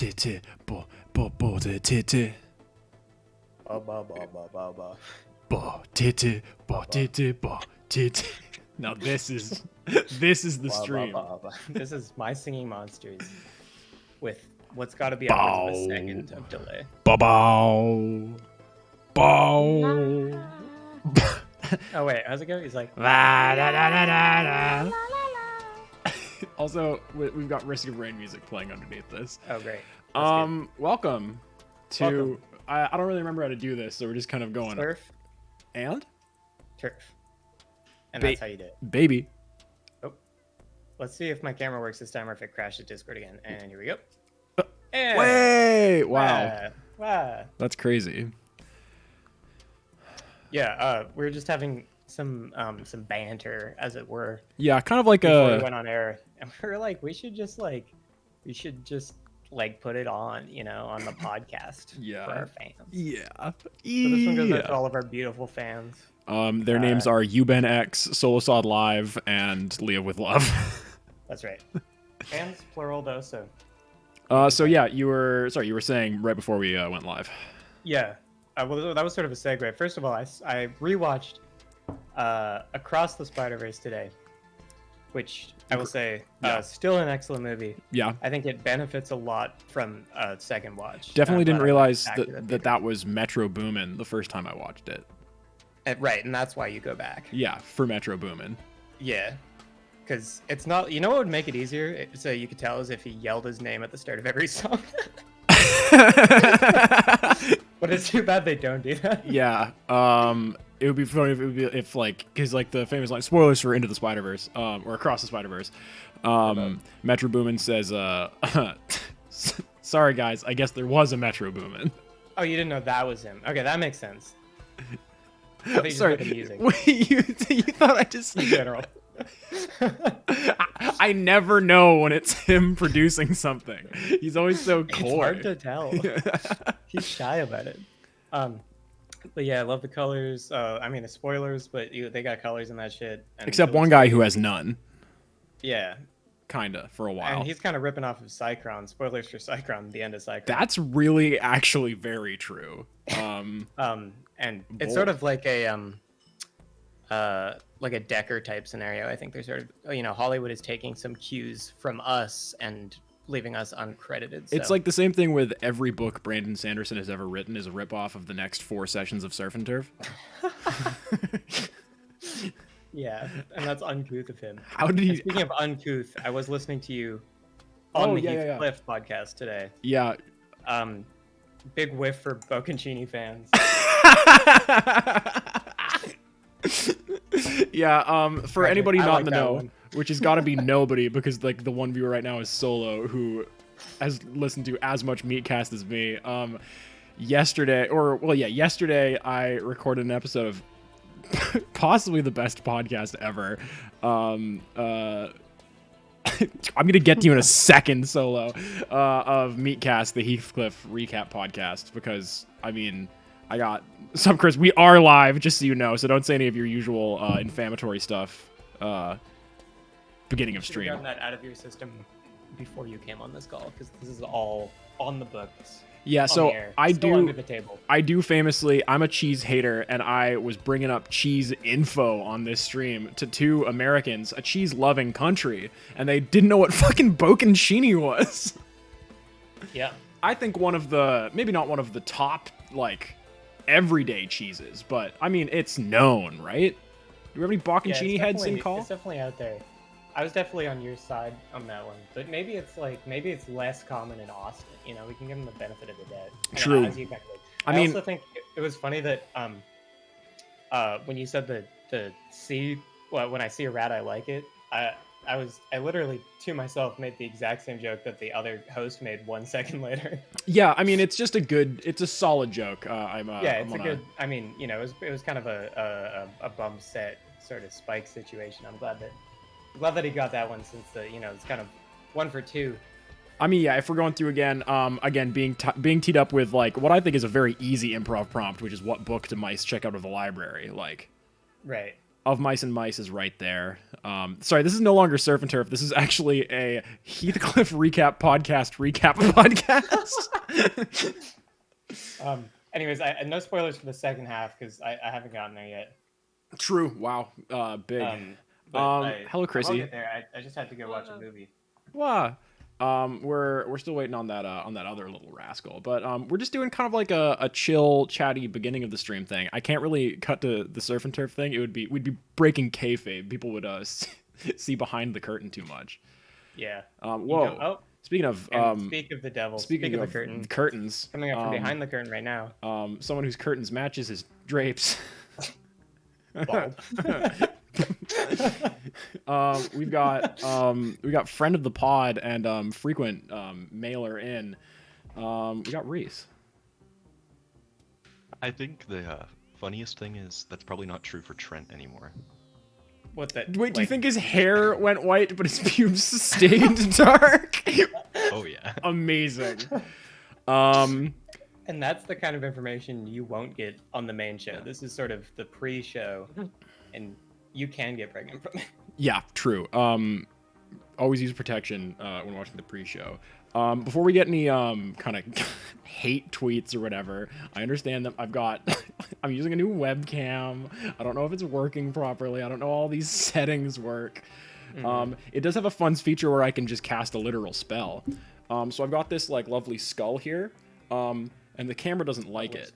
titty, bo, bo, bo, titty. Ba ba ba ba ba ba. Bo, titty, bo, titty, bo, titty. Now this is the stream. Ba, ba, ba. This is my singing monsters with what's got to be upwards of a second of delay. Bow. Bow. Oh wait, how's it go? He's like. La, da, da, da, da, da. Also, we've got Risk of Rain music playing underneath this. Oh great. Welcome to. Welcome. I don't really remember how to do this, so we're just kind of going. Turf. And Turf. And that's how you do it. baby. Oh. Let's see if my camera works this time or if it crashes Discord again. And here we go. And Wait! Wow, Wow. that's crazy. Yeah, we were just having some banter, as it were, Yeah, kind of like before we a. went on air, and we were like, we should just put it on, on the podcast Yeah. for our fans. Yeah. So this one goes out to Yeah. all of our beautiful fans. Their names are Uben X, Solosod Live, and Leah with Love. That's right. Fans plural though, so So yeah, you were saying right before we went live. yeah. Well, that was sort of a segue. First of all, I rewatched Across the Spider-Verse today, which I will say still an excellent movie. Yeah. I think it benefits a lot from a second watch. Definitely I'm didn't glad I realize went back to the theater. that was Metro Boomin the first time I watched it. Right, and that's why you go back. Yeah, for Metro Boomin. Yeah, because it's not. You know what would make it easier? So you could tell is if he yelled his name at the start of every song. But it's too bad they don't do that. Yeah. It would be funny if because the famous line, spoilers for Into the Spider-Verse, or Across the Spider-Verse. Metro Boomin says, sorry guys, I guess there was a Metro Boomin. Oh, you didn't know that was him? Okay, that makes sense. I thought you just Sorry, put the music. wait, you thought I just In general. I never know when it's him producing something. He's always so coy. It's hard to tell. He's shy about it. But yeah, I love the colors. I mean, the spoilers, but they got colors in that shit. And Except it one looks guy great. who has none, Yeah, kinda, for a while. and he's kind of ripping off of Cycron. Spoilers for Cycron, the end of Cycron. That's really actually very true. And it's sort of like a Decker type scenario. I think there's sort of Hollywood is taking some cues from us and leaving us uncredited. It's so- like the same thing with every book Brandon Sanderson has ever written is a ripoff of the next 4 sessions of Surf and Turf. yeah, and that's uncouth of him. How did And he? speaking of uncouth, I was listening to you on the yeah. Heathcliff podcast today. Yeah. Big whiff for Bocconcini fans. Yeah. For Right, anybody I not like in the that know, one. which has got to be nobody, because the one viewer right now is Solo, who has listened to as much Meatcast as me. Yesterday I recorded an episode of possibly the best podcast ever. I'm gonna get to you in a second, Solo, of Meatcast, the Heathcliff recap podcast, because I got some Chris. We are live, just so you know, so don't say any of your usual inflammatory stuff. Beginning of Should've stream. gotten that out of your system before you came on this call, because this is all on the books. Yeah, on so the air, I still do. under the table. I do famously. I'm a cheese hater, and I was bringing up cheese info on this stream to 2 Americans, a cheese-loving country, and they didn't know what fucking Bocconcini was. Yeah. I think one of the, maybe not one of the top, everyday cheeses, but, it's known, right? Do we have any Bocconcini it's heads in definitely- call? It's definitely out there. I was definitely on your side on that one, but maybe it's less common in Austin. We can give them the benefit of the doubt. True. As you expected. I I mean- also think it was funny that when you said the C, well, when I see a rat, I like it. I literally to myself made the exact same joke that the other host made 1 second later. Yeah, it's just it's a solid joke. Yeah, it's a good. It was kind of a bum set sort of Spike situation. I'm glad that he got that one, since it's kind of 1 for 2. If we're going through again, being teed up with what I think is a very easy improv prompt, which is what book do mice check out of the library? Right. Of Mice and Mice is right there. Sorry, this is no longer Surf and Turf. This is actually a Heathcliff recap podcast. Anyways, no spoilers for the second half because I haven't gotten there yet. True. Wow. Big. Hello, Chrissy. I'll get there. I just had to go watch a movie. Wow. We're still waiting on that other little rascal, but we're just doing kind of like a chill, chatty beginning of the stream thing. I can't really cut to the Surf and Turf thing. We'd be breaking kayfabe. People would see behind the curtain too much. Yeah. Whoa. Speaking of speak of the devil. Speaking of the curtains coming up from behind the curtain right now. Someone whose curtains matches his drapes. We've got friend of the pod and frequent mailer in. We got Reese. I think the funniest thing is that's probably not true for Trent anymore. What's that? Wait, do you think his hair went white but his pubes stayed dark? Oh yeah. Amazing. And that's the kind of information you won't get on the main show. This is sort of the pre-show, and you can get pregnant from it. Yeah, true. Always use protection when watching the pre-show. Before we get any kind of hate tweets or whatever, I understand that I'm using a new webcam. I don't know if it's working properly. I don't know how all these settings work. Mm-hmm. It does have a fun feature where I can just cast a literal spell. So I've got this like lovely skull here, and the camera doesn't like it.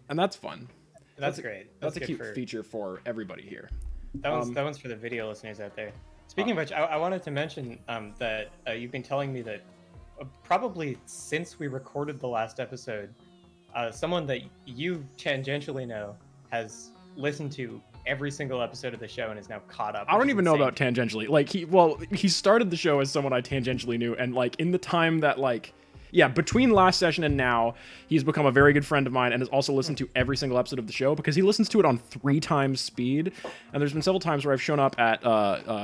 And that's fun. That's great. That's a cute feature for everybody here. That one's for the video listeners out there. Speaking of which, I wanted to mention that you've been telling me that probably since we recorded the last episode, someone that you tangentially know has listened to every single episode of the show and is now caught up. I don't even know about tangentially. Like he started the show as someone I tangentially knew, and like in the time that between last session and now, he's become a very good friend of mine and has also listened to every single episode of the show because he listens to it on 3 times speed. And there's been several times where I've shown up at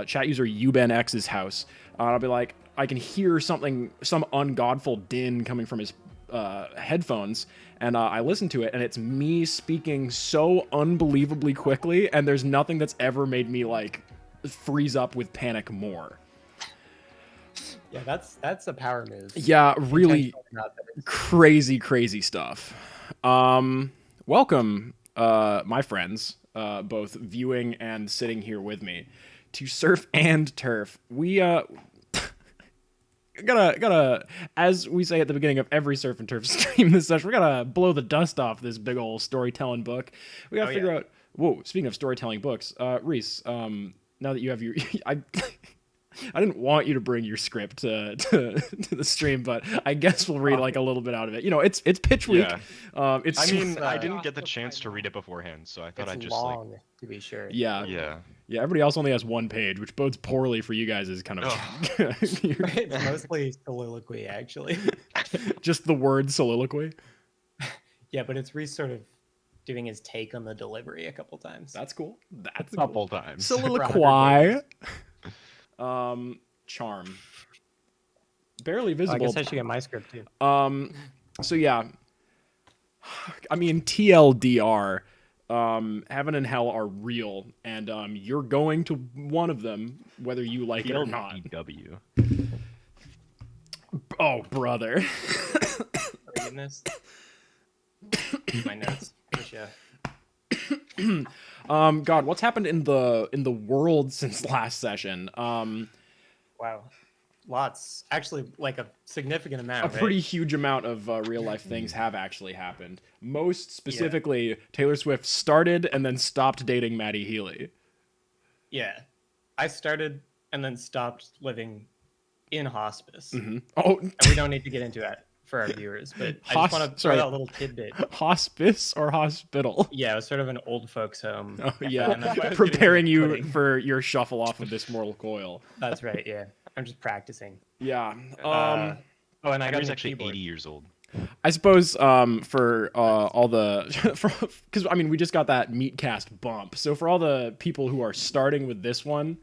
chat user UbenX's house. And I'll be like, I can hear some ungodful din coming from his headphones. And I listen to it, and it's me speaking so unbelievably quickly. And there's nothing that's ever made me like freeze up with panic more. Yeah, that's a power move. Yeah, really crazy stuff. Welcome, my friends, both viewing and sitting here with me, to Surf and Turf. We gotta, as we say at the beginning of every Surf and Turf stream this session, we gotta blow the dust off this big old storytelling book. We gotta figure out. Whoa, speaking of storytelling books, Reese, now that you have your, I didn't want you to bring your script to the stream, but I guess we'll read like a little bit out of it. You know, it's pitch week. Yeah. I didn't get the chance to read it beforehand, so I thought I'd just long, to be sure. Yeah. Everybody else only has 1 page, which bodes poorly for you guys. Is kind of it's mostly soliloquy, actually. Just the word soliloquy. Yeah, but it's Reese sort of doing his take on the delivery a couple times. That's cool. That's a couple times. Soliloquy. Charm. Barely visible. I guess I should get my script too. So yeah. I mean, TLDR, heaven and hell are real, and you're going to one of them, whether you like it or not. TLDW. Oh, brother. Forgiveness. My notes. God, what's happened in the world since last session? Wow, lots. Actually, like a significant amount. Pretty huge amount of real life things have actually happened. Most specifically, Taylor Swift started and then stopped dating Maddie Healy. Yeah, I started and then stopped living in hospice. Mm-hmm. Oh, and we don't need to get into that for our viewers, but I just want to throw that little tidbit. Hospice or hospital? Yeah, it was sort of an old folks home. Oh, yeah, preparing you for your shuffle off of this mortal coil. That's right, yeah. I'm just practicing. Yeah. And I got actually keyboard. 80 years old. I suppose for all the... Because, I mean, we just got that Meatcast bump. So for all the people who are starting with this one...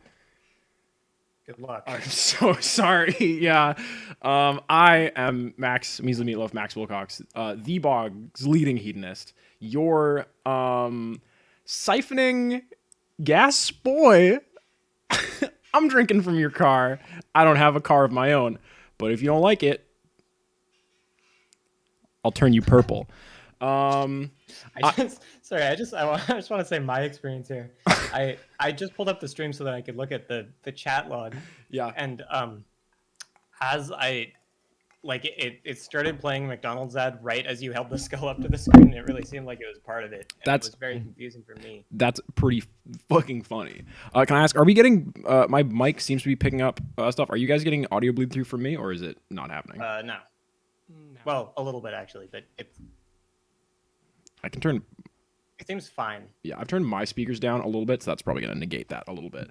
Good luck. I'm so sorry. Yeah. I am Max Measly Meatloaf, Max Wilcox, the Bog's leading hedonist. Your siphoning gas, boy. I'm drinking from your car. I don't have a car of my own, but if you don't like it, I'll turn you purple. I just want to say my experience here. I just pulled up the stream so that I could look at the chat log. Yeah. And as I like it started playing McDonald's ad right as you held the skull up to the screen, and it really seemed like it was part of it. And it was very confusing for me. That's pretty fucking funny. Can I ask, are we getting my mic seems to be picking up stuff. Are you guys getting audio bleed through from me, or is it not happening? No. Well, a little bit actually, but I can turn. It seems fine. Yeah, I've turned my speakers down a little bit, so that's probably going to negate that a little bit.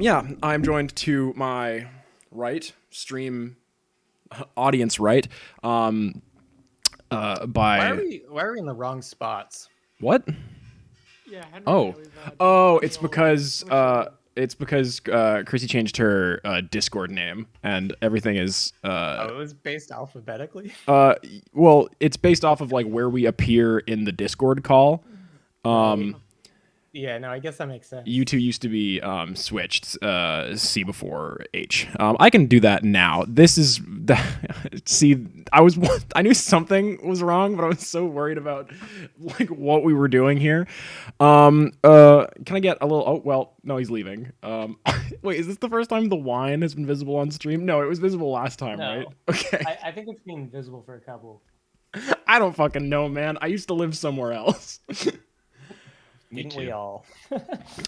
Yeah, I'm joined to my right, stream audience right, by... Why are we in the wrong spots? What? Yeah. It's because Chrissy changed her Discord name, and everything is it was based alphabetically. Well, it's based off of like where we appear in the Discord call. Yeah, no, I guess that makes sense. You two used to be switched C before H. I can do that now. This is see. I knew something was wrong, but I was so worried about like what we were doing here. Can I get a little? Oh well, no, he's leaving. Wait, is this the first time the wine has been visible on stream? No, it was visible last time, No. right? Okay. I think it's been visible for a couple. I don't fucking know, man. I used to live somewhere else. Didn't we all?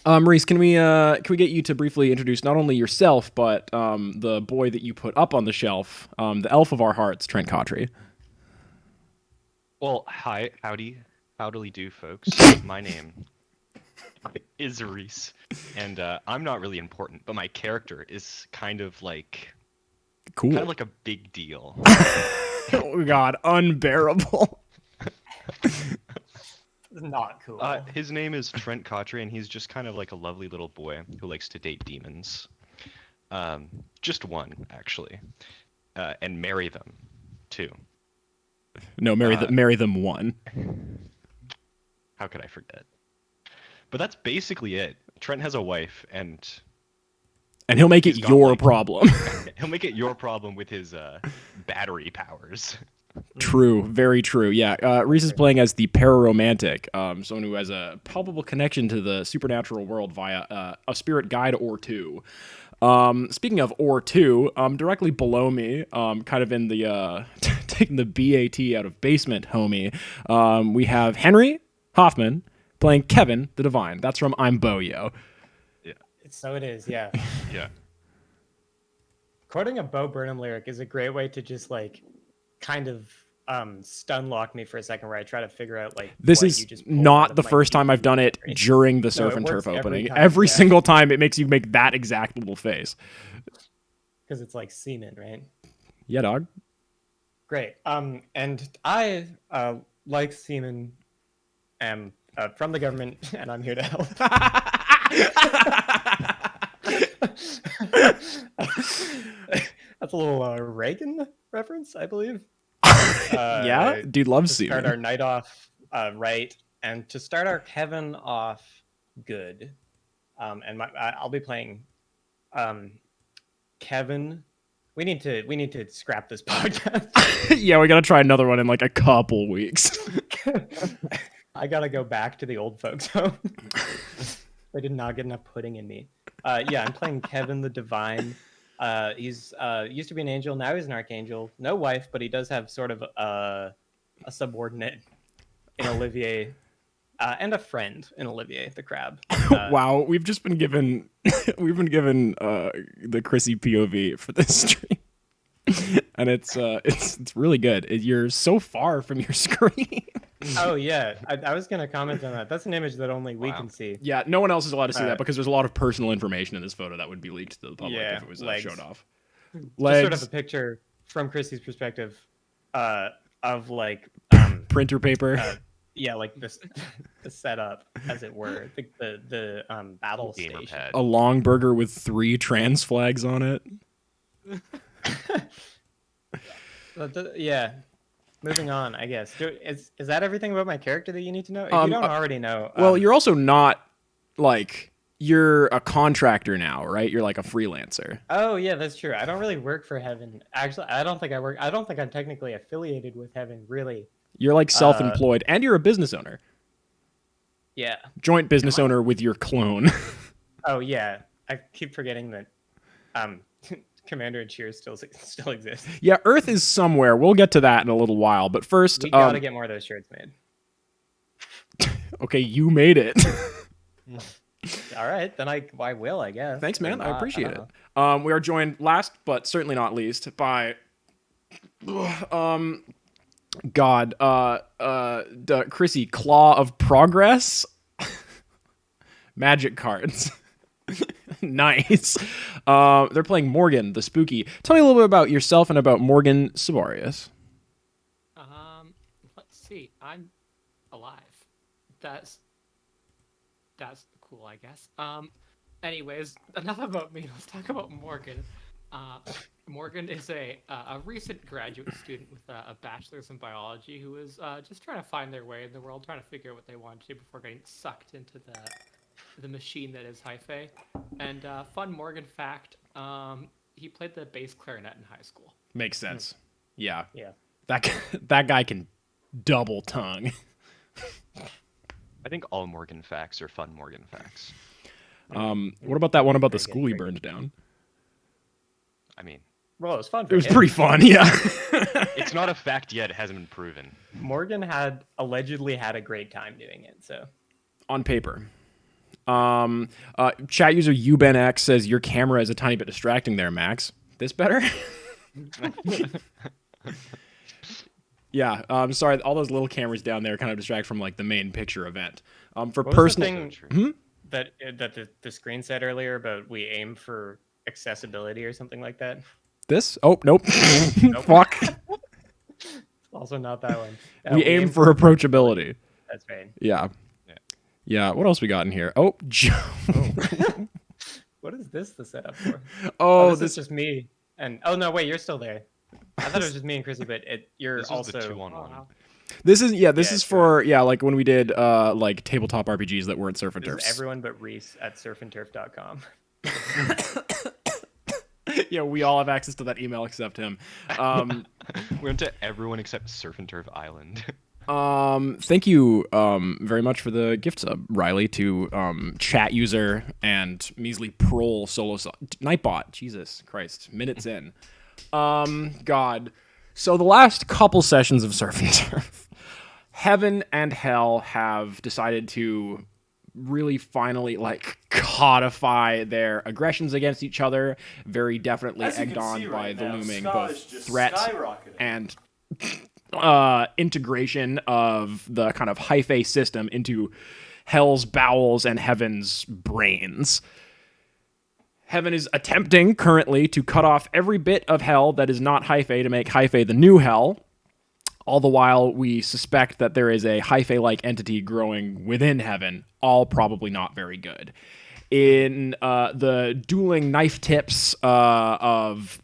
Maurice, can we get you to briefly introduce not only yourself, but the boy that you put up on the shelf, the elf of our hearts, Trent Cotry? Well, howdy do, folks. My name is Reese, and I'm not really important, but my character is kind of like a big deal. Oh God, unbearable. Not cool. His name is Trent Cotry, and he's just kind of like a lovely little boy who likes to date demons. Just one, actually, and marry them, too. No, marry them one. How could I forget? But that's basically it. Trent has a wife, and he'll make it your problem. He'll make it your problem with his battery powers. True, very true. Yeah, Reese is playing as the pararomantic, someone who has a palpable connection to the supernatural world via a spirit guide or two. Speaking of or two, directly below me, kind of in the taking the BAT out of basement, homie, we have Henry Hoffman playing Kevin the Divine. That's from I'm Bo-Yo. Yeah. So it is, yeah. Yeah. Quoting a Bo Burnham lyric is a great way to just like kind of stun lock me for a second, where I try to figure out like this what is you just pulled out not of the my first time I've done it memory. during the No, Surf it and Turf works every opening. time, Every yeah. single time it makes you make that exact little face. Because it's like semen, right? Yeah, dog. Great. And I like semen, am from the government, and I'm here to help. That's a little Reagan reference, I believe. Yeah, dude loves to start semen. our night off right, and to start our Kevin off good. And I'll be playing Kevin. We need to scrap this podcast. Yeah, we gotta try another one in like a couple weeks. I gotta go back to the old folks' home. They did not get enough pudding in me. Yeah, I'm playing Kevin the Divine. He's used to be an angel, now he's an archangel. No wife, but he does have sort of a subordinate in Olivier, and a friend in Olivier the crab. Wow, we've just been given the Chrissy POV for this stream. And it's really good. You're so far from your screen. Oh yeah, I was gonna comment on that. That's an image that only we can see. Yeah, no one else is allowed to see that because there's a lot of personal information in this photo that would be leaked to the public Yeah, if it was legs. showed off. Just Legs, sort of a picture from Chrissy's perspective, of like printer paper. yeah, like this the setup, as it were, the battle Gamer station. pad. A long burger with 3 trans flags on it. Yeah, moving on, I guess. Is that everything about my character that you need to know? If you don't already know. Well, you're also not like you're a contractor now, right? You're like a freelancer. Oh yeah, that's true. I don't really work for Heaven. Actually, I don't think I'm technically affiliated with Heaven, really. You're like self-employed, and you're a business owner. Yeah. Joint business owner with your clone. Oh yeah, I keep forgetting that. Commander and Cheers still exists. Yeah, Earth is somewhere. We'll get to that in a little while, but first, we gotta get more of those shirts made. Okay, you made it. All right, then I will, I guess. Thanks, man. I appreciate it. We are joined last, but certainly not least, by Chrissy, Claw of Progress. Magic cards. Nice. They're playing Morgan the Spooky. Tell me a little bit about yourself and about Morgan Sabarius. Let's see. I'm alive. That's cool, I guess. Anyways, enough about me. Let's talk about Morgan. Morgan is a recent graduate student with a bachelor's in biology who is just trying to find their way in the world, trying to figure out what they want to do before getting sucked into the machine that is Hyphae. And fun Morgan fact, he played the bass clarinet in high school. Makes sense. Yeah. Yeah. That guy can double tongue. I think all Morgan facts are fun Morgan facts. What about that one about the school he burned down? I mean, well, it was fun. It was pretty fun, yeah. It's not a fact yet. It hasn't been proven. Morgan allegedly had a great time doing it. So on paper. Chat user UBenX says your camera is a tiny bit distracting there, Max. This better? Yeah, I'm sorry. All those little cameras down there kind of distract from like the main picture event. For personal, that the screen said earlier about we aim for accessibility or something like that. This? Oh, nope. Fuck. Also not that one. We aim for approachability. That's right. Yeah. Yeah. What else we got in here? Oh, Joe. What is this the setup for? Oh, this is just me. And oh no, wait, you're still there. I thought it was just me and Chrissy, but you're this also the 2-on-1. This is for like when we did like tabletop RPGs that weren't Surf and This Turfs. is everyone but Reese at surfandturf.com. Yeah, we all have access to that email except him. We went to everyone except Surf and Turf Island. Thank you very much for the gift sub, Riley, to chat user and measly prole solo Nightbot. Jesus Christ, minutes in. God. So the last couple sessions of Surf and Turf, Heaven and Hell have decided to really finally like codify their aggressions against each other, very definitely egged on by the looming both threat and integration of the kind of Hyphae system into Hell's bowels and Heaven's brains. Heaven is attempting currently to cut off every bit of Hell that is not Hyphae to make Hyphae the new Hell. All the while, we suspect that there is a Hyphae-like entity growing within Heaven, all probably not very good. In the dueling knife tips of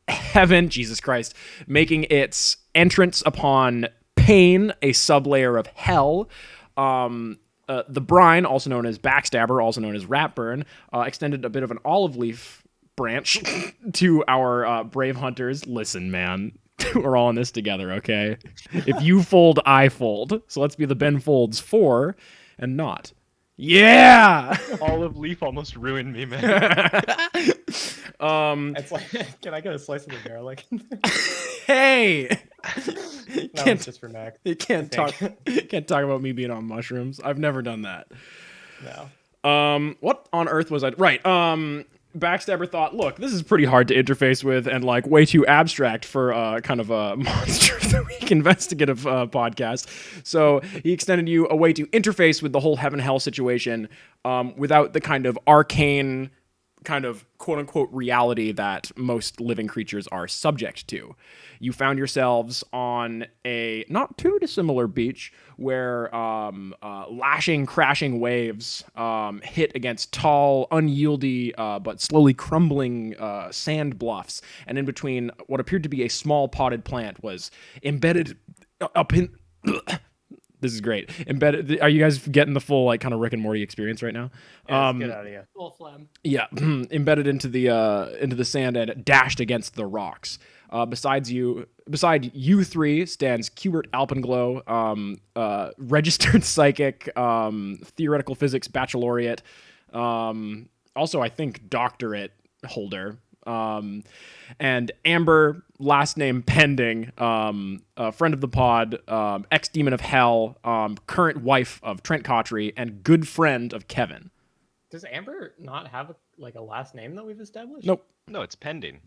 Heaven, Jesus Christ, making its entrance upon Pain, a sublayer of Hell, the Brine, also known as Backstabber, also known as Ratburn, extended a bit of an olive leaf branch to our brave hunters. Listen, man. We're all in this together, okay? If you fold, I fold. So let's be the Ben Folds 4 and not. Yeah! Olive leaf almost ruined me, man. It's like, can I get a slice of the garlic? Hey! No, it's just for Mac. You can't talk about me being on mushrooms. I've never done that. No. What on earth was I... Right, Backstabber thought, look, this is pretty hard to interface with and like way too abstract for kind of a Monster of the Week investigative podcast. So he extended you a way to interface with the whole Heaven Hell situation without the kind of arcane kind of quote unquote reality that most living creatures are subject to. You found yourselves on a not too dissimilar beach where lashing, crashing waves hit against tall, unyieldy, but slowly crumbling sand bluffs. And in between what appeared to be a small potted plant was embedded up in. This is great. Embedded. Are you guys getting the full like kind of Rick and Morty experience right now? Yeah, it's good audio. Full phlegm. Yeah, embedded into the sand and dashed against the rocks. Beside you three stands Cubert Alpenglow, registered psychic, theoretical physics baccalaureate, also I think doctorate holder. And Amber, last name pending, a friend of the pod, ex-demon of hell, current wife of Trent Cotry, and good friend of Kevin. Does Amber not have a last name that we've established? Nope. No, it's pending.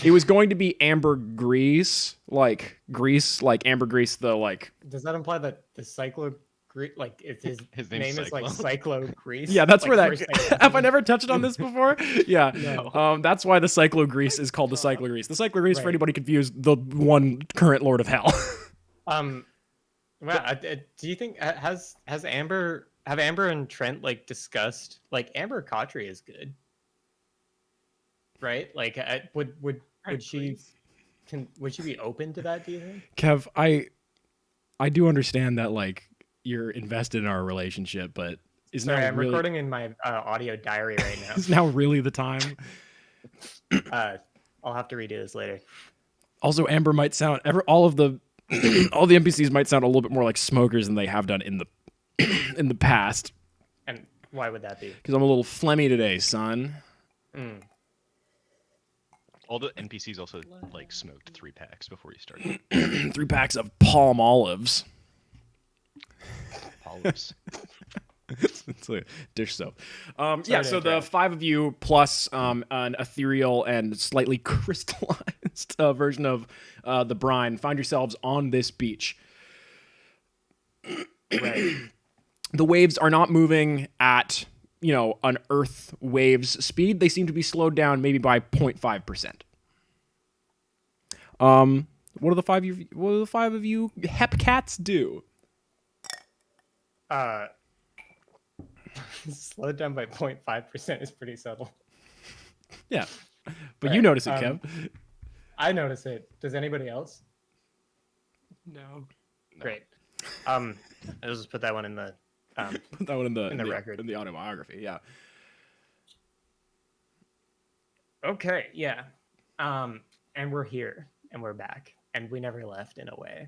It was going to be Amber Grease, like Amber Grease, the like. Does that imply that the Cyclo like if his name's name is like Cyclo Grease? Yeah, that's like, where that. Have I never touched on this before? Yeah. No. That's why the Cyclo Grease is called the Cyclo Grease. The Cyclo Grease, for anybody confused, the one current Lord of Hell. Well, do you think have Amber and Trent like discussed like Amber Cotry is good, right? Like, would she be open to that? Do you think? Kev, I do understand that like you're invested in our relationship, but I'm recording in my audio diary right now. Is now really the time? I'll have to redo this later. Also, Amber might sound all the NPCs might sound a little bit more like smokers than they have done in the past. And why would that be? Because I'm a little phlegmy today, son. Mm. All the NPCs also like smoked 3 packs before you started. 3 packs of Palm Olives. Olives. It's a dish soap. So the 5 of you plus an ethereal and slightly crystallized version of the brine find yourselves on this beach. Right. The waves are not moving at an Earth waves speed. They seem to be slowed down maybe by 0.5%. What do the 5 of you Hepcats do? Slowed down by 0.5% is pretty subtle. Yeah, but Right. you notice it, Kev. I notice it. Does anybody else? No. Great. I'll just put that one in the Put that one in the record. in the autobiography. Yeah. Okay, yeah. And we're here and we're back and we never left in a way.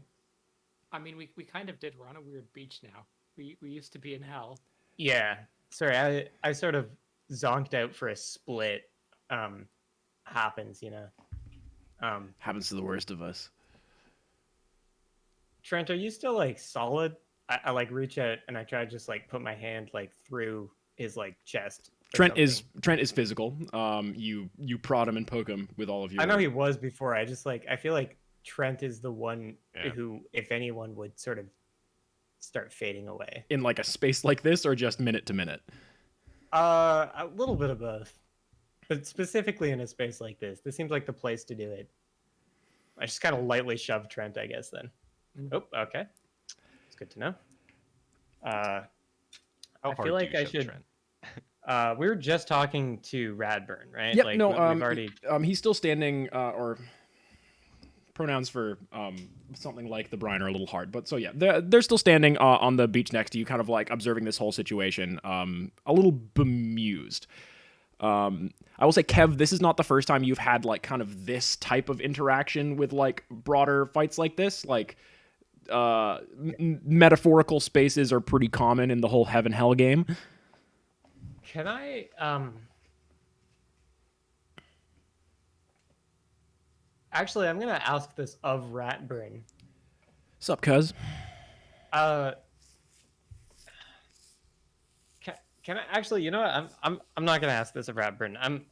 I mean, we kind of did. We're on a weird beach now. We used to be in hell. Yeah. Sorry, I sort of zonked out for a split. Happens, Happens to the worst of us. Trent, are you still like solid? I like reach out and I try to just like put my hand like through his like chest. Trent is physical. You prod him and poke him with all of your. I know he was before. I feel like Trent is the one Yeah. who, if anyone, would sort of start fading away. In like a space like this, or just minute to minute. A little bit of both, but specifically in a space like this seems like the place to do it. I just kind of lightly shoved Trent, I guess. Then. Oh, okay. It's good to know. How I hard feel do like you I shove should. Trent? We were just talking to Radburn, right? Yep. Like, No. we've already. He's still standing. Or pronouns for something like the brine are a little hard, but so yeah, they're still standing on the beach next to you, kind of like observing this whole situation. A little bemused. I will say, Kev, this is not the first time you've had like kind of this type of interaction with like broader fights like this. Like metaphorical spaces are pretty common in the whole heaven hell game. Can I Actually, I'm gonna ask this of Ratburn. Sup, cuz? Can I actually? You know what? I'm not gonna ask this of Ratburn. I'm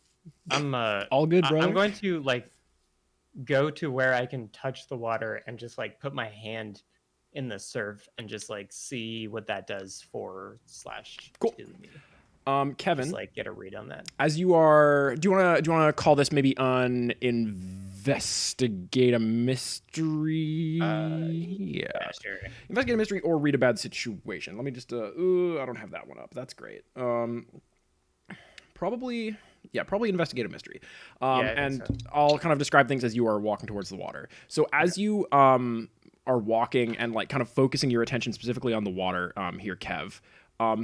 All good, brother. I'm going to like go to where I can touch the water and just like put my hand in the surf and just like see what that does for / Cool. to me. Kevin, Just like get a read on that. as you are, do you want to call this maybe an investigate a mystery? Yeah, sure. Investigate a mystery or read a bad situation. Let me just I don't have that one up. That's great. Probably investigate a mystery. And so. I'll kind of describe things as you are walking towards the water. So as you are walking and like kind of focusing your attention specifically on the water here, Kev,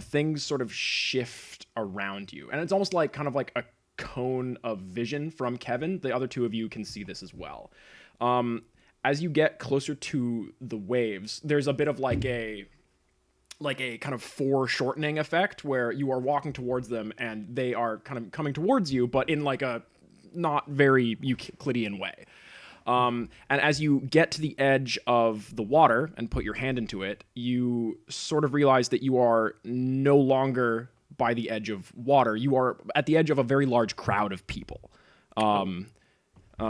things sort of shift around you. And it's almost like kind of like a cone of vision from Kevin. The other two of you can see this as well. As you get closer to the waves, there's a bit of like a kind of foreshortening effect where you are walking towards them and they are kind of coming towards you, but in like a not very Euclidean way. And as you get to the edge of the water and put your hand into it, you sort of realize that you are no longer by the edge of water. You are at the edge of a very large crowd of people. Let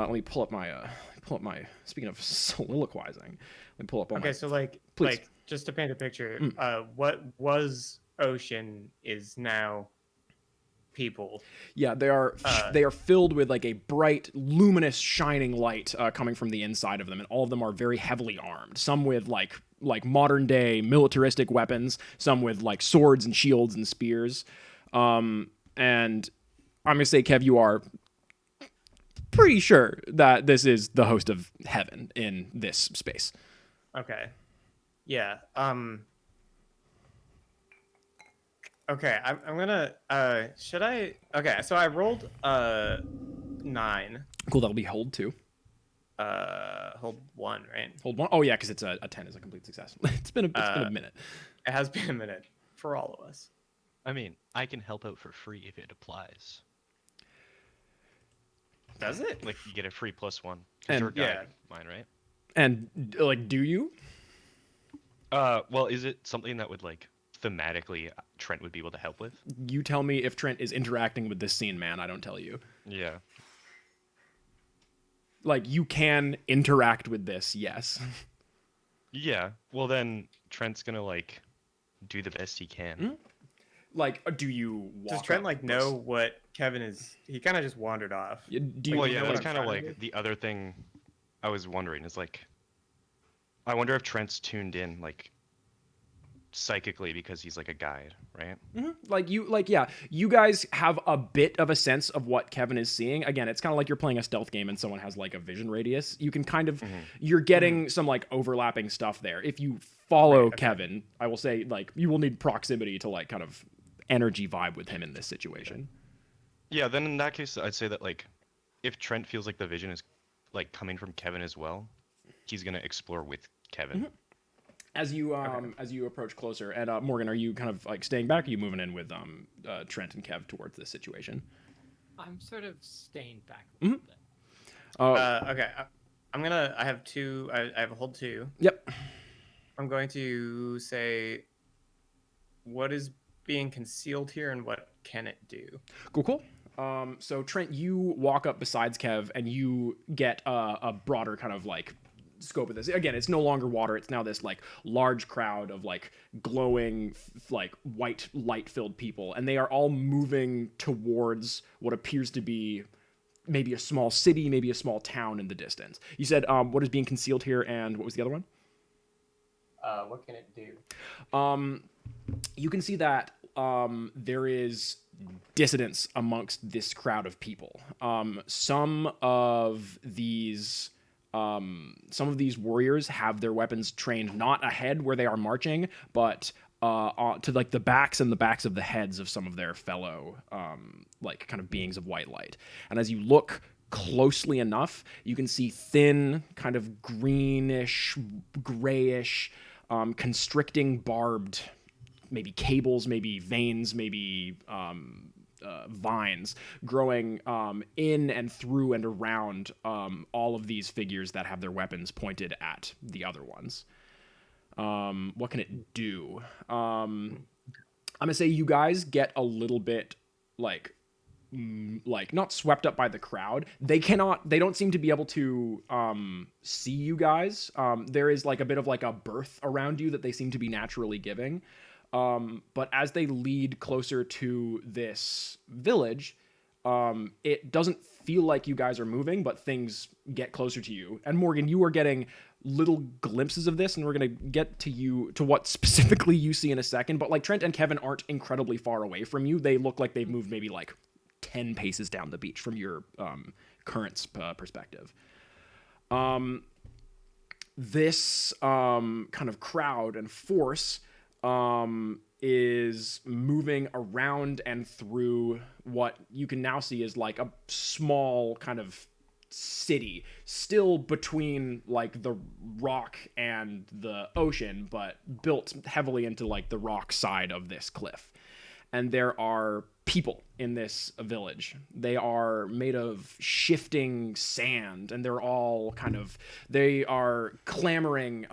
me pull up my, speaking of soliloquizing, let me pull up all Okay, so like, please. Like, just to paint a picture, what was ocean is now people. Yeah, they are filled with like a bright, luminous, shining light coming from the inside of them, and all of them are very heavily armed. Some with like modern day militaristic weapons, some with like swords and shields and spears. And I'm gonna say, Kev, you are pretty sure that this is the host of heaven in this space. Okay. Yeah. Okay, I'm gonna should I okay, so I rolled 9. Cool, that'll be hold 2. Hold 1, right? Hold 1. Oh yeah, because it's a 10 is a complete success. It's been a minute. It has been a minute for all of us. I mean, I can help out for free if it applies. Does it? Like you get a free +1. And your guide, mine, right? And like, do you? Well, is it something that would like thematically Trent would be able to help with? You tell me if Trent is interacting with this scene, man. I don't tell you. Yeah. Like, you can interact with this, yes. Yeah. Well, then Trent's gonna like do the best he can. Mm-hmm. Like, do you walk Does Trent like know what Kevin is? He kind of just wandered off. Do you Well, yeah, know that's what I'm kind of trying to like the other thing I was wondering is like, I wonder if Trent's tuned in like psychically because he's like a guide, right? Mm-hmm. You guys have a bit of a sense of what Kevin is seeing. Again, it's kind of like you're playing a stealth game and someone has like a vision radius. You can kind of, you're getting some like overlapping stuff there. If you follow Kevin, I will say like you will need proximity to like kind of energy vibe with him in this situation. Yeah, then in that case, I'd say that like if Trent feels like the vision is like coming from Kevin as well, he's gonna explore with Kevin. Mm-hmm. As you approach closer, and Morgan, are you kind of like staying back? Or are you moving in with Trent and Kev towards this situation? I'm sort of staying back a little bit. Okay, I have 2. I have a hold 2. Yep. I'm going to say, what is being concealed here, and what can it do? Cool. So Trent, you walk up besides Kev, and you get a broader kind of like scope of this. Again, it's no longer water. It's now this like large crowd of like glowing, like white light-filled people, and they are all moving towards what appears to be maybe a small city, maybe a small town in the distance. You said what is being concealed here, and what was the other one? What can it do? You can see that there is dissidence amongst this crowd of people. Some of these warriors have their weapons trained not ahead where they are marching, but to like the backs of the heads of some of their fellow like kind of beings of white light. And as you look closely enough, you can see thin, kind of greenish, grayish, constricting, barbed, maybe cables, maybe veins, maybe vines growing in and through and around all of these figures that have their weapons pointed at the other ones. What can it do? I'm gonna say you guys get a little bit like not swept up by the crowd. They don't seem to be able to see you guys. There is like a bit of like a berth around you that they seem to be naturally giving. But as they lead closer to this village, it doesn't feel like you guys are moving, but things get closer to you. And Morgan, you are getting little glimpses of this, and we're gonna get to what specifically you see in a second. But like Trent and Kevin aren't incredibly far away from you. They look like they've moved maybe like 10 paces down the beach from your current perspective. This kind of crowd and force is moving around and through what you can now see is like a small kind of city, still between like the rock and the ocean, but built heavily into like the rock side of this cliff. And there are people in this village. They are made of shifting sand, and they are clamoring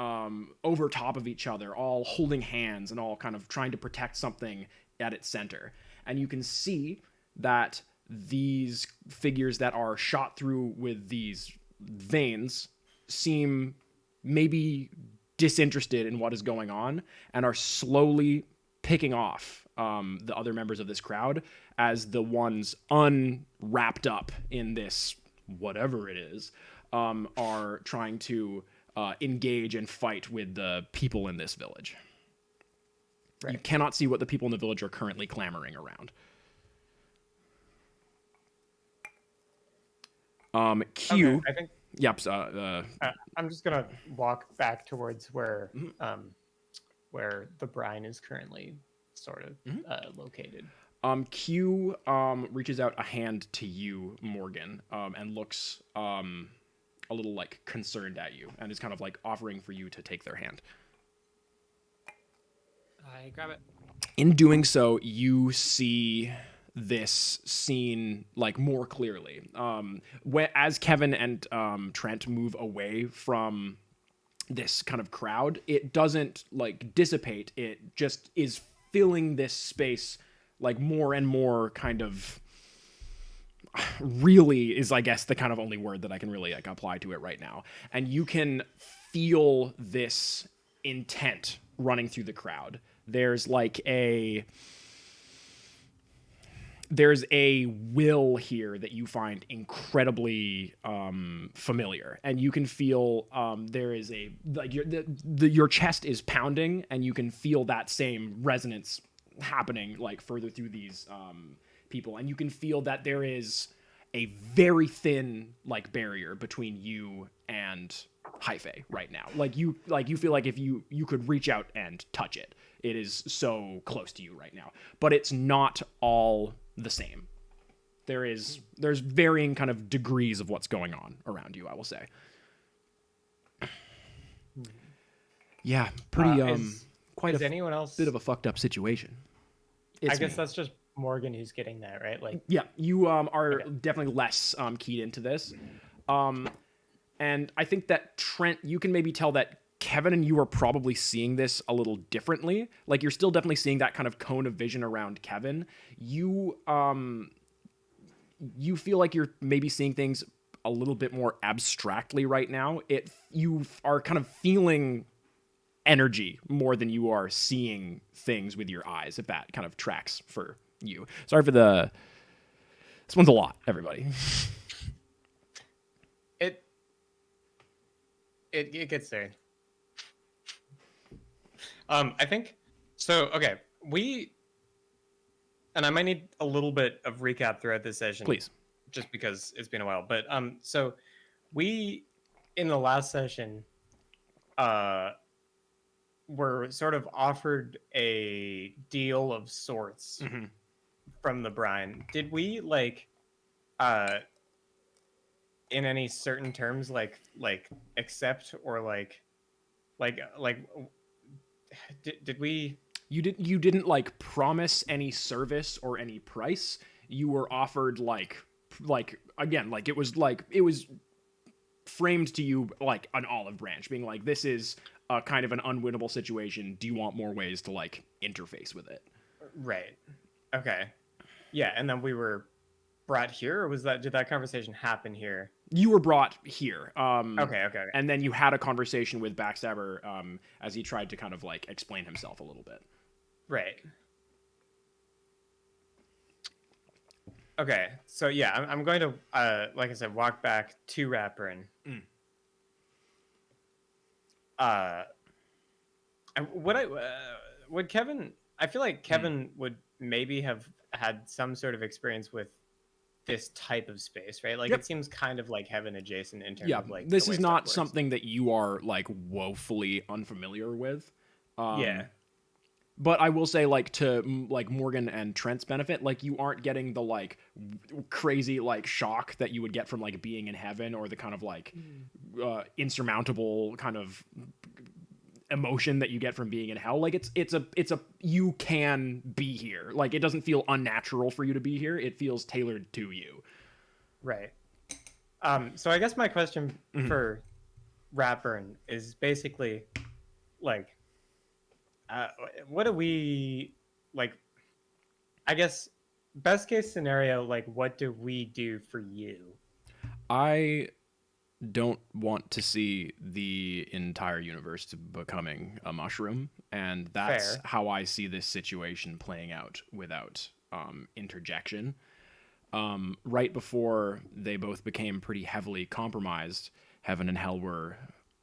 over top of each other, all holding hands and all kind of trying to protect something at its center. And you can see that these figures that are shot through with these veins seem maybe disinterested in what is going on and are slowly picking off the other members of this crowd as the ones unwrapped up in this whatever it is are trying to engage and fight with the people in this village. Right. You cannot see what the people in the village are currently clamoring around. Q. Okay, I think. Yep. I'm just gonna walk back towards where the brine is currently sort of located. Q reaches out a hand to you, Morgan, and looks a little like concerned at you, and is kind of like offering for you to take their hand. I grab it. In doing so, you see this scene like more clearly. As Kevin and Trent move away from this kind of crowd, it doesn't like dissipate. It just is filling this space like more and more kind of really is, I guess, the kind of only word that I can really like apply to it right now. And you can feel this intent running through the crowd. There's a will here that you find incredibly familiar, and you can feel there is a like your chest is pounding, and you can feel that same resonance happening like further through these people, and you can feel that there is a very thin like barrier between you and Hyphae right now. Like you feel like if you could reach out and touch it, it is so close to you right now, but it's not all the same. There's varying kind of degrees of what's going on around you, I will say. Yeah, pretty quite anyone else bit of a fucked up situation. I guess that's just Morgan who's getting that, right? Like, yeah, you are definitely less keyed into this. And I think that Trent, you can maybe tell that Kevin and you are probably seeing this a little differently. Like you're still definitely seeing that kind of cone of vision around Kevin. You feel like you're maybe seeing things a little bit more abstractly right now. You are kind of feeling energy more than you are seeing things with your eyes, if that kind of tracks for you. Sorry for this one's a lot, everybody. It gets there. I think so. Okay, and I might need a little bit of recap throughout this session, please, just because it's been a while. But so we in the last session, were sort of offered a deal of sorts from the brine. Did we like, in any certain terms, like accept or like did we? You didn't like promise any service or any price. You were offered like again, like it was framed to you like an olive branch, being like, this is a kind of an unwinnable situation. Do you want more ways to like interface with it? Right. Okay. Yeah, and then we were brought here, or did that conversation happen here? You were brought here. Okay. And then you had a conversation with Backstabber as he tried to kind of like explain himself a little bit. Right. Okay, so yeah, I'm going to, like I said, walk back to Rapperin. Uh, would Kevin? I feel like Kevin would maybe have had some sort of experience with this type of space, right? Like Yep. it seems kind of like heaven adjacent in terms Yeah, of like this the way is stuff not works. something that you are like woefully unfamiliar with. Yeah. But I will say, like, to like Morgan and Trent's benefit, like you aren't getting the like crazy like shock that you would get from like being in heaven, or the kind of like insurmountable kind of emotion that you get from being in hell. Like it's a you can be here. Like it doesn't feel unnatural for you to be here. It feels tailored to you. Right. So I guess my question for Rapburn is basically like, what do we like? I guess best case scenario, like, what do we do for you? I don't want to see the entire universe to becoming a mushroom, and that's Fair. how I see this situation playing out without interjection. Right before they both became pretty heavily compromised, heaven and hell were,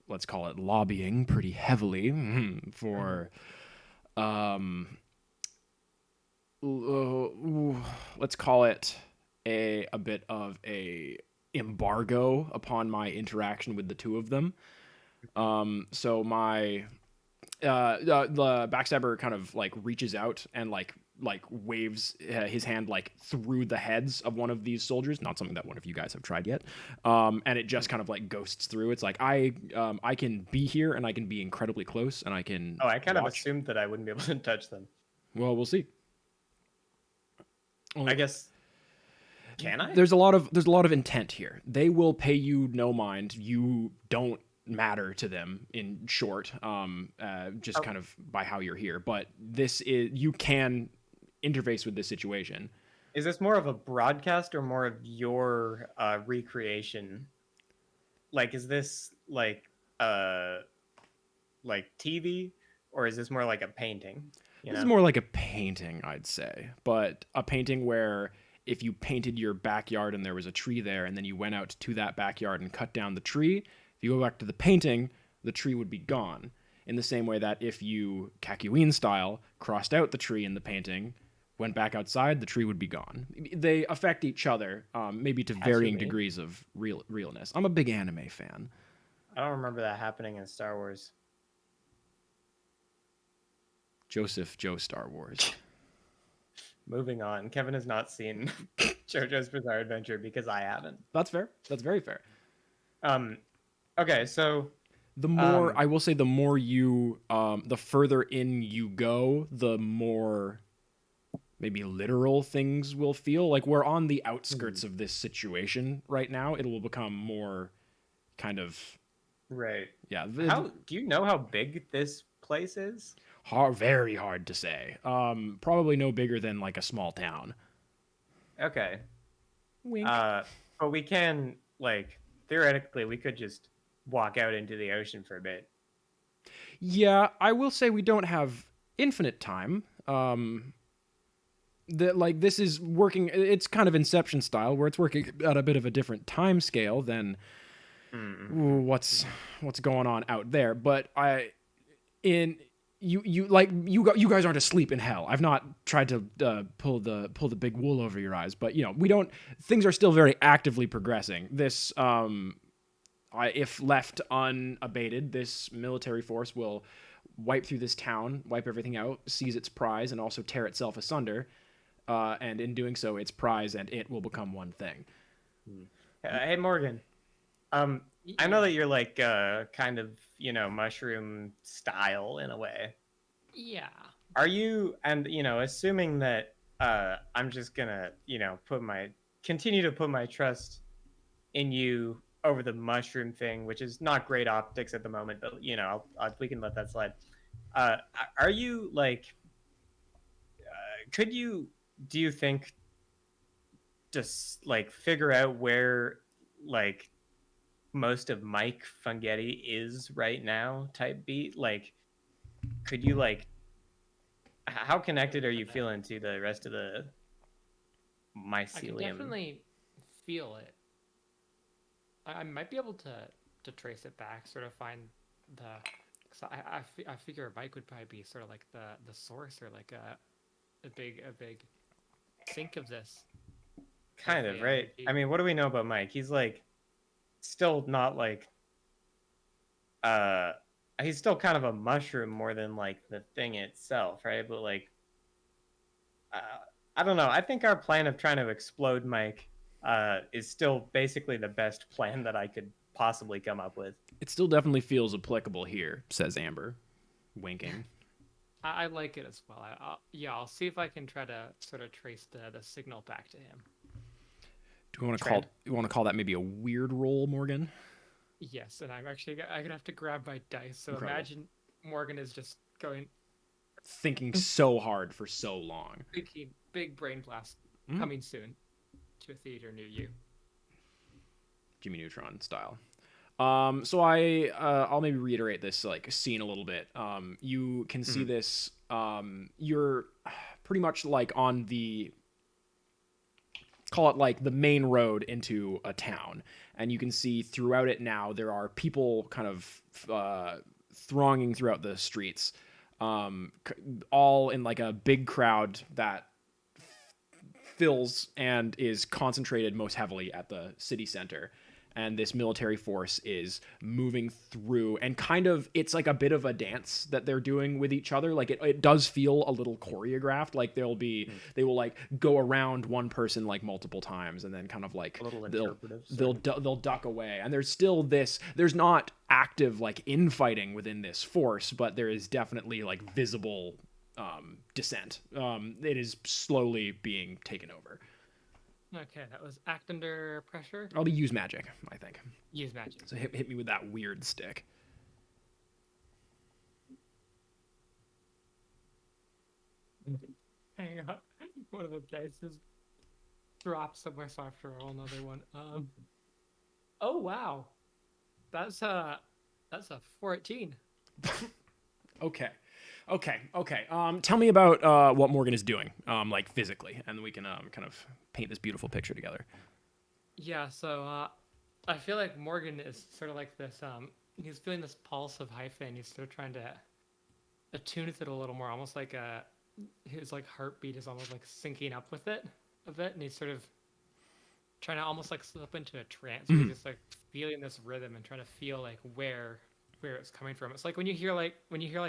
let's call it, lobbying pretty heavily for let's call it a bit of a embargo upon my interaction with the two of them. So my the backstabber kind of like reaches out and like waves his hand like through the heads of one of these soldiers. Not something that one of you guys have tried yet. And it just kind of like ghosts through. It's like I can be here and I can be incredibly close and I can. Oh, I kind of watch. assumed that I wouldn't be able to touch them. Well, we'll see. I guess. Can I? There's a lot of intent here. They will pay you no mind. You don't matter to them, in short, just kind of by how you're here. But this is, you can interface with this situation. Is this more of a broadcast or more of your recreation? Like, is this like TV, or is this more like a painting? This is more like a painting, I'd say, but a painting where if you painted your backyard and there was a tree there, and then you went out to that backyard and cut down the tree, if you go back to the painting, the tree would be gone. In the same way that if you, Kakyoin style, crossed out the tree in the painting, went back outside, the tree would be gone. They affect each other, maybe to varying degrees of realness. I'm a big anime fan. I don't remember that happening in Star Wars. Joseph Joe Star Wars. Moving on. Kevin has not seen JoJo's Bizarre Adventure because I haven't. That's fair. That's very fair. Okay, so the more I will say, the more you, the further in you go, the more maybe literal things will feel. Like we're on the outskirts of this situation right now. It will become more kind of right. Yeah. How do you know how big this place is? Very hard to say. Probably no bigger than like a small town. Okay. Wink. But we can, like, theoretically, we could just walk out into the ocean for a bit. Yeah, I will say we don't have infinite time. This is working. It's kind of Inception style, where it's working at a bit of a different time scale than what's going on out there. But you guys aren't asleep in hell. I've not tried to pull the big wool over your eyes, but things are still very actively progressing. This if left unabated, this military force will wipe through this town, wipe everything out, seize its prize, and also tear itself asunder. And in doing so, its prize and it will become one thing. Hey, Morgan. I know that you're like kind of, mushroom style in a way. Yeah. Are you, and assuming that I'm just gonna, continue to put my trust in you over the mushroom thing, which is not great optics at the moment, but we can let that slide. Are you like, do you think just like figure out where like most of Mike Funghetti is right now type beat? Like, could you like how connected are you feeling to the rest of the I can mycelium? definitely feel it. I might be able to trace it back, sort of find the. Cause I figure Mike would probably be sort of like the source or like a big sink of this. Kind of, hyphae right? I energy. mean, what do we know about Mike? He's like still not like uh he's still kind of a mushroom more than like the thing itself, right? But like uh, I don't know. I think our plan of trying to explode Mike is still basically the best plan that I could possibly come up with. It still definitely feels applicable here, says Amber, winking. I like it as well. I'll see if I can try to sort of trace the signal back to him. Do we want to Trend. call that maybe a weird roll, Morgan? Yes, and I'm gonna have to grab my dice. So Incredible. imagine Morgan is just going Thinking so hard for so long. big brain blast coming soon to a theater near you. Jimmy Neutron style. So I'll maybe reiterate this like scene a little bit. You can see this. You're pretty much like on the, call it like the main road into a town, and you can see throughout it now there are people kind of thronging throughout the streets, all in like a big crowd that fills and is concentrated most heavily at the city center. And this military force is moving through, and kind of it's like a bit of a dance that they're doing with each other. Like it does feel a little choreographed. Like they will like go around one person like multiple times, and then kind of like A little interpretive. they'll duck away. And there's still there's not active like infighting within this force, but there is definitely like visible dissent. It is slowly being taken over. Okay, that was act under pressure. I'll be use magic, I think. Use magic. So hit me with that weird stick. Hang on, one of the dice just dropped somewhere, so I have to roll another one. Oh wow, that's a 14. Okay. Tell me about what Morgan is doing, like physically, and we can kind of paint this beautiful picture together. Yeah, so I feel like Morgan is sort of like this. He's feeling this pulse of hyphae, and he's sort of trying to attune with it a little more, almost like his like heartbeat is almost like syncing up with it a bit, and he's sort of trying to almost like slip into a trance. Where he's just like feeling this rhythm and trying to feel like where it's coming from. It's like when you hear like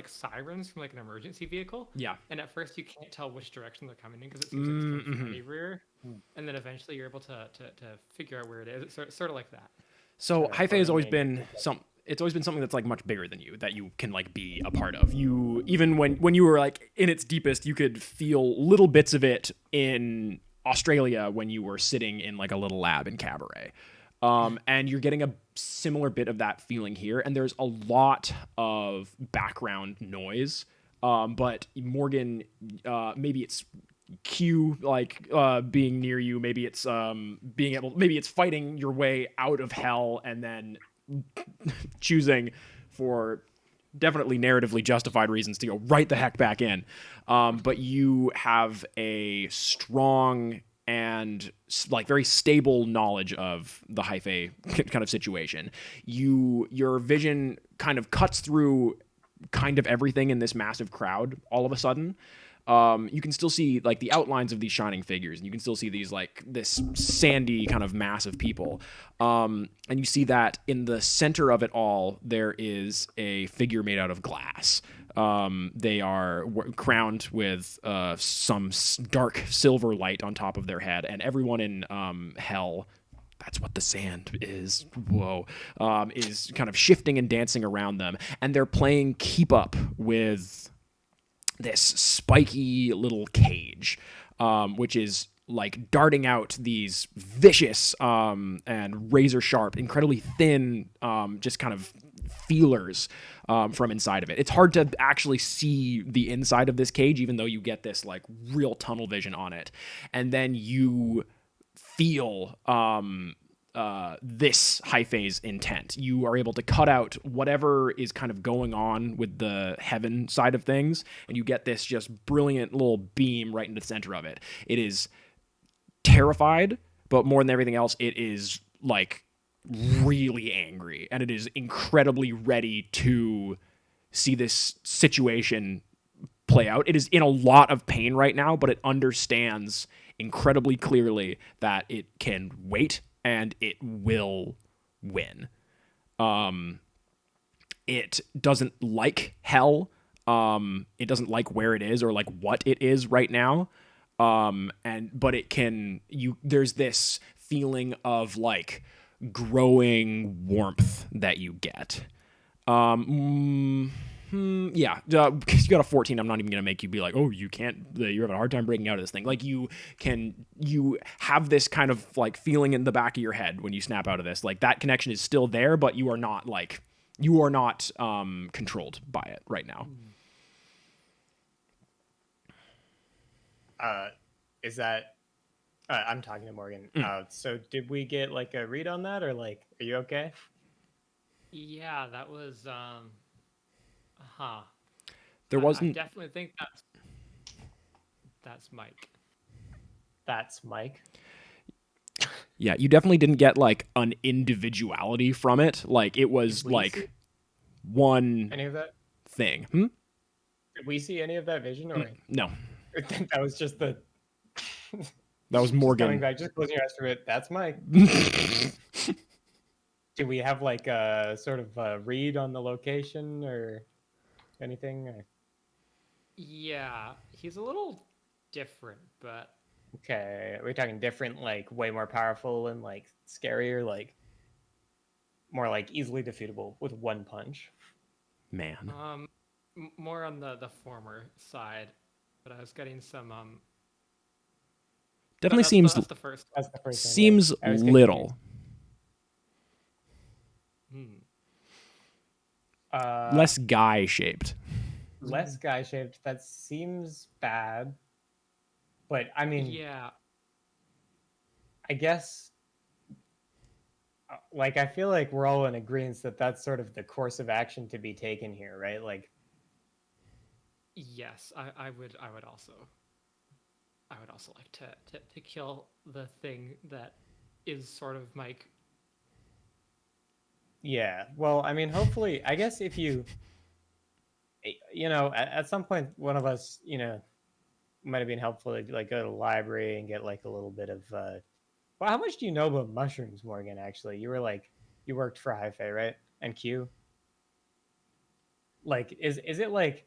sirens from like an emergency vehicle. Yeah. And at first you can't tell which direction they're coming in because it seems like it's coming from anywhere. And then eventually you're able to figure out where it is. It's sort of like that. So hyphae has always been it's always been something that's like much bigger than you, that you can like be a part of. You, even when you were like in its deepest, you could feel little bits of it in Australia when you were sitting in like a little lab in Cabaret. And you're getting a similar bit of that feeling here, and there's a lot of background noise. But Morgan, maybe it's Q like being near you, maybe it's maybe it's fighting your way out of hell and then choosing for definitely narratively justified reasons to go right the heck back in. But you have a strong and like very stable knowledge of the hyphae kind of situation. Your vision kind of cuts through kind of everything in this massive crowd all of a sudden. You can still see like the outlines of these shining figures, and you can still see these like this sandy kind of mass of people. And you see that in the center of it all, there is a figure made out of glass. They are crowned with some dark silver light on top of their head, and everyone in hell, that's what the sand is, is kind of shifting and dancing around them, and they're playing keep up with this spiky little cage, which is like darting out these vicious and razor sharp, incredibly thin, just kind of feelers from inside of it. It's hard to actually see the inside of this cage, even though you get this like real tunnel vision on it. And then you feel this high phase intent. You are able to cut out whatever is kind of going on with the heaven side of things, and you get this just brilliant little beam right into the center of it. It is terrified, but more than everything else, it is like really angry, and it is incredibly ready to see this situation play out. It is in a lot of pain right now, but it understands incredibly clearly that it can wait and it will win. It doesn't like hell. It doesn't like where it is or like what it is right now. But it can, there's this feeling of like growing warmth that you get. Yeah, because you got a 14, I'm not even gonna make you be like, oh, you can't. You're having a hard time breaking out of this thing. Like you have this kind of like feeling in the back of your head when you snap out of this. Like that connection is still there, but you are not controlled by it right now. Is that? I'm talking to Morgan. So did we get like a read on that, or like, are you okay? Yeah, that was There wasn't. I definitely think that's Mike. That's Mike. Yeah, you definitely didn't get like an individuality from it. Like it was like one any of that thing. Did we see any of that vision, or no? I think that was just the. That was Morgan. Coming back, just closing your eyes for it. That's Mike. Do we have like a sort of a read on the location or anything? Or... Yeah, he's a little different, but okay, are we talking different, like way more powerful and like scarier, like more like easily defeatable with one punch? Man. More on the former side, but I was getting some definitely seems That's the first seems little. Less guy shaped. Less guy shaped. That seems bad. But I mean, yeah. I guess, like, I feel like we're all in agreement that that's sort of the course of action to be taken here, right? Like, yes, I would also like to kill the thing that is sort of Mike. Yeah. Well, I mean, hopefully, I guess if you know, at some point, one of us, you know, might have been helpful to like go to the library and get like a little bit of. Well, how much do you know about mushrooms, Morgan? Actually, you were like, you worked for Hi-Fi, right? And Q. Like, is it like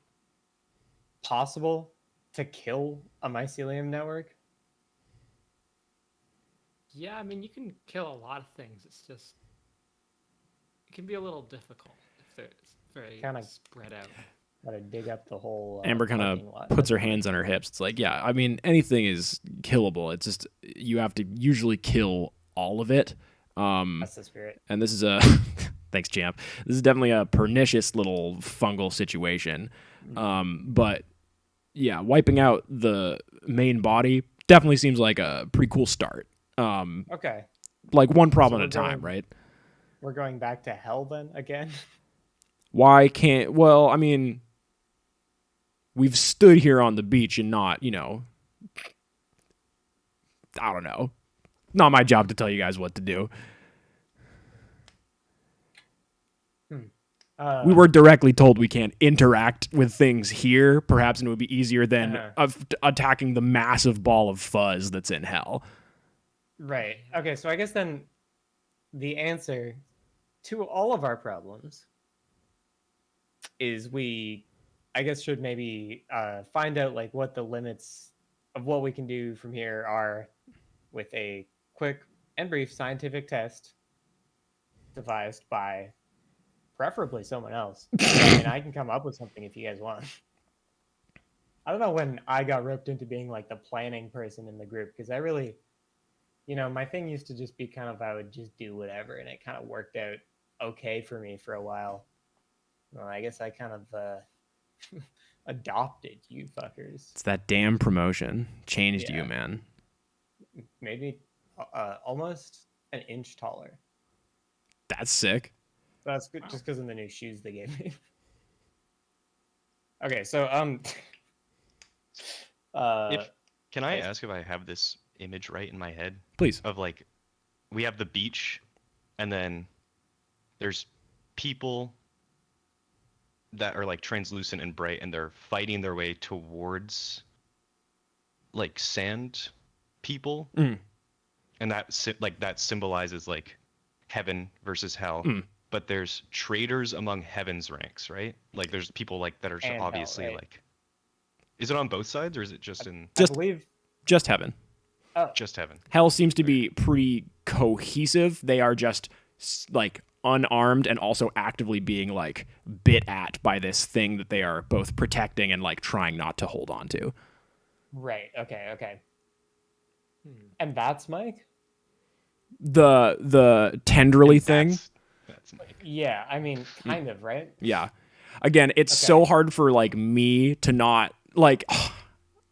possible to kill a mycelium network? Yeah, I mean, you can kill a lot of things. It's just it can be a little difficult if it's very kind of spread out. Gotta dig up the whole. Amber kind of puts her hands on her hips. It's like, yeah, I mean, anything is killable. It's just you have to usually kill all of it. That's the spirit. And this is a thanks, champ. This is definitely a pernicious little fungal situation. But yeah, wiping out the main body definitely seems like a pretty cool start. Okay. Like one problem at a time, right? We're going back to hell then again. Why can't? Well, I mean, we've stood here on the beach and not, you know, I don't know. Not my job to tell you guys what to do. We were directly told we can't interact with things here, perhaps, and it would be easier than attacking the massive ball of fuzz that's in hell. Right. Okay, so I guess then the answer to all of our problems is we, I guess, should maybe find out like what the limits of what we can do from here are with a quick and brief scientific test devised by preferably someone else. I mean, I can come up with something if you guys want. I don't know when I got roped into being like the planning person in the group, because I really, you know, my thing used to just be kind of I would just do whatever, and it kind of worked out okay for me for a while. Well, I guess I kind of adopted you fuckers. It's that damn promotion changed you, man. Maybe almost. an inch taller. That's sick. That's good, just because of the new shoes they gave me. Okay, so Can I ask if I have this image right in my head? Please. Of like, we have the beach, and then there's people that are like translucent and bright, and they're fighting their way towards like sand people, Mm. and that symbolizes like heaven versus hell. Mm. But there's traitors among heaven's ranks, right? Like there's people like that are And hell, obviously right? like. Is it on both sides, or is it just in Just- I believe Just heaven. just heaven? Hell seems to be pretty cohesive. They are just like unarmed and also actively being like bit at by this thing that they are both protecting and like trying not to hold on to. right. Okay. And that's Mike. The tenderly thing. That's Mike. Yeah, I mean, kind of, right? Yeah. Again, it's Okay. so hard for like me to not like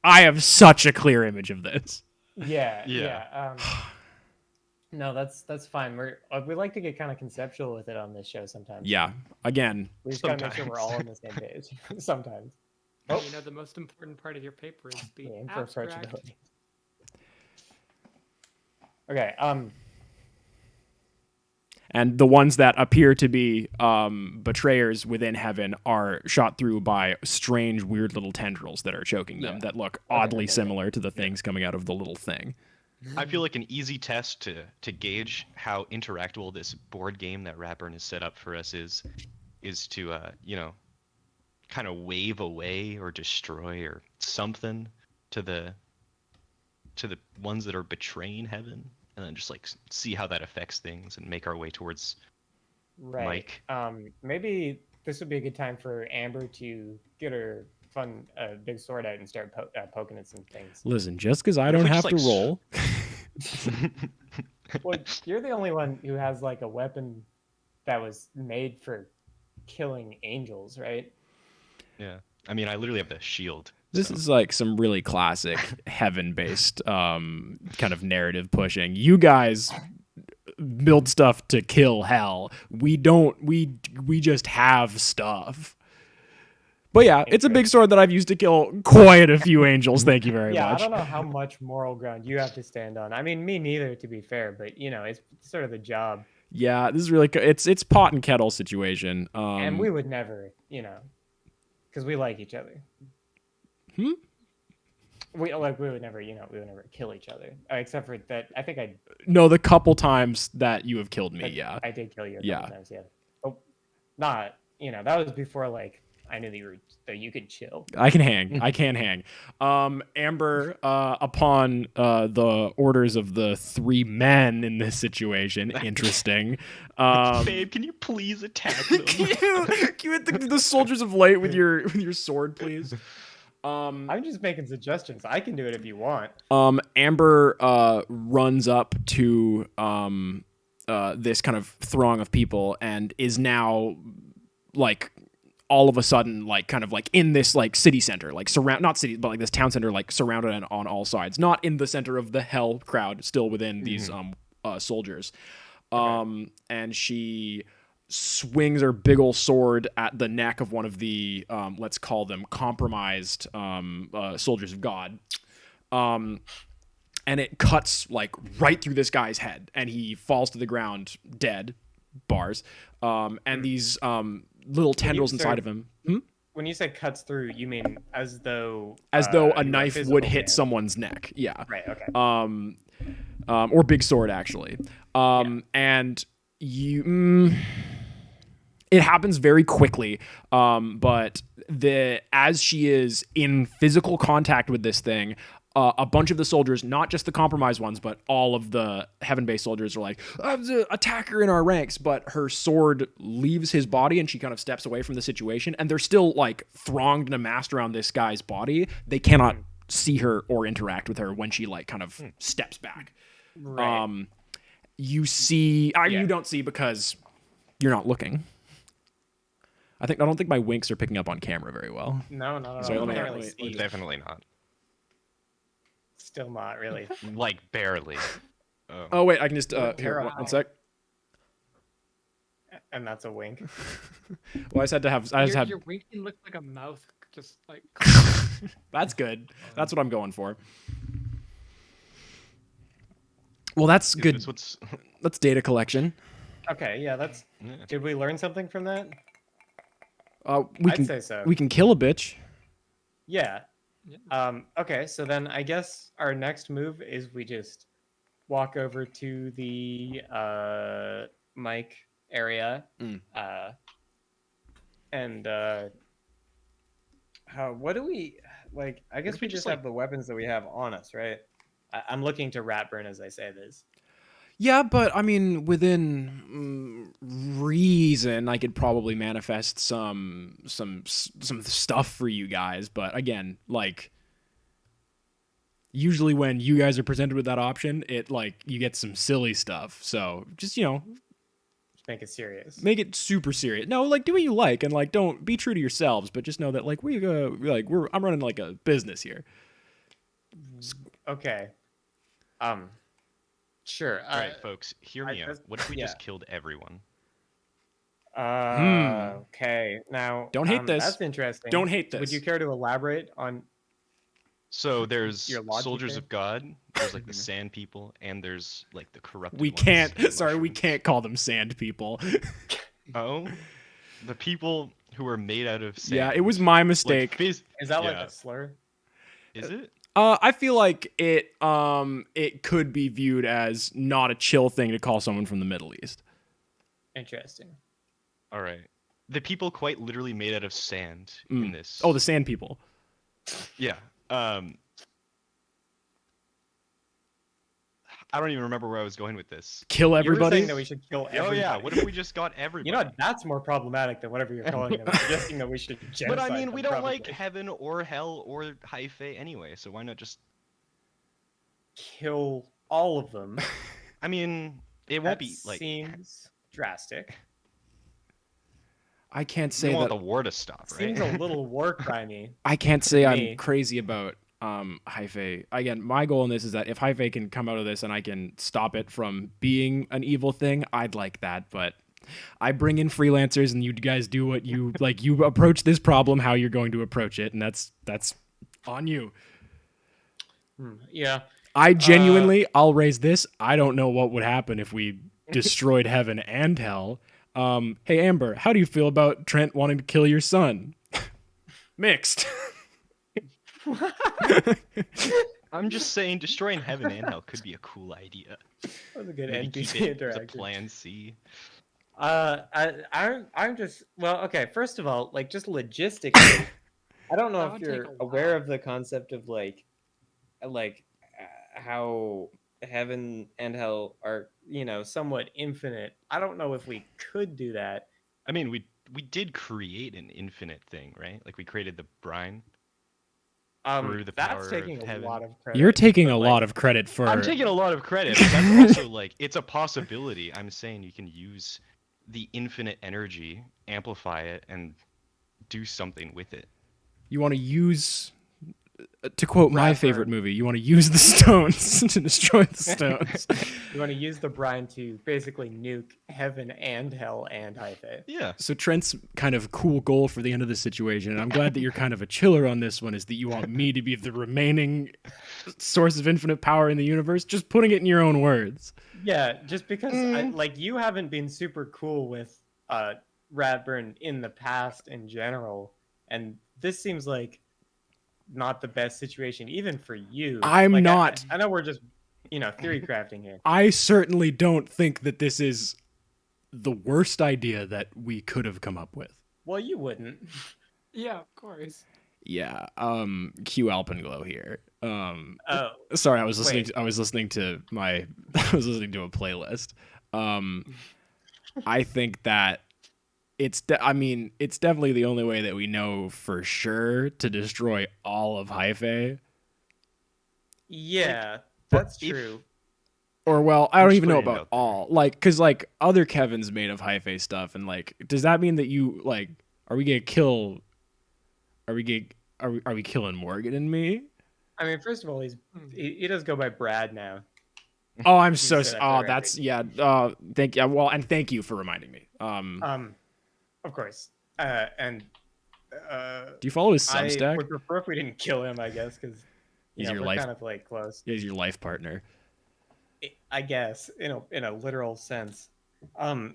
I have such a clear image of this. Yeah. No, that's fine. We like to get kind of conceptual with it on this show sometimes. Yeah. Again, We just gotta make sure we're Sometimes. all on the same page. Sometimes. You know, the most important part of your paper is the Aim for abstract. approachability. Okay. and the ones that appear to be betrayers within heaven are shot through by strange, weird little tendrils that are choking them Yeah. that look oddly okay. similar to the things coming out of the little thing. I feel like an easy test to gauge how interactable this board game that Ratburn has set up for us is to kind of wave away or destroy or something to the ones that are betraying heaven, and then just like see how that affects things and make our way towards Right. Mike. Maybe this would be a good time for Amber to get her fun big sword out and start poking at some things. Listen, just because I What if don't we have just, to like, roll. Well, you're the only one who has like a weapon that was made for killing angels, right? Yeah, I mean, I literally have the shield. This so. is like some really classic heaven-based kind of narrative pushing. You guys build stuff to kill hell. We don't. We just have stuff. But yeah, it's a big sword that I've used to kill quite a few angels. Thank you very Yeah, much. I don't know how much moral ground you have to stand on. I mean, me neither, to be fair, but it's sort of the job. Yeah, this is really it's pot and kettle situation. And we would never, because we like each other. Hmm? We would never, we would never kill each other, except for that. I think no, the couple times that you have killed me, yeah. I did kill you a Yeah. couple times, yeah. Oh, not, that was before like I knew that you could chill. I can hang. I can hang. Amber, upon the orders of the three men in this situation, interesting. Babe, can you please attack them? Can you hit the soldiers of light with your sword, please? I'm just making suggestions. I can do it if you want. Amber runs up to this kind of throng of people and is now like all of a sudden like kind of like in this like city center, like not city, but like this town center, like surrounded on all sides, not in the center of the hell crowd, still within these soldiers. And she swings her big ol' sword at the neck of one of the let's call them compromised soldiers of God. And it cuts like right through this guy's head and he falls to the ground dead, bars. And these little tendrils inside of him. When you say cuts through, you mean as though A knife would hit someone's neck. Yeah. Right. Okay. Or big sword actually. And you it happens very quickly. But as she is in physical contact with this thing, a bunch of the soldiers, not just the compromised ones, but all of the heaven-based soldiers are like, attack her in our ranks. But her sword leaves his body and she kind of steps away from the situation. And they're still like thronged and amassed around this guy's body. They cannot see her or interact with her when she like kind of steps back. Right. You see, you don't see because you're not looking. I don't think my winks are picking up on camera very well. No. Sorry, let me- Barely let me- see. Definitely not. Still not really. Like barely. Oh wait, I can just here, Terra. one sec. And that's a wink. Well, I just had to have. I just had. Your winking looks like a mouth, just like. That's good. That's what I'm going for. Well, that's good. That's data collection. Okay, yeah, that's. Yeah. Did we learn something from that? We I'd can say so. we can kill a bitch. Yeah. Yeah. Okay, so then I guess our next move is we just walk over to the mic area. Mm. And what do we like? I guess if we we just just, have the weapons that we have on us, right? I'm looking to Ratburn as I say this. Yeah, but I mean, within reason, I could probably manifest some stuff for you guys. But again, like, usually when you guys are presented with that option, it like you get some silly stuff. So just Just make it serious. make it super serious. No, like do what you like, and like don't be true to yourselves. But just know that like I'm running like a business here. Okay. Sure. All right, folks, hear me out. just- What if we yeah. just killed everyone? Okay. Now, Don't hate this. That's interesting. Don't hate this. Would you care to elaborate on? So there's Your logic soldiers there? of God, there's like the sand people, and there's like the corrupted We ones, can't. the Sorry, we mushrooms. can't call them sand people. Oh, the people who are made out of sand. Yeah, it was my Like, mistake. Is that like Yeah. a slur? Is it? I feel like it could be viewed as not a chill thing to call someone from the Middle East. Interesting. All right. The people quite literally made out of sand in this. Oh, the sand people. Yeah. I don't even remember where I was going with this. Kill You were everybody. saying that we should kill everybody. Oh yeah. What if we just got everybody? You know what? That's more problematic than whatever you're calling it. I'm suggesting that we should genocide But I mean, them, we don't like probably. heaven or hell or Hyphae anyway, so why not just? Kill all of them. I mean, it won't That be like. seems drastic. I can't We say want that. the war to stop, right? Seems a little work by me. I can't say me. I'm crazy about Hyphae. Again, my goal in this is that if Hyphae can come out of this and I can stop it from being an evil thing, I'd like that. But I bring in freelancers, and you guys do what you like. You approach this problem how you're going to approach it, and that's on you. Yeah. I genuinely, I'll raise this. I don't know what would happen if we destroyed heaven and hell. Hey Amber, how do you feel about Trent wanting to kill your son? Mixed. I'm just saying, destroying heaven and hell could be a cool idea. That was a good Maybe keep NPC it as a interaction. plan C. I'm just okay. First of all, like just logistically, I don't know That if would you're take a aware while. of the concept of how heaven and hell are somewhat infinite. I don't know if we could do that. I mean, we did create an infinite thing, right? Like we created the brine. Through the power That's of taking a heaven. lot of credit. You're taking but, a like, lot of credit for. I'm taking a lot of credit, but that's also like it's a possibility. I'm saying you can use the infinite energy, amplify it, and do something with it. You want to use, to quote my Rapper. favorite movie, you want to use the stones to destroy the stones. You want to use the brine to basically nuke heaven and hell and Hyphae. Yeah. So Trent's kind of cool goal for the end of the situation, and I'm glad that you're kind of a chiller on this one, is that you want me to be the remaining source of infinite power in the universe. Just putting it in your own words. Yeah, just because you haven't been super cool with Radburn in the past in general, and this seems like not the best situation even for you. I'm Like, not. I know we're just theory crafting here. I certainly don't think that this is the worst idea that we could have come up with. Well, you wouldn't. Yeah, of course. Yeah. Cue Alpenglow here. Oh, Sorry, I was listening. Wait. I was listening to my. I was listening to a playlist. I think that it's definitely the only way that we know for sure to destroy all of Hyphae. yeah, but that's if- true. Or well, I I'm don't just even know putting it about out there. all. Like, cause like other Kevin's made of Hyphae stuff, and like, does that mean that you like? Are we gonna kill? Are we killing Morgan and me? I mean, first of all, he does go by Brad now. Oh, I'm so. said that Oh, for that's yeah. Thank you. Well, and thank you for reminding me. Of course. And Do you follow his I Substack? would prefer if we didn't kill him, I guess, because He's your we're life. kind of like close. He's your life partner. I guess in a literal sense. Uh,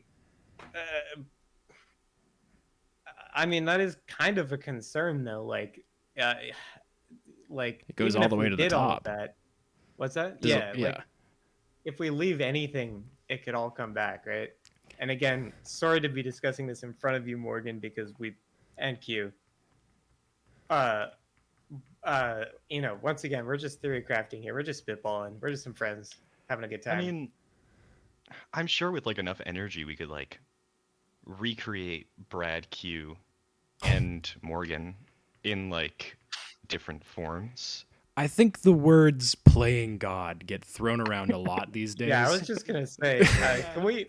I mean that is kind of a concern though. Uh, like It goes even all if the way we to the did all of top. that, what's that? Does it- Yeah, like if we leave anything, it could all come back, right? And again, sorry to be discussing this in front of you, Morgan, because and Q. Once again, we're just theory crafting here. We're just spitballing. We're just some friends having a good time. I mean, I'm sure with like enough energy we could like recreate Brad, Q, and Morgan in like different forms. I think the words "playing God" get thrown around a lot these days. Yeah, I was just gonna say,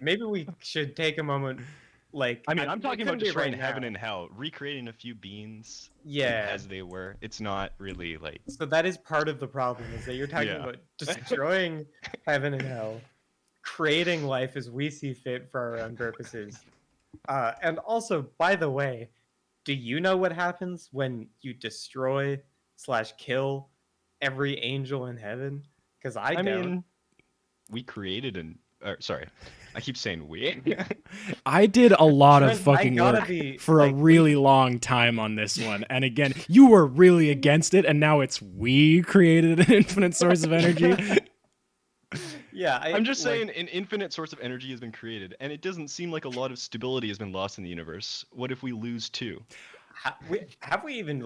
maybe we should take a moment. Like, I mean, I'm talking about couldn't be destroying right heaven now. and hell, recreating a few beans Yeah. as they were. It's not really like So that is part of the problem, is that you're talking Yeah. about destroying heaven and hell, creating life as we see fit for our own purposes. And also, by the way, do you know what happens when you destroy / kill every angel in heaven? Because I don't. mean, we created sorry, I keep saying we. I did a lot of Trent, I fucking gotta work be, for a like, really long time on this one. And again, you were really against it, and now it's we created an infinite source of energy. Yeah, I'm just saying an infinite source of energy has been created, and it doesn't seem like a lot of stability has been lost in the universe. What if we lose two? Have we even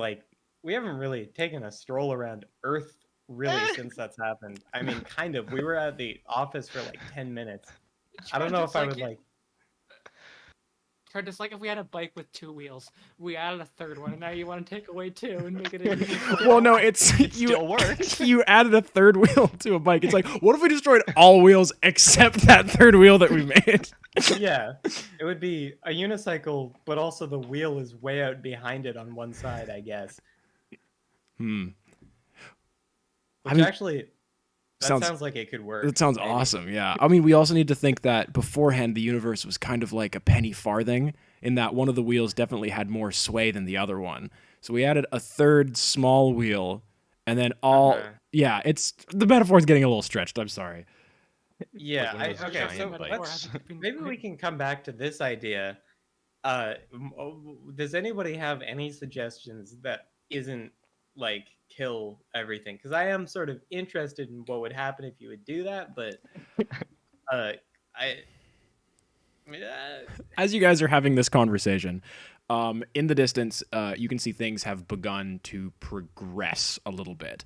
we haven't really taken a stroll around Earth really since that's happened. I mean, kind of. We were at the office for like 10 minutes. I don't know if I would Trent, it's like if we had a bike with 2 wheels, we added a third one, and now you want to take away 2 and make it a Well, no, it still works. You added a third wheel to a bike. It's like, what if we destroyed all wheels except that third wheel that we made? Yeah, it would be a unicycle, but also the wheel is way out behind it on one side, I guess. Which actually, that sounds like it could work. It sounds awesome, yeah. I mean, we also need to think that beforehand the universe was kind of like a penny farthing, in that one of the wheels definitely had more sway than the other one. So we added a third small wheel, and then yeah, it's the metaphor's getting a little stretched. I'm sorry. Yeah, Like one of those okay, so giant bikes. maybe we can come back to this idea. Does anybody have any suggestions that isn't like kill everything? Because I am sort of interested in what would happen if you would do that, but As you guys are having this conversation, in the distance, you can see things have begun to progress a little bit.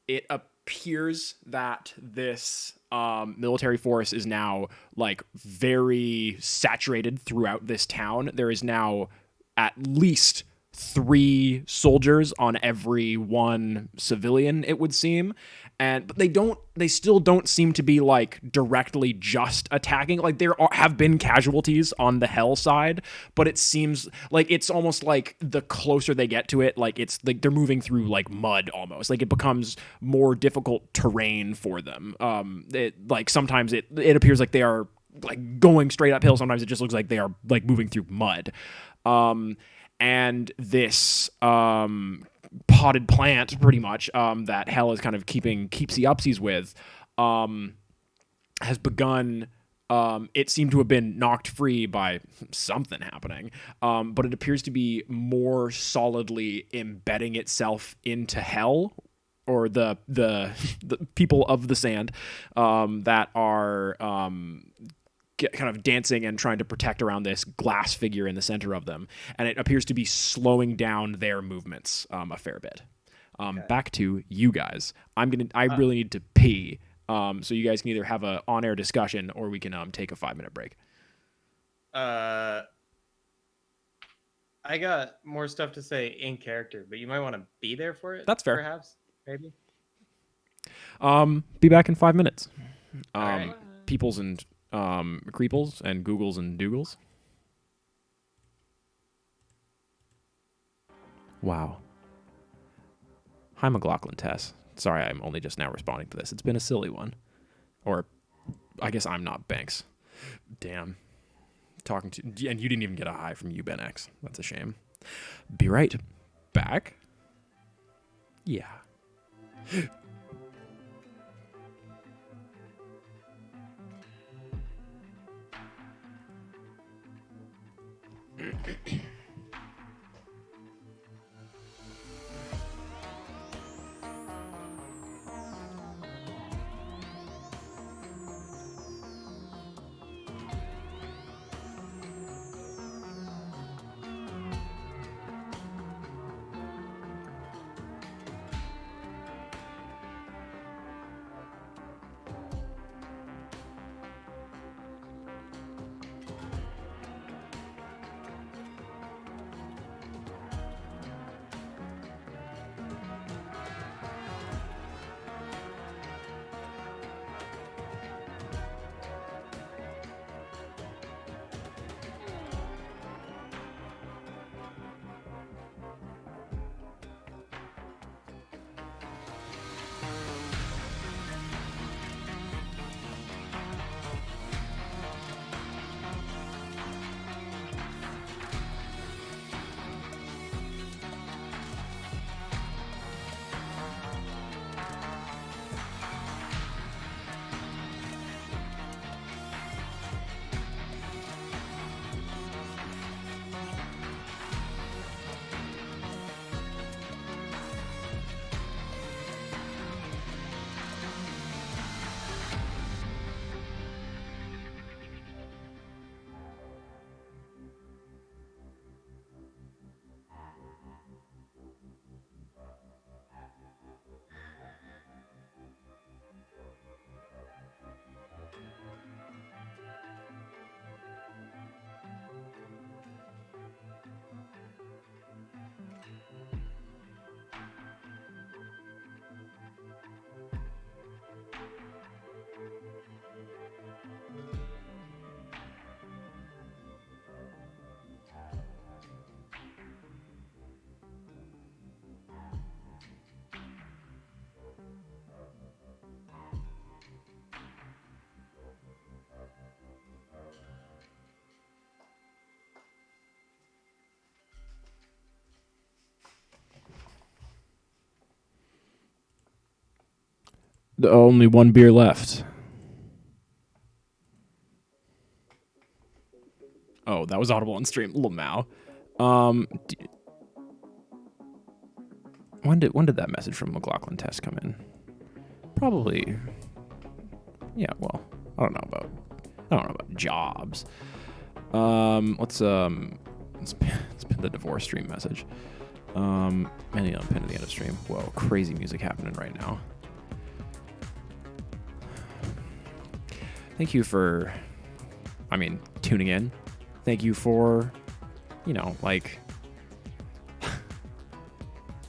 It appears that this military force is now like very saturated throughout this town. There is now at least 3 soldiers on every 1 civilian, it would seem. But they still don't seem to be like directly just attacking. Like there have been casualties on the hell side, but it seems like it's almost like the closer they get to it, like it's like they're moving through like mud almost. Like it becomes more difficult terrain for them. Sometimes it appears like they are like going straight uphill. Sometimes it just looks like they are like moving through mud. And this potted plant, pretty much, that Hell is kind of keepsy-upsies with, has begun. It seemed to have been knocked free by something happening, but it appears to be more solidly embedding itself into Hell, or the people of the sand that are kind of dancing and trying to protect around this glass figure in the center of them, and it appears to be slowing down their movements a fair bit. Back to you guys. I really need to pee. So you guys can either have a on-air discussion or we can take a 5-minute break. I got more stuff to say in character, but you might want to be there for it. That's fair. Perhaps, maybe. Be back in 5 minutes. All right. Peoples and Creeples and Googles and Doogles. Wow. Hi, McLaughlin Tess. Sorry, I'm only just now responding to this. It's been a silly one. Or I guess I'm not Banks. Damn. Talking to, and you didn't even get a hi from you, Ben X. That's a shame. Be right back. Yeah. Only one beer left. Oh, that was audible on stream. Lamau. When did that message from McLaughlin Test come in? Probably. Yeah. Well, I don't know about jobs. Let's pin the divorce stream message. Many unpin at the end of stream. Whoa, crazy music happening right now. Thank you for, tuning in. Thank you for,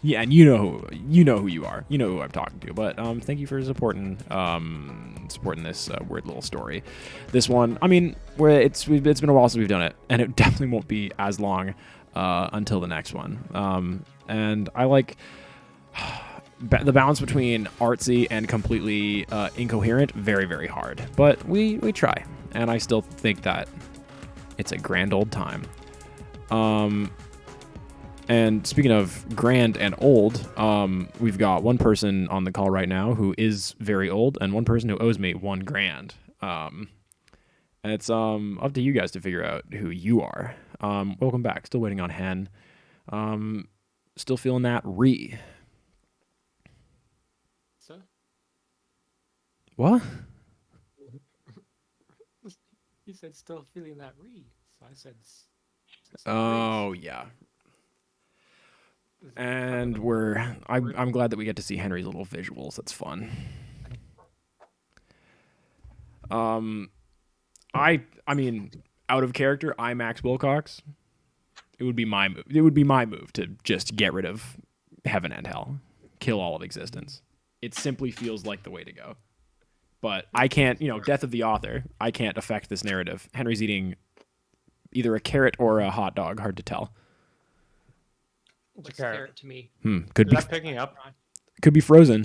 yeah, and you know who you are. You know who I'm talking to. But thank you for supporting this weird little story. This one, it's been a while since we've done it, and it definitely won't be as long until the next one. And I like the balance between artsy and completely incoherent. Very, very hard, but we try, and I still think that it's a grand old time. And speaking of grand and old, we've got one person on the call right now who is very old, and one person who owes me $1,000. And it's up to you guys to figure out who you are. Welcome back. Still waiting on Hen. Still feeling that re. So? What? You said still feeling that re. So I said. Oh yeah. And I'm glad that we get to see Henry's little visuals. That's fun. Out of character, I'm Max Wilcox. It would be my move. It would be my move to just get rid of heaven and hell, kill all of existence. It simply feels like the way to go. But I can't, death of the author. I can't affect this narrative. Henry's eating either a carrot or a hot dog. Hard to tell. What's carrot to me? Could Is be that picking up? Could be frozen.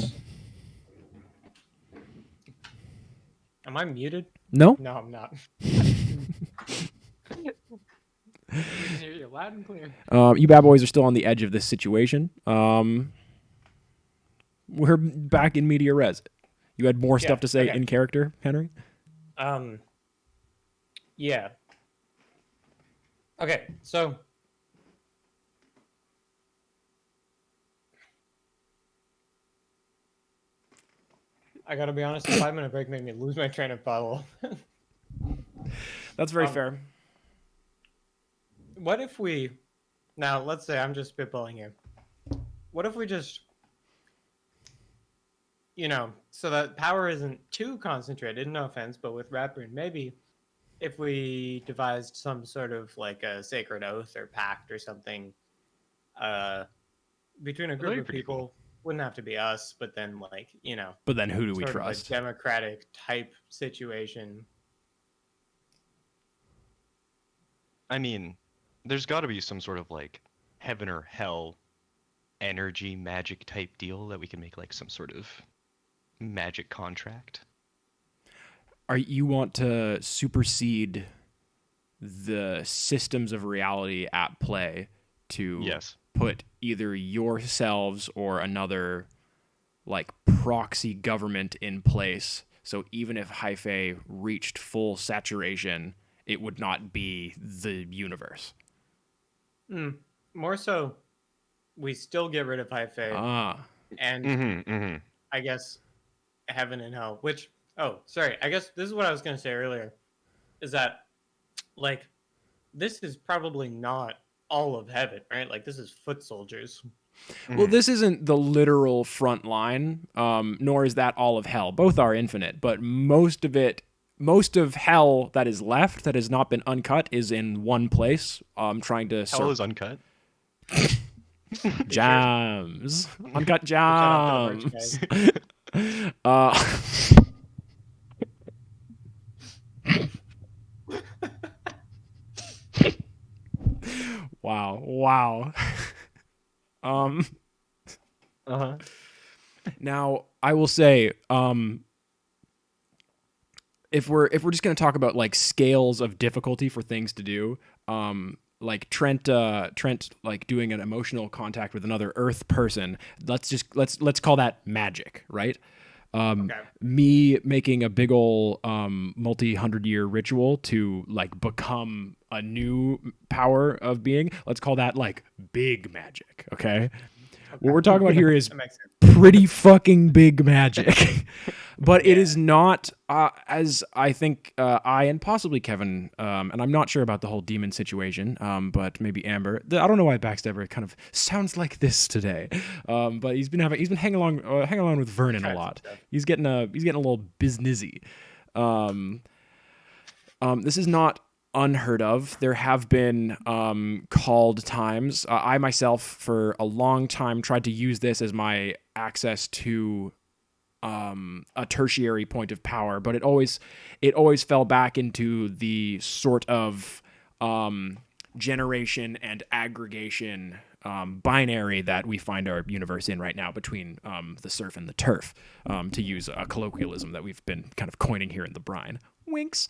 Am I muted? No. No, I'm not. We can hear you loud and clear. You bad boys are still on the edge of this situation. We're back in media res. You had more stuff to say okay. in character, Henry? Yeah. Okay, so I gotta be honest, a 5-minute break made me lose my train of thought. That's very fair. What if we, now let's say I'm just spitballing here. What if we just, so that power isn't too concentrated, no offense, but with Ratburn, maybe if we devised some sort of like a sacred oath or pact or something between a group of people, cool. Wouldn't have to be us, but then like, But then who do we sort trust? of a democratic type situation. I mean, there's got to be some sort of like heaven or hell energy magic type deal that we can make like some sort of magic contract. You want to supersede the systems of reality at play to put either yourselves or another like proxy government in place. So even if Hyphae reached full saturation, it would not be the universe. More so, we still get rid of Hyphae. And I guess heaven and hell, which, I guess this is what I was going to say earlier, is that, like, this is probably not all of heaven, right? Like, this is foot soldiers. Well, this isn't the literal front line, nor is that all of hell. Both are infinite, but most of hell that is left, that has not been uncut, is in one place, trying to... Hell is uncut? Jams. Uncut jams. Wow. Now, I will say, if we're just going to talk about like scales of difficulty for things to do, like Trent like doing an emotional contact with another Earth person, let's call that magic, right? Me making a big ol' multi-100-year ritual to like become a new power of being, let's call that like big magic, okay? What we're talking about here is pretty fucking big magic. But it is not, as I think I and possibly Kevin, and I'm not sure about the whole demon situation, but maybe Amber. I don't know why Backstabber kind of sounds like this today, but he's been hanging along with Vernon a lot. He's getting a little businessy. This is not unheard of. There have been called times. I myself, for a long time, tried to use this as my access to a tertiary point of power, but it always fell back into the sort of generation and aggregation binary that we find our universe in right now between the surf and the turf, to use a colloquialism that we've been kind of coining here in the brine. Winks.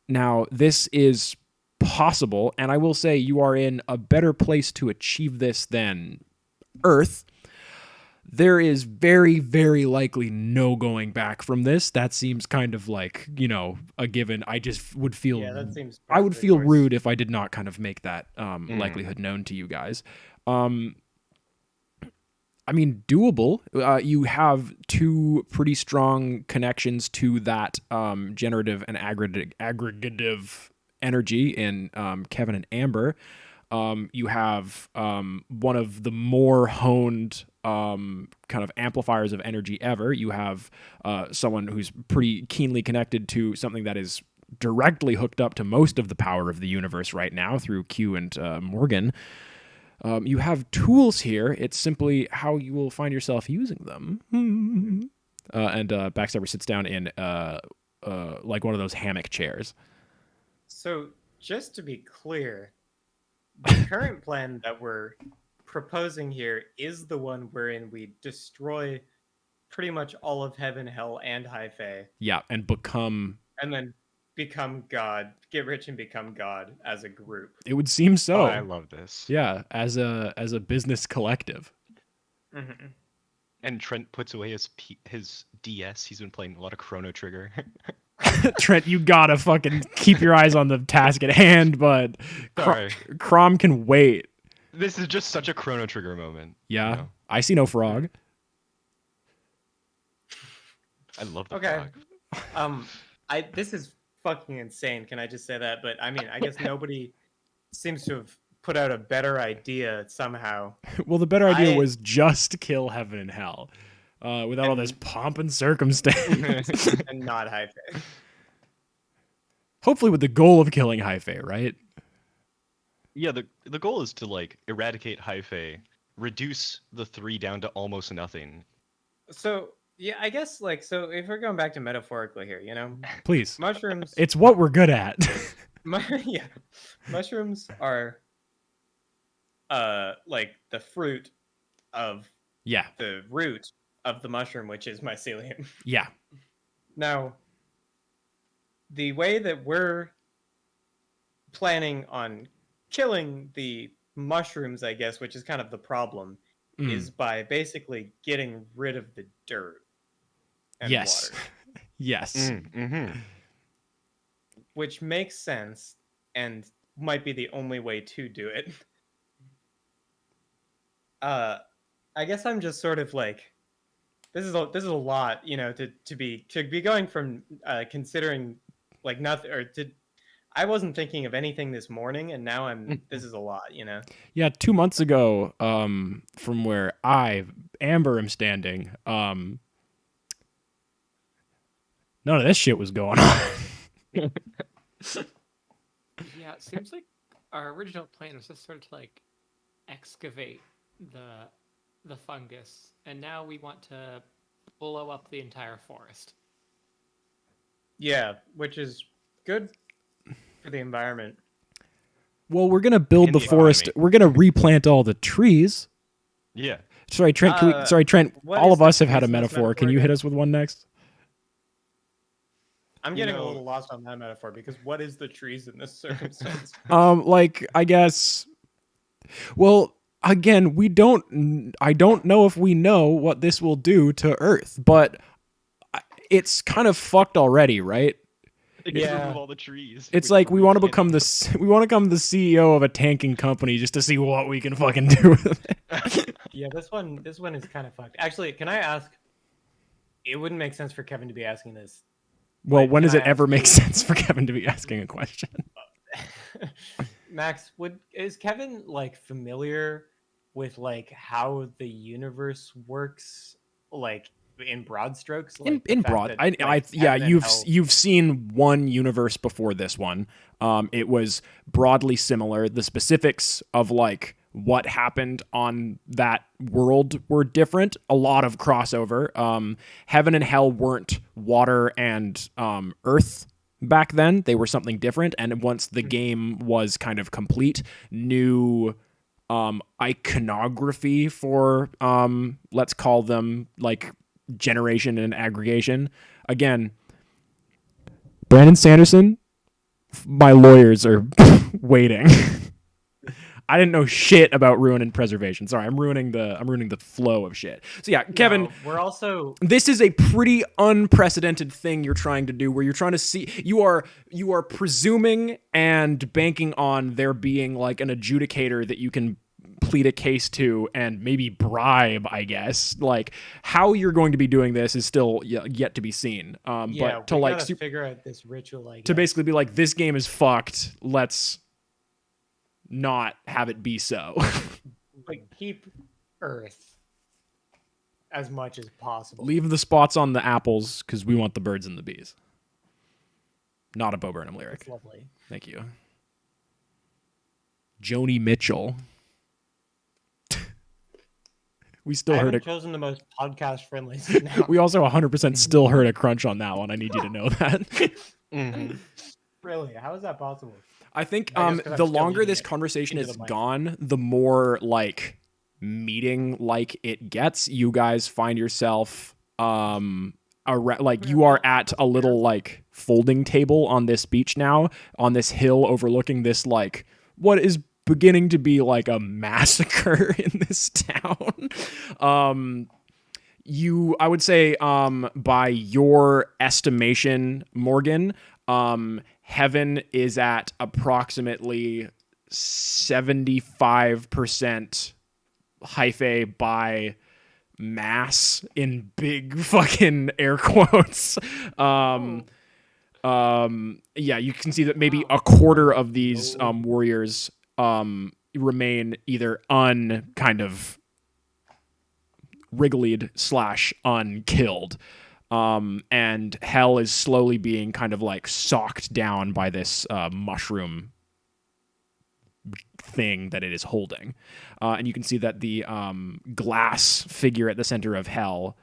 Now, this is possible, and I will say you are in a better place to achieve this than Earth. There is very, very likely no going back from this. That seems kind of like, a given. I just would feel... Yeah, that seems... I would feel rude if I did not kind of make that likelihood known to you guys. I mean, doable. You have two pretty strong connections to that generative and aggregative energy in Kevin and Amber. You have one of the more honed kind of amplifiers of energy ever. You have someone who's pretty keenly connected to something that is directly hooked up to most of the power of the universe right now through Q and Morgan. You have tools here. It's simply how you will find yourself using them. And Backstabber sits down in like one of those hammock chairs. So, just to be clear, the current plan that we're proposing here is the one wherein we destroy pretty much all of heaven, hell, and high fae, Yeah, and become. and then become God, get rich and become God as a group. It would seem so. Oh, I love this. Yeah, as a business collective. Mm-hmm. And Trent puts away his DS. He's been playing a lot of Chrono Trigger. Trent, you gotta fucking keep your eyes on the task at hand, but Sorry. Crom can wait. This is just such a Chrono Trigger moment. Yeah, you know? I see no frog. I love the Okay. frog. This is fucking insane. Can I just say that? But I mean, I guess nobody seems to have put out a better idea somehow. Well, the better idea was just kill heaven and hell, without all this pomp and circumstance. And not high fae. Hopefully with the goal of killing high fae, right? Yeah, the goal is to like eradicate high fae, reduce the 3 down to almost nothing. So yeah, I guess like so if we're going back to metaphorically here, you know, Please. mushrooms. It's what we're good at. Yeah, mushrooms are like the fruit of Yeah. the root of the mushroom, which is mycelium. Yeah. Now, the way that we're planning on killing the mushrooms, I guess, which is kind of the problem, is by basically getting rid of the dirt and Yes. water. Yes. Mm-hmm. Which makes sense and might be the only way to do it. I guess I'm just sort of like, this is a lot, you know, to be going from considering like nothing, or to, I wasn't thinking of anything this morning, and now this is a lot, you know. Yeah, 2 months ago, from where Amber, am standing, none of this shit was going on. Yeah, it seems like our original plan was just sort of to like excavate the fungus, and now we want to blow up the entire forest. Yeah, which is good for the environment. Well, we're gonna build In the the forest. economy. We're gonna replant all the trees. Yeah. Sorry, Trent. Trent. what All is of the us have had a trees in this metaphor. Can metaphor you hit again? us with one next? I'm You getting know- a little lost on that metaphor, because what is the trees in this circumstance? Like I guess. Well, again, I don't know if we know what this will do to Earth, but it's kind of fucked already, right? Just Yeah. remove all the trees. It's just like we want to replant become the CEO of a tanking company just to see what we can fucking do with it. Yeah, this one is kind of fucked. Actually, can I ask? It wouldn't make sense for Kevin to be asking this. Well, Wait, when can does it I ever ask make you- sense for Kevin to be asking a question? Max, is Kevin like familiar with like how the universe works, like in broad strokes? Like the in fact broad, that, like, yeah, heaven and hell- you've seen one universe before this one. It was broadly similar. The specifics of like what happened on that world were different. A lot of crossover. Heaven and hell weren't water and earth back then. They were something different. And once the game was kind of complete, new iconography for let's call them like generation and aggregation. Again, Brandon Sanderson, my lawyers are waiting. I didn't know shit about ruin and preservation. Sorry, I'm ruining the flow of shit. So yeah, Kevin, No, we're also this is a pretty unprecedented thing you're trying to do, where you're trying to see, you are presuming and banking on there being like an adjudicator that you can plead a case to and maybe bribe, I guess. Like how you're going to be doing this is still yet to be seen. yeah, But to we like gotta figure out this ritual. I to guess. basically be like, this game is fucked. Let's not have it be so. Like keep Earth as much as possible. Leave the spots on the apples because we want the birds and the bees. Not a Bo Burnham lyric. It's lovely. Thank you. Joni Mitchell. We still I heard haven't it. chosen the most podcast friendly. We also 100% still heard a crunch on that one. I need you to know that. Mhm. Really, how is that possible? I think I guess 'cause I'm the still longer eating this it conversation into has the mic. gone, the more like meeting like it gets. You guys find yourself like you are at a little like folding table on this beach now, on this hill overlooking this like what is beginning to be like a massacre in this town. I would say, by your estimation, Morgan, Heaven is at approximately 75% hyphae by mass in big fucking air quotes. Yeah, you can see that maybe a quarter of these warriors remain either kind of wriggled / unkilled. And Hell is slowly being kind of like socked down by this mushroom thing that it is holding. And you can see that the glass figure at the center of Hell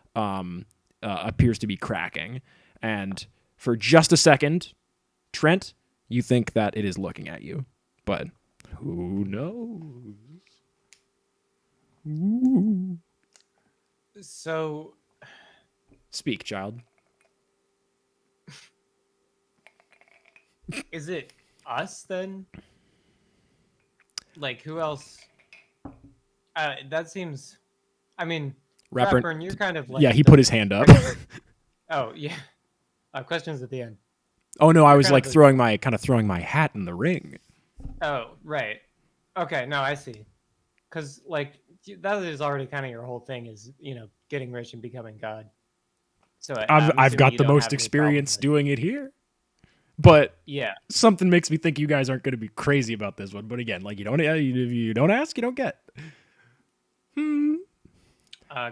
appears to be cracking. And for just a second, Trent, you think that it is looking at you. But who knows? Ooh. So... Speak, child. Is it us then? Like, who else? That seems... I mean, Rapper, you're kind of like... Yeah, he put his hand up. Oh, yeah. Questions at the end. Oh, no, I was like throwing my hat in the ring. Oh, right. Okay, no, I see. Because, like, that is already kind of your whole thing is, you know, getting rich and becoming God. So I've got the most experience doing it here. But yeah, something makes me think you guys aren't going to be crazy about this one. But again, like you don't ask, you don't get. Can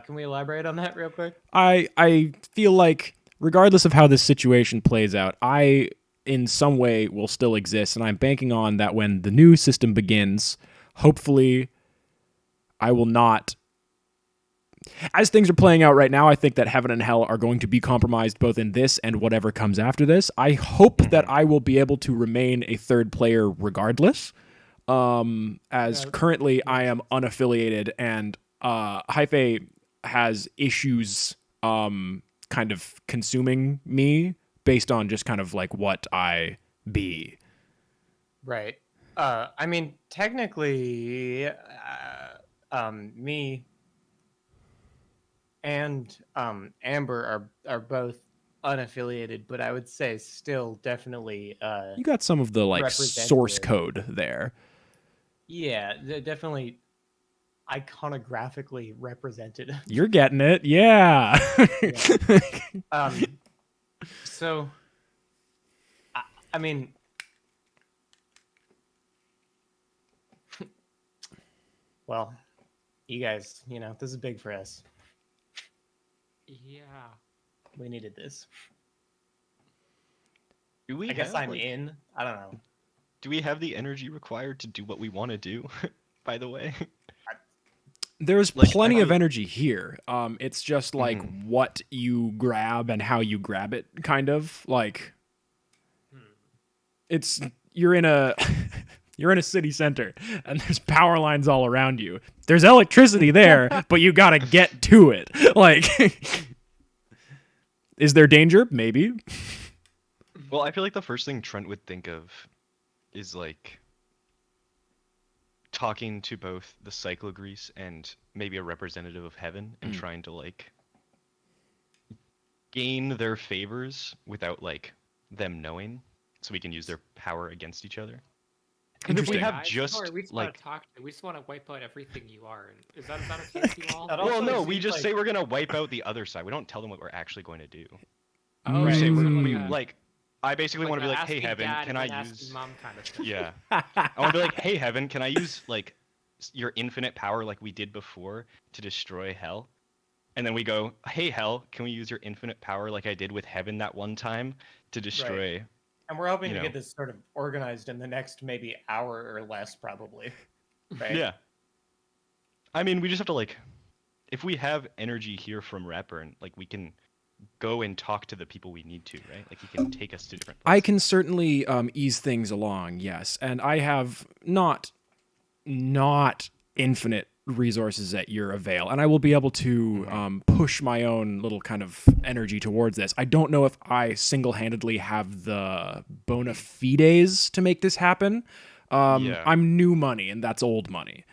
we elaborate on that real quick? I feel like regardless of how this situation plays out, I in some way will still exist, and I'm banking on that when the new system begins, hopefully I will not. As things are playing out right now, I think that Heaven and Hell are going to be compromised both in this and whatever comes after this. I hope that I will be able to remain a third player regardless. As currently I am unaffiliated and Hyphae has issues kind of consuming me based on just kind of like what I be. Right. I mean, technically, me and Amber are both unaffiliated, but I would say still definitely you got some of the like source code there. Yeah, definitely iconographically represented. You're getting it. Yeah. So I mean, well, you guys, you know, this is big for us. Yeah. We needed this. I guess I'm in. I don't know. Do we have the energy required to do what we want to do, by the way? There's plenty of energy here. It's just like what you grab and how you grab it, kind of. Like, it's you're in a city center and there's power lines all around you. There's electricity there, but you gotta get to it. Like, is there danger? Maybe. Well, I feel like the first thing Trent would think of is like talking to both the Cyclogrease and maybe a representative of Heaven and trying to like gain their favors without like them knowing, so we can use their power against each other. Because if we have we just want to wipe out everything you are. Is that okay with you all? Well, no, we just say we're gonna wipe out the other side. We don't tell them what we're actually going to do. Oh, we say right. like I basically want to be like, hey Heaven, can I use? Mom kind of thing. Yeah, I want to be like, hey Heaven, can I use like your infinite power like we did before to destroy Hell? And then we go, hey Hell, can we use your infinite power like I did with Heaven that one time to destroy? Right. And we're hoping to get this sort of organized in the next maybe hour or less, probably. Right? Yeah. I mean, we just have to like, if we have energy here from Ratburn, like we can go and talk to the people we need to, right? Like he can take us to different places. I can certainly ease things along, yes. And I have not infinite resources at your avail, and I will be able to push my own little kind of energy towards this. I don't know if I single-handedly have the bona fides to make this happen. I'm new money, and that's old money.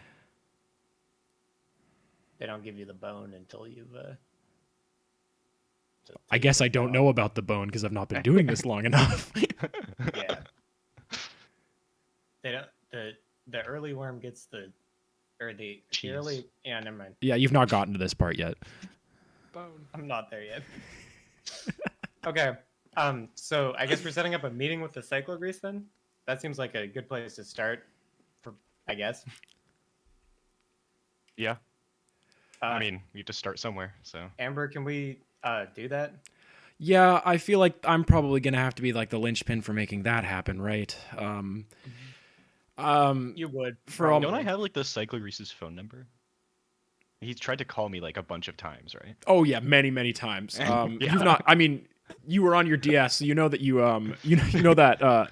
They don't give you the bone until you've. I guess I don't know about the bone because I've not been doing this long enough. Yeah. They don't. The early worm gets the early. Yeah, never mind. Yeah, you've not gotten to this part yet. Bone. I'm not there yet. Okay. So I guess we're setting up a meeting with the cyclogrease then. That seems like a good place to start. I guess. Yeah. I mean, we have to start somewhere. So Amber, can we do that? Yeah, I feel like I'm probably gonna have to be like the linchpin for making that happen, right? You would. Don't I have like the cyclogrease's phone number? He's tried to call me like a bunch of times, right? Oh yeah, many times. You've not. I mean, you were on your DS, so you know that you know that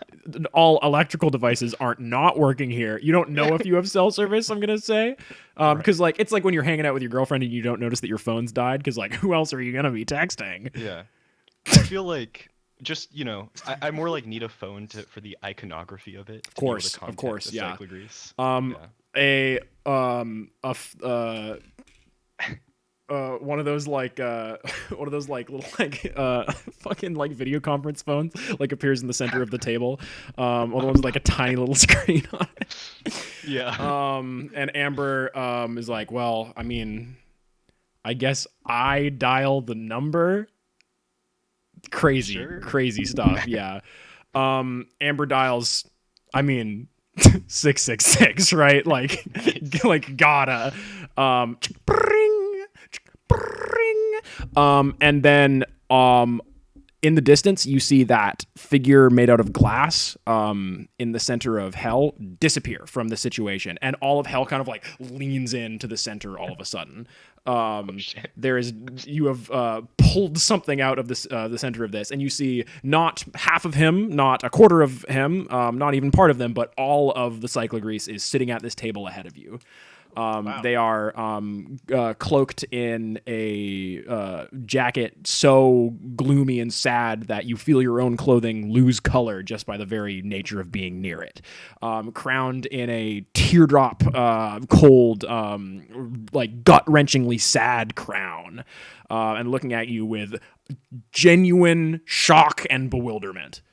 all electrical devices aren't not working here. You don't know if you have cell service. I'm gonna say, because like it's like when you're hanging out with your girlfriend and you don't notice that your phone's died, because like who else are you gonna be texting? Yeah, I feel like just I more like need a phone for the iconography of it. Of course, yeah. Cyclogrease. One of those like little fucking like video conference phones like appears in the center of the table. One of the ones with like a tiny little screen on it. Yeah. And Amber is like, well, I mean, I guess I dial the number. Crazy stuff. Yeah. Amber dials, I mean, 666, right? Like gotta. And then in the distance you see that figure made out of glass in the center of hell disappear from the situation, and all of hell kind of like leans into the center all of a sudden. You have pulled something out of this the center of this, and you see not half of him, not a quarter of him, not even part of them, but all of the cyclogrease is sitting at this table ahead of you. Wow. They are cloaked in a jacket so gloomy and sad that you feel your own clothing lose color just by the very nature of being near it. Crowned in a teardrop, cold, like gut-wrenchingly sad crown, and looking at you with genuine shock and bewilderment.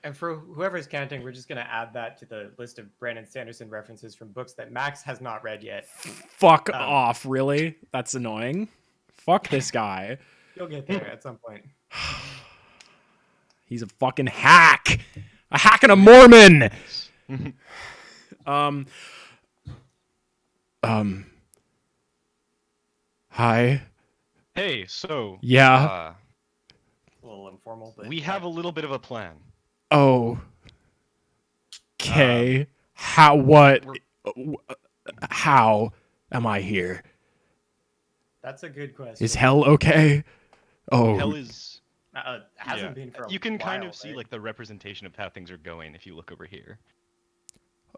And for whoever's counting, we're just going to add that to the list of Brandon Sanderson references from books that Max has not read yet. Fuck off, really? That's annoying. Fuck this guy. You'll get there at some point. He's a fucking hack. A hack and a Mormon. Hi. Hey, so. Yeah. A little informal, but we have a little bit of a plan. Oh. Okay. How am I here? That's a good question. Is hell okay? Oh. Hell is hasn't been for a You can while, kind of see right? like the representation of how things are going if you look over here.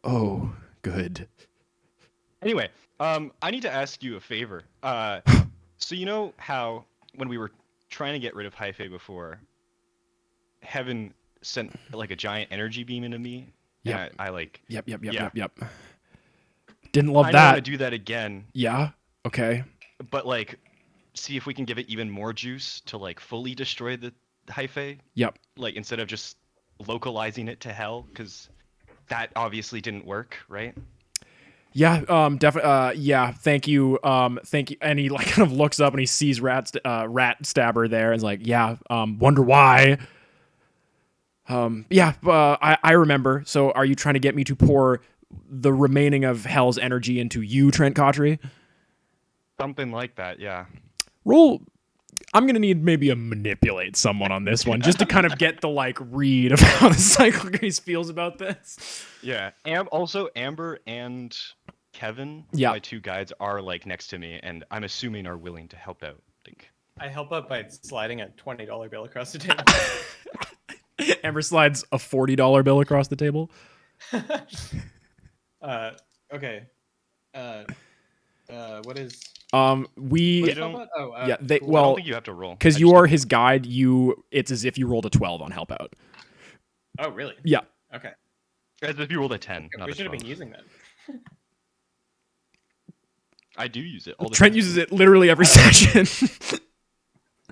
Oh, good. Anyway, I need to ask you a favor. So you know how when we were trying to get rid of Hyphae before, Heaven sent like a giant energy beam into me? Yeah. I like. Yep. Didn't love I that. want to do that again. Yeah. Okay. But like, see if we can give it even more juice to like fully destroy the Hyphae. Yep. Like instead of just localizing it to hell, because that obviously didn't work, right? Yeah. Definitely. Yeah. Thank you. Thank you. And he like kind of looks up and he sees Rat Stabber there and is like, yeah. Wonder why. I remember. So are you trying to get me to pour the remaining of Hell's energy into you, Trent Cotry? Something like that, yeah. Roll. I'm going to need maybe a manipulate someone on this one just to kind of get the like read of how the cyclogrease feels about this. Yeah. Also Amber and Kevin, my two guides, are like next to me and I'm assuming are willing to help out. I help out by sliding a $20 bill across the table. Amber slides a $40 bill across the table. Okay. What is? We You don't- yeah they cool. I well don't think you have to roll. because I you just are did- his guide. It's as if you rolled a 12 on help out. Oh, really? Yeah. Okay. As if you rolled a 10, not We a should have 12. been using that. I do use it all the Trent time. uses it literally every session.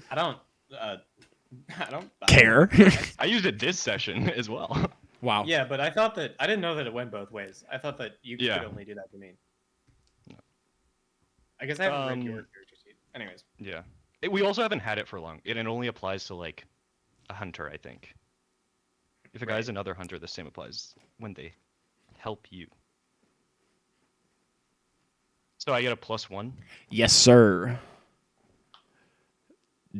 I don't. I don't Care. I used it this session as well. Wow. Yeah, but I thought that I didn't know that it went both ways. I thought that you Yeah. could only do that to me. I guess I haven't read your character sheet. Anyways. Yeah. We also haven't had it for long. It only applies to like a hunter, I think. If a guy's another hunter, the same applies when they help you. So I get a +1. Yes, sir.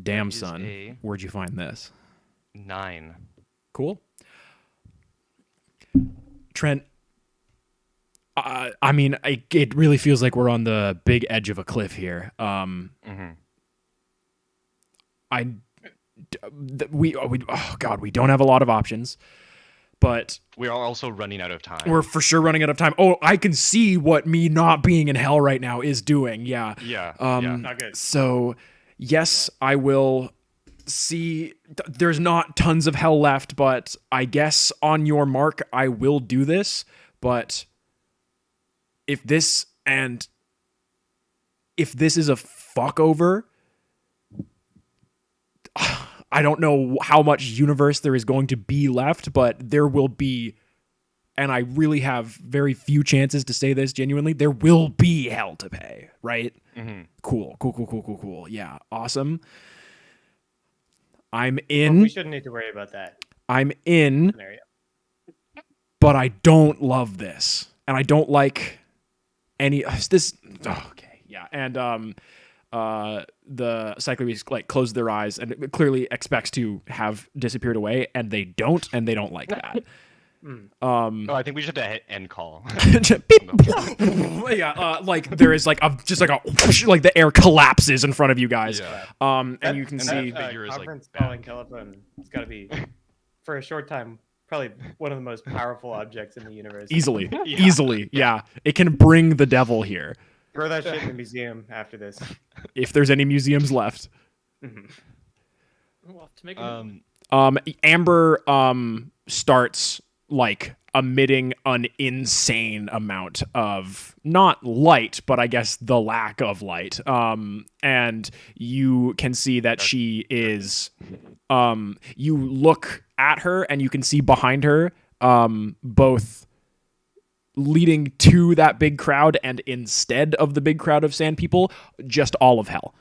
Damn, That is son. a- Where'd you find this? 9. Cool. Trent, I mean, it really feels like we're on the big edge of a cliff here. Mm-hmm. We oh god, we don't have a lot of options, but We are also running out of time. we're for sure running out of time. Oh, I can see what me not being in hell right now is doing. Yeah. Yeah. Not good. So, yes, I will see. There's not tons of hell left, but I guess on your mark, I will do this. But if this is a fuck over, I don't know how much universe there is going to be left, but there will be. And I really have very few chances to say this genuinely. There will be hell to pay, right? Mm-hmm. Cool. Yeah, awesome. I'm But in. we shouldn't need to worry about that I'm in, scenario. but I don't love this, and I don't like any this. Oh, okay, yeah, and the Cyclops like close their eyes and it clearly expects to have disappeared away, and they don't like that. Oh, I think we should have to end call. Yeah, like there is like just like a like the air collapses in front of you guys. Yeah. And you can and see that figure is, like, conference back. calling telephone. It's got to be for a short time. Probably one of the most powerful objects in the universe. easily, yeah. It can bring the devil here Throw that shit in the museum after this. if there's any museums left. Well, to make a Amber starts like emitting an insane amount of not light, but I guess the lack of light. And you can see that she is you look at her and you can see behind her both leading to that big crowd and instead of the big crowd of sand people, just all of hell.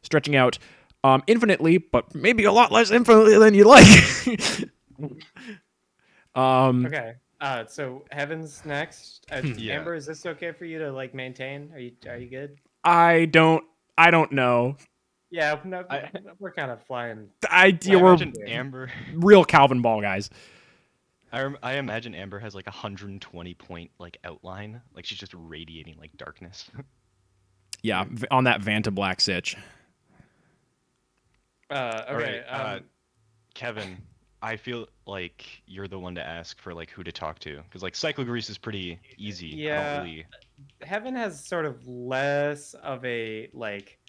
Stretching out infinitely, but maybe a lot less infinitely than you like. Okay. So Heaven's next. Yeah. Amber, is this okay for you to like maintain? Are you good? I don't know. Yeah, no, we're kind of flying. I I we're imagine Amber. real Calvin Ball guys. I imagine Amber has like 120 point like outline, like she's just radiating like darkness. Yeah, on that Vanta Black sitch. Okay. All right, Kevin, I feel like you're the one to ask for like who to talk to because like Cyclogrease is pretty easy. I Yeah. don't really... Heaven has sort of less of a like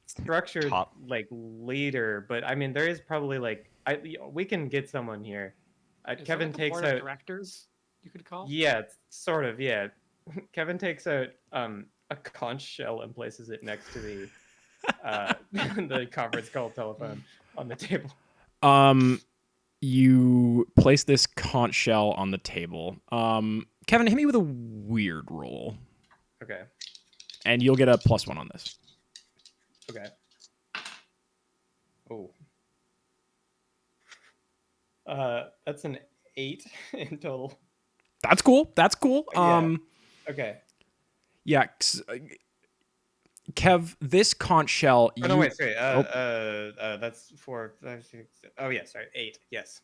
structured Top. like leader, but I mean there is probably like we can get someone here. is there, Kevin like, a takes board of out. directors, you could call. Yeah, sort of. Yeah, Kevin takes out a conch shell and places it next to the the conference call telephone on the table. You place this conch shell on the table. Kevin, hit me with a weird roll, Okay. and you'll get a +1 on this. Okay. Oh. That's an 8 in total. That's cool. Yeah. Okay. Yeah. Kev, this conch shell. Oh no, wait, sorry. That's 4, 5, 6. Oh yeah, sorry, 8. Yes.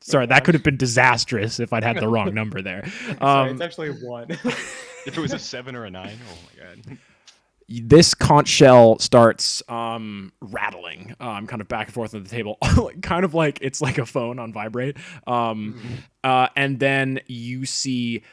Sorry, that could have been disastrous if I'd had the wrong number there. Sorry, it's actually 1. If it was a 7 or a 9, oh my god. This conch shell starts rattling kind of back and forth on the table, kind of like it's like a phone on vibrate. And then you see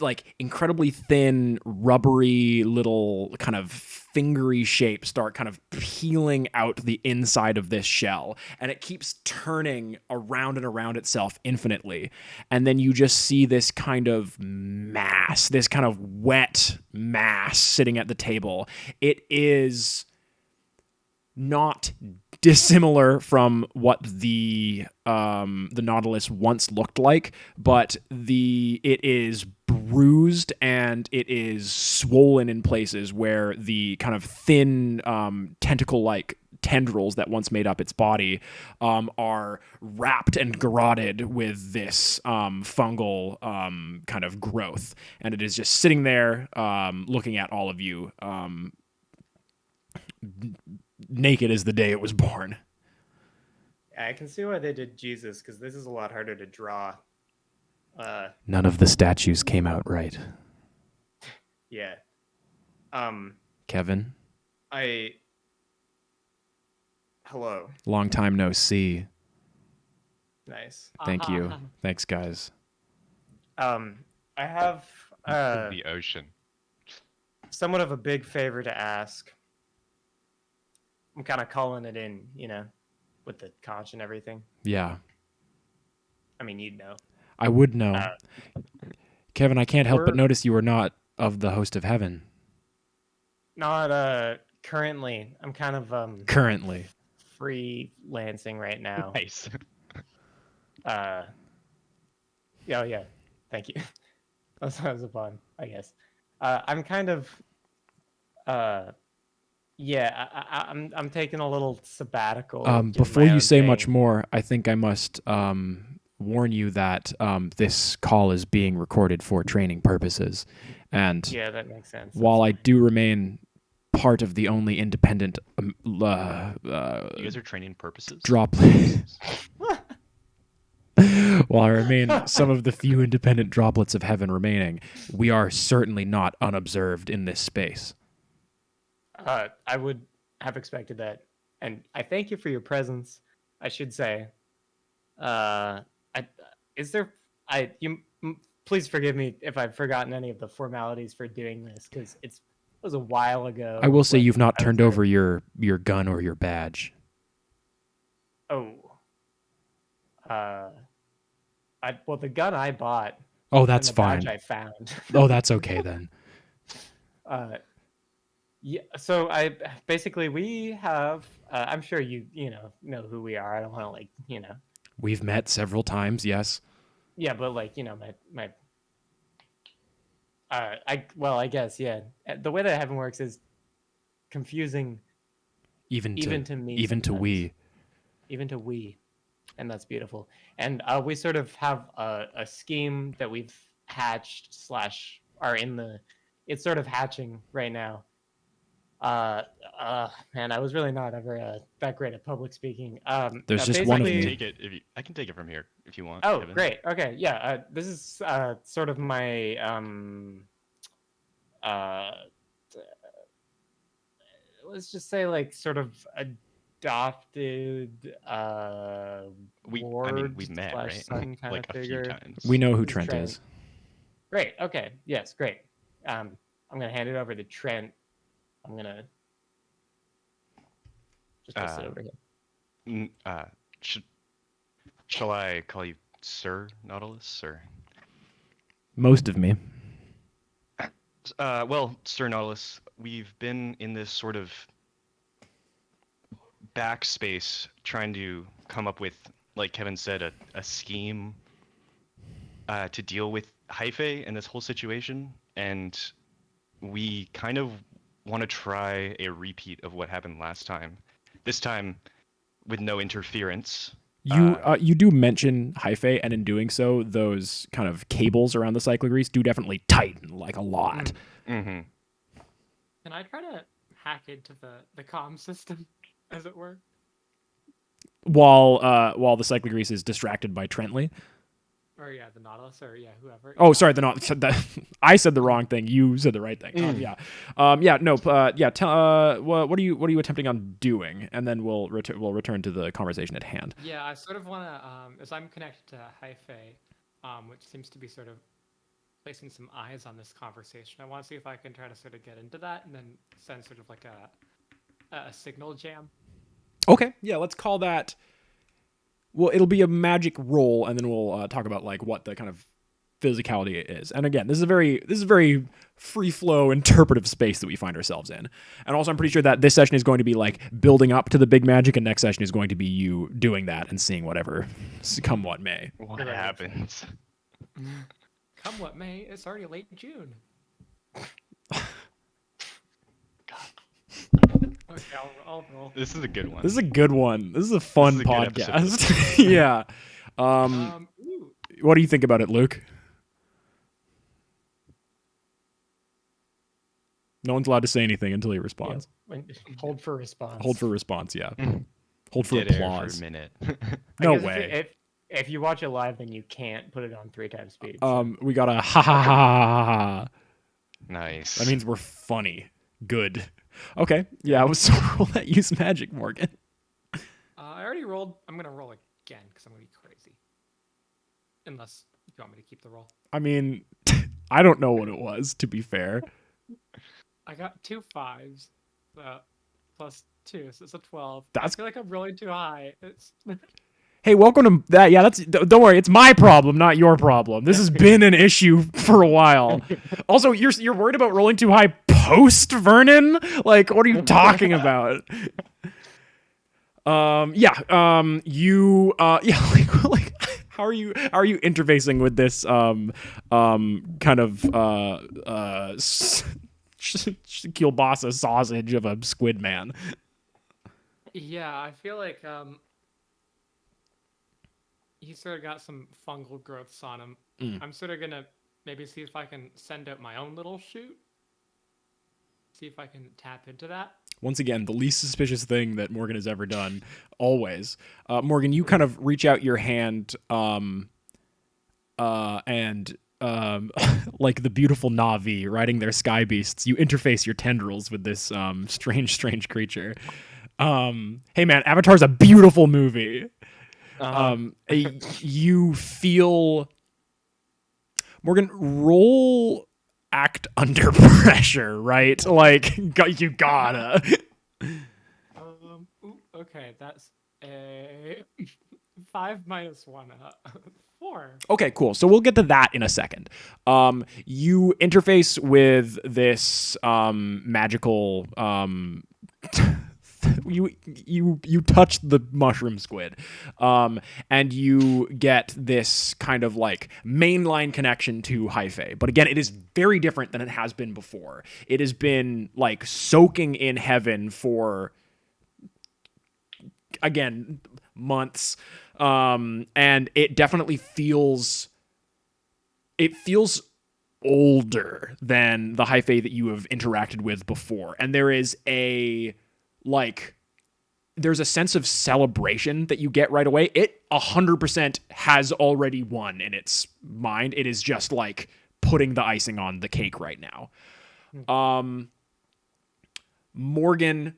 like incredibly thin, rubbery little kind of fingery shapes start kind of peeling out the inside of this shell, and it keeps turning around and around itself infinitely. And then you just see this kind of mass, this kind of wet mass sitting at the table. It is not dissimilar from what the Nautilus once looked like, but it is bruised and it is swollen in places where the kind of thin tentacle-like tendrils that once made up its body are wrapped and garroted with this fungal kind of growth, and it is just sitting there looking at all of you naked as the day it was born. I can see why they did Jesus, because this is a lot harder to draw. None of the statues came out right. Yeah. Kevin, Hello. long time no see. Nice. Thank you. Thanks, guys. I have The ocean. somewhat of a big favor to ask. I'm kind of calling it in, with the conch and everything. Yeah, I mean, you'd know. I would know. Kevin, I can't help but notice you are not of the host of heaven. Not currently. I'm kind of Currently. freelancing right now. Nice. Oh yeah. Thank you. That was a pun, I guess. I'm kind of I'm taking a little sabbatical. doing Before my you own say thing. much more, I think I must warn you that this call is being recorded for training purposes. And Yeah, that makes sense. while I do remain part of the only independent You guys are training purposes? droplet, while I remain some of the few independent droplets of heaven remaining, we are certainly not unobserved in this space. I would have expected that, and I thank you for your presence. I should say, please forgive me if I've forgotten any of the formalities for doing this, because it was a while ago. I will say when you've not I was turned there. over your gun or your badge. Oh. Well, the gun I bought. Oh, that's and the badge fine. I found. Oh, that's okay then. Yeah. So we have. I'm sure you know who we are. I don't want to We've met several times, yes. Yeah, but my. I guess yeah. The way that heaven works is confusing. Even to me. Even to we. Even to we. And that's beautiful. And we sort of have a scheme that we've hatched / are in the. It's sort of hatching right now. Man, I was really not ever that great at public speaking. There's just one of I can me. take it I can take it from here if you want. Oh, Kevin. great. Okay, yeah. This is sort of my let's just say sort of adopted we've met, right? son kind Like of a figure. few times. We know who This is Trent Trent. is. Great. Okay. Yes. Great. I'm gonna hand it over to Trent. I'm gonna just put it over here. Shall I call you Sir Nautilus or? Most of me. Well, Sir Nautilus, we've been in this sort of backspace trying to come up with, like Kevin said, a scheme to deal with Hyphae and this whole situation, and we kind of want to try a repeat of what happened last time. This time, with no interference. You do mention Hyphae, and in doing so, those kind of cables around the cyclogrease do definitely tighten like a lot. Mm-hmm. Can I try to hack into the comm system, as it were? While the cyclogrease is distracted by Trentley. Or yeah, the Nautilus, or yeah, whoever. Oh, sorry, I said the wrong thing. You said the right thing. What are you attempting on doing? And then we'll return to the conversation at hand. Yeah, I sort of want to, as I'm connected to Hyphae, which seems to be sort of placing some eyes on this conversation. I want to see if I can try to sort of get into that and then send sort of like a signal jam. Okay, yeah, let's call that. Well, it'll be a magic roll, and then we'll talk about like what the kind of physicality is. And again, this is a very free flow interpretive space that we find ourselves in. And also, I'm pretty sure that this session is going to be like building up to the big magic, and next session is going to be you doing that and seeing whatever come what may. What happens? Come what may, it's already late June. Okay, I'll roll. This is a good one. This is a good one. This is a fun This is a good podcast. Yeah. What do you think about it, Luke? No one's allowed to say anything until he responds. Yeah. Hold for response. Hold for response, yeah. Hold for Dead air applause. for a minute. No I guess way. If you watch it live, then you can't put it on 3 times speed. We got a ha ha ha ha ha. Nice. That means we're funny. Good. Okay. Yeah, so roll that use magic, Morgan. I already rolled. I'm gonna roll again because I'm gonna be crazy. Unless you want me to keep the roll. I mean, I don't know what it was, to be fair. I got 2 5s, plus 2, so it's a 12. I That's- feel like I'm rolling too high. It's Hey, welcome to that. Yeah, don't worry. It's my problem, not your problem. This has been an issue for a while. Also, you're worried about rolling too high post Vernon? Like, what are you talking about? Like how are you interfacing with this kind of kielbasa sausage of a squid man? yeah, I feel like he's sort of got some fungal growths on him. I'm sort of gonna maybe see if I can send out my own little shoot. See if I can tap into that. Once again, the least suspicious thing that Morgan has ever done, always. Morgan, you kind of reach out your hand and like the beautiful Na'vi riding their sky beasts, you interface your tendrils with this strange creature. Hey man, Avatar's a beautiful movie. You feel... Morgan, roll act under pressure, right? Like, you gotta. Okay, that's a 5 minus 1, 4. Okay, cool. So we'll get to that in a second. You interface with this magical. You touch the mushroom squid, and you get this kind of like mainline connection to Hyphae. But again, it is very different than it has been before. It has been like soaking in heaven for, again, months, and it definitely feels. It feels older than the Hyphae that you have interacted with before, and there is a. Like, there's a sense of celebration that you get right away. It 100% has already won in its mind. It is just like putting the icing on the cake right now. Morgan,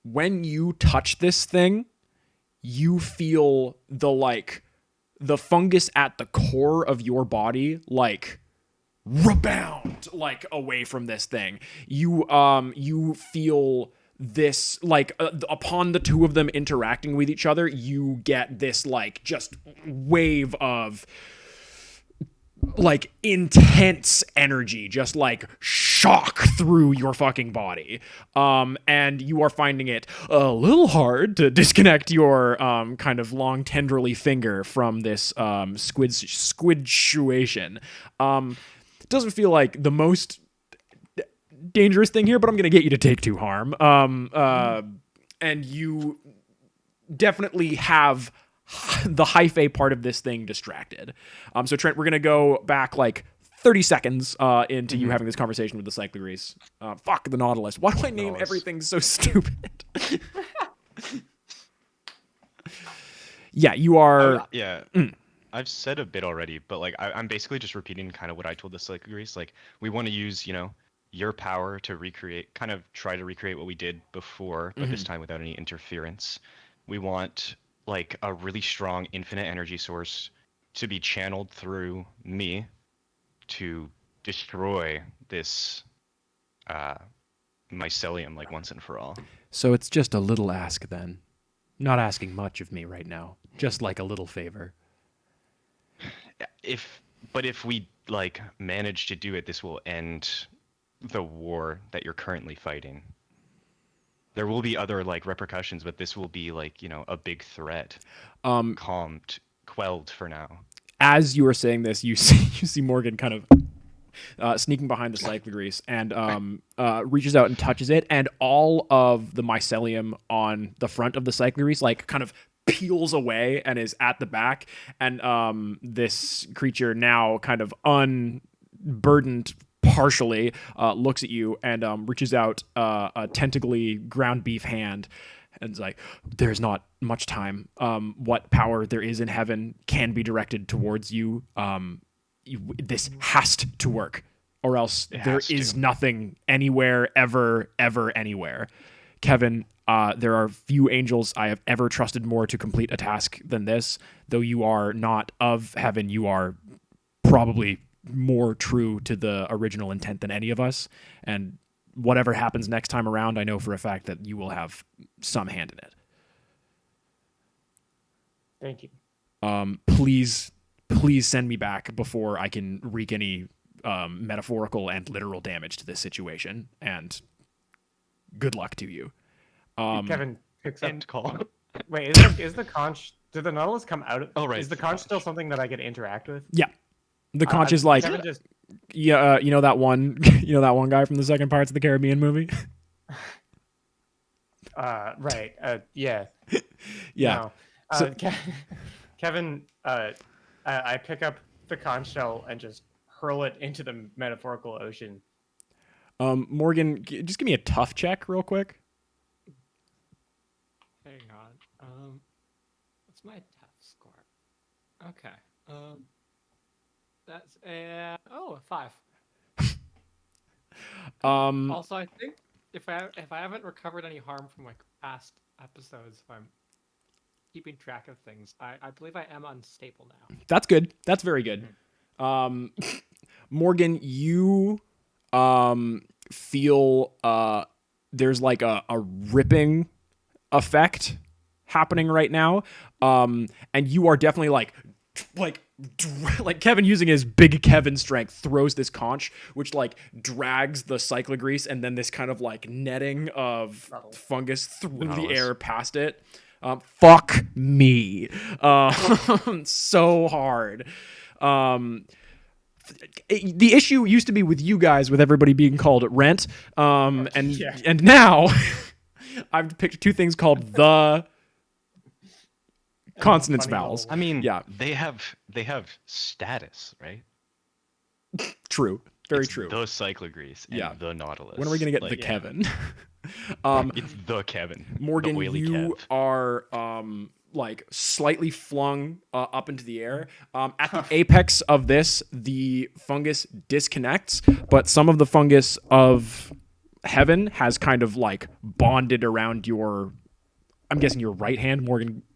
when you touch this thing, you feel the fungus at the core of your body, like, rebound, like, away from this thing. You feel this, like, upon the two of them interacting with each other, you get this, like, just wave of, like, intense energy, just, like, shock through your fucking body. And you are finding it a little hard to disconnect your, kind of long, tendrily finger from this, squidsuation. It doesn't feel like the most dangerous thing here, but I'm gonna get you to take 2 harm. And you definitely have the Hyphae part of this thing distracted. So Trent, we're gonna go back like 30 seconds into you having this conversation with the Cyclorees. Fuck the Nautilus. Why do I name everything so stupid? Yeah, you are. I've said a bit already, but like I'm basically just repeating kind of what I told the Cyclorees. Like, we want to use, your power to try to recreate what we did before, but this time without any interference. We want like a really strong infinite energy source to be channeled through me to destroy this mycelium like once and for all. So it's just a little ask then. Not asking much of me right now. Just like a little favor. If we like manage to do it, this will end the war that you're currently fighting. There will be other like repercussions, but this will be like, you know, a big threat. Quelled for now. As you are saying this, you see Morgan kind of sneaking behind the cyclogrease and reaches out and touches it, and all of the mycelium on the front of the cyclogrease like kind of peels away and is at the back, and this creature, now kind of unburdened partially, looks at you and reaches out a tentacly ground beef hand and is like, there's not much time. What power there is in heaven can be directed towards you. This has to work, or else there is nothing anywhere, ever anywhere. Kevin, there are few angels I have ever trusted more to complete a task than this. Though you are not of heaven, you are probably more true to the original intent than any of us. And whatever happens next time around, I know for a fact that you will have some hand in it. Thank you. Please send me back before I can wreak any metaphorical and literal damage to this situation. And good luck to you. Kevin picks up. End call. Wait, is the conch? Did the Nautilus come out? Oh, right. Is the conch still something that I could interact with? Yeah. The conch is like, Kevin just yeah, you know that one guy from the second Pirates of the Caribbean movie? right. Yeah. Yeah. No. Kevin, I pick up the conch shell and just hurl it into the metaphorical ocean. Morgan, just give me a tough check real quick. Hang on. What's my tough score? Okay. That's a 5. Also, I think if I haven't recovered any harm from like past episodes, if I'm keeping track of things, I believe I am unstable now. That's good. That's very good. Morgan, you feel there's like a ripping effect happening right now, and you are definitely like Kevin, using his big Kevin strength, throws this conch, which like drags the cyclogrease and then this kind of like netting of fungus through the air past it. Fuck me. So hard. The issue used to be with you guys, with everybody being called Rent, and now I've picked two things called the consonants, vowels. I mean, yeah, they have status, right? True, very it's true. The cyclogrease and the Nautilus. When are we gonna get the Kevin? It's the Kevin. Morgan, the you Kev. are like slightly flung up into the air. At the apex of this, the fungus disconnects, but some of the fungus of heaven has kind of like bonded around your, I'm guessing your right hand.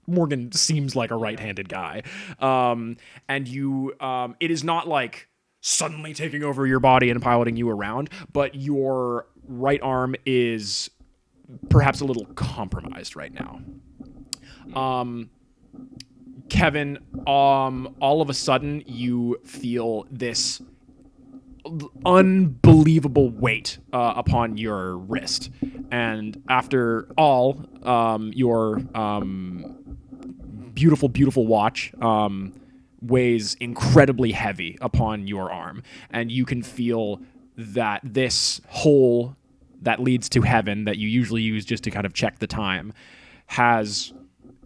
Morgan seems like a right-handed guy. And you, it is not like suddenly taking over your body and piloting you around, but your right arm is perhaps a little compromised right now. Kevin, all of a sudden you feel this unbelievable weight upon your wrist, and after all, your beautiful watch weighs incredibly heavy upon your arm, and you can feel that this hole that leads to heaven that you usually use just to kind of check the time has,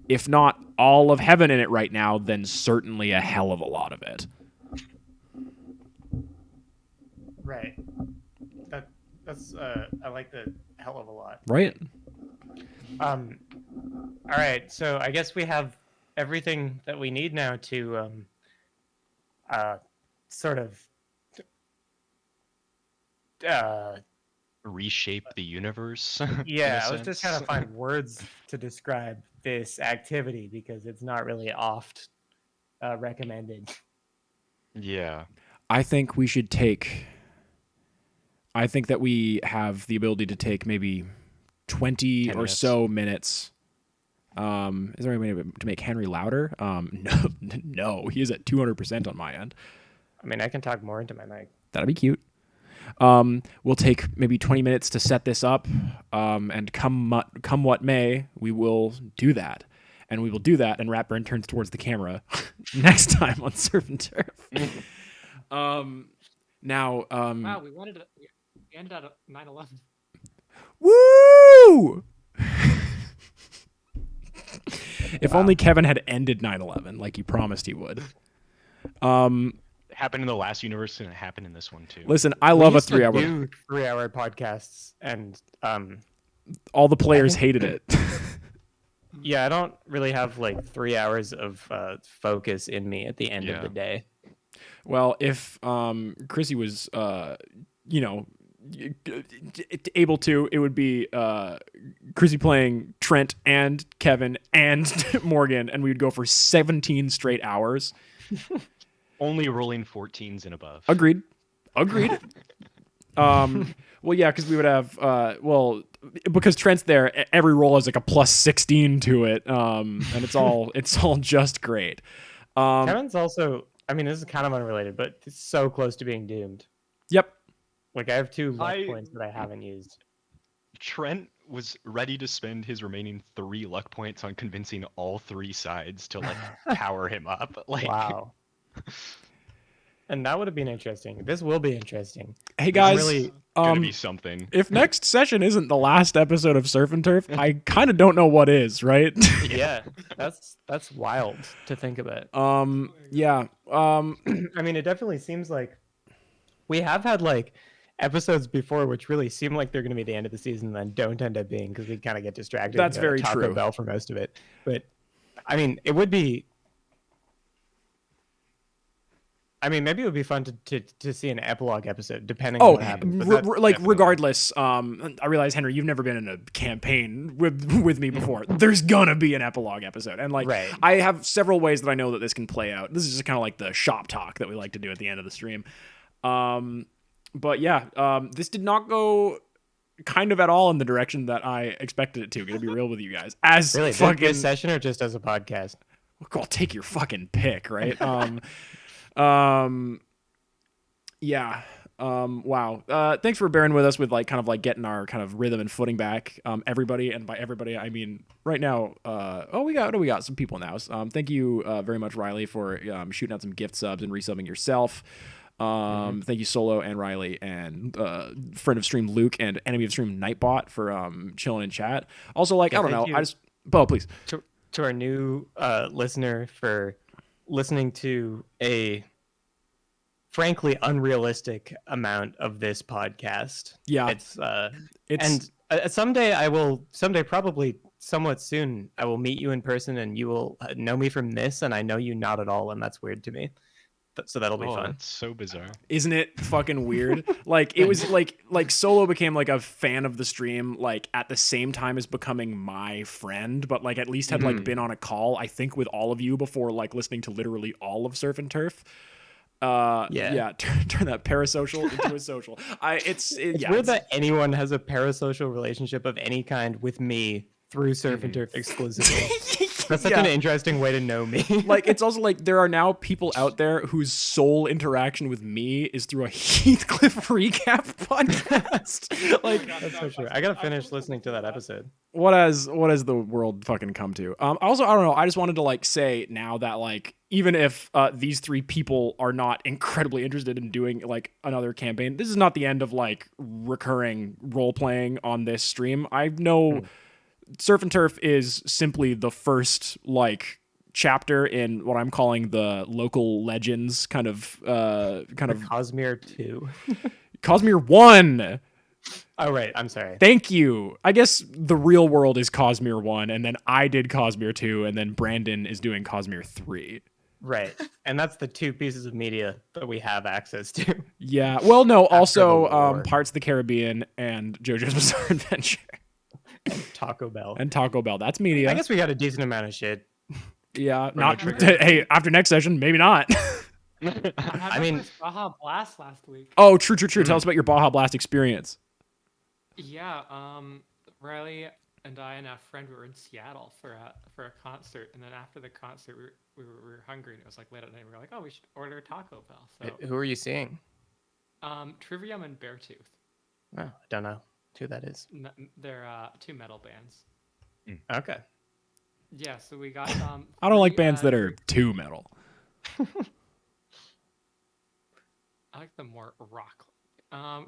if not all of heaven in it right now, then certainly a hell of a lot of it. Right. That's I like the hell of a lot. Right. All right. So I guess we have everything that we need now to sort of reshape the universe. Yeah, I was just trying to find words to describe this activity because it's not really oft recommended. Yeah. I think that we have the ability to take maybe 20 or so minutes. Is there any way to make Henry louder? No, he is at 200% on my end. I mean, I can talk more into my mic. That'd be cute. We'll take maybe 20 minutes to set this up, and come what may, we will do that. And we will do that, and Ratburn turns towards the camera next time on Surf and Turf. Now, wow, we ended at 9/11. Woo! If only Kevin had ended 9/11 like he promised he would. It happened in the last universe, and it happened in this one too. Listen, I love a used to 3-hour. do 3-hour podcasts, and All the players hated it. yeah, I don't really have like 3 hours of focus in me at the end of the day. Well, if Chrissy was, able to, it would be Chrissy playing Trent and Kevin and Morgan, and we would go for 17 straight hours. Only rolling 14s and above. Agreed. Well, yeah, because we would have, because Trent's there, every roll has like a plus 16 to it, and it's all just great. Kevin's also, I mean, this is kind of unrelated, but it's so close to being doomed. Yep. Like, I have 2 luck points that I haven't used. Trent was ready to spend his remaining 3 luck points on convincing all 3 sides to like power him up. Like, wow. And that would have been interesting. This will be interesting. Hey guys, really gonna be something. If next session isn't the last episode of Surf and Turf, I kind of don't know what is, right? Yeah, that's wild to think about. Yeah. I mean, it definitely seems like we have had like episodes before which really seem like they're going to be the end of the season and then don't end up being, because we kind of get distracted. That's very Taco true. Bell for most of it. But I mean, it would be. I mean, maybe it would be fun to see an epilogue episode, depending on what happens. Regardless, I realize, Henry, you've never been in a campaign with me before. There's gonna be an epilogue episode, and like, right. I have several ways that I know that this can play out. This is just kind of like the shop talk that we like to do at the end of the stream. But yeah, this did not go kind of at all in the direction that I expected it to. Gonna be real with you guys. As Really, fucking this session or just as a podcast? I'll take your fucking pick, right? Yeah. Wow. Thanks for bearing with us with like kind of like getting our kind of rhythm and footing back. Everybody, and by everybody I mean right now. We got some people now. Thank you very much, Riley, for shooting out some gift subs and resubbing yourself. Thank you, Solo and Riley, and friend of stream Luke and enemy of stream Nightbot for chilling in chat. Also, like, I don't know, please to our new listener for listening to a frankly unrealistic amount of this podcast. Yeah, it's and someday probably somewhat soon I will meet you in person and you will know me from this, and I know you not at all, and that's weird to me. So that'll be fun. That's so bizarre. Isn't it fucking weird? Like, it was like Solo became like a fan of the stream like at the same time as becoming my friend, but like at least had like been on a call, I think, with all of you before like listening to literally all of Surf and Turf. Turn that parasocial into a social. It's weird that anyone has a parasocial relationship of any kind with me through Surf and Turf exclusively. That's such an interesting way to know me. Like, it's also like there are now people out there whose sole interaction with me is through a Heathcliff recap podcast. Like, that's so true. I gotta finish listening to that episode. What has the world fucking come to? Also, I don't know. I just wanted to like say now that like even if these 3 people are not incredibly interested in doing like another campaign, this is not the end of like recurring role playing on this stream. I know. Surf and Turf is simply the first like chapter in what I'm calling the local legends kind of Cosmere 2. Cosmere 1. Oh right, I'm sorry. Thank you. I guess the real world is Cosmere 1, and then I did Cosmere 2, and then Brandon is doing Cosmere 3. Right. And that's the 2 pieces of media that we have access to. Yeah. Well, no, also Parts of the Caribbean and JoJo's Bizarre Adventure. And Taco Bell. That's media. I guess we got a decent amount of shit. Yeah. Not hey, after next session, maybe not. I mean- my first Baja Blast last week. Oh, true. Tell us about your Baja Blast experience. Yeah, Riley and I and a friend were in Seattle for a concert, and then after the concert, we were hungry, and it was like late at night. And we were like, oh, we should order Taco Bell. So, Who are you seeing? Trivium and Beartooth. Oh, I don't know who that is. They're two metal bands. Okay. Yeah, so we got. I don't like three, bands that are too metal. I like them more rock.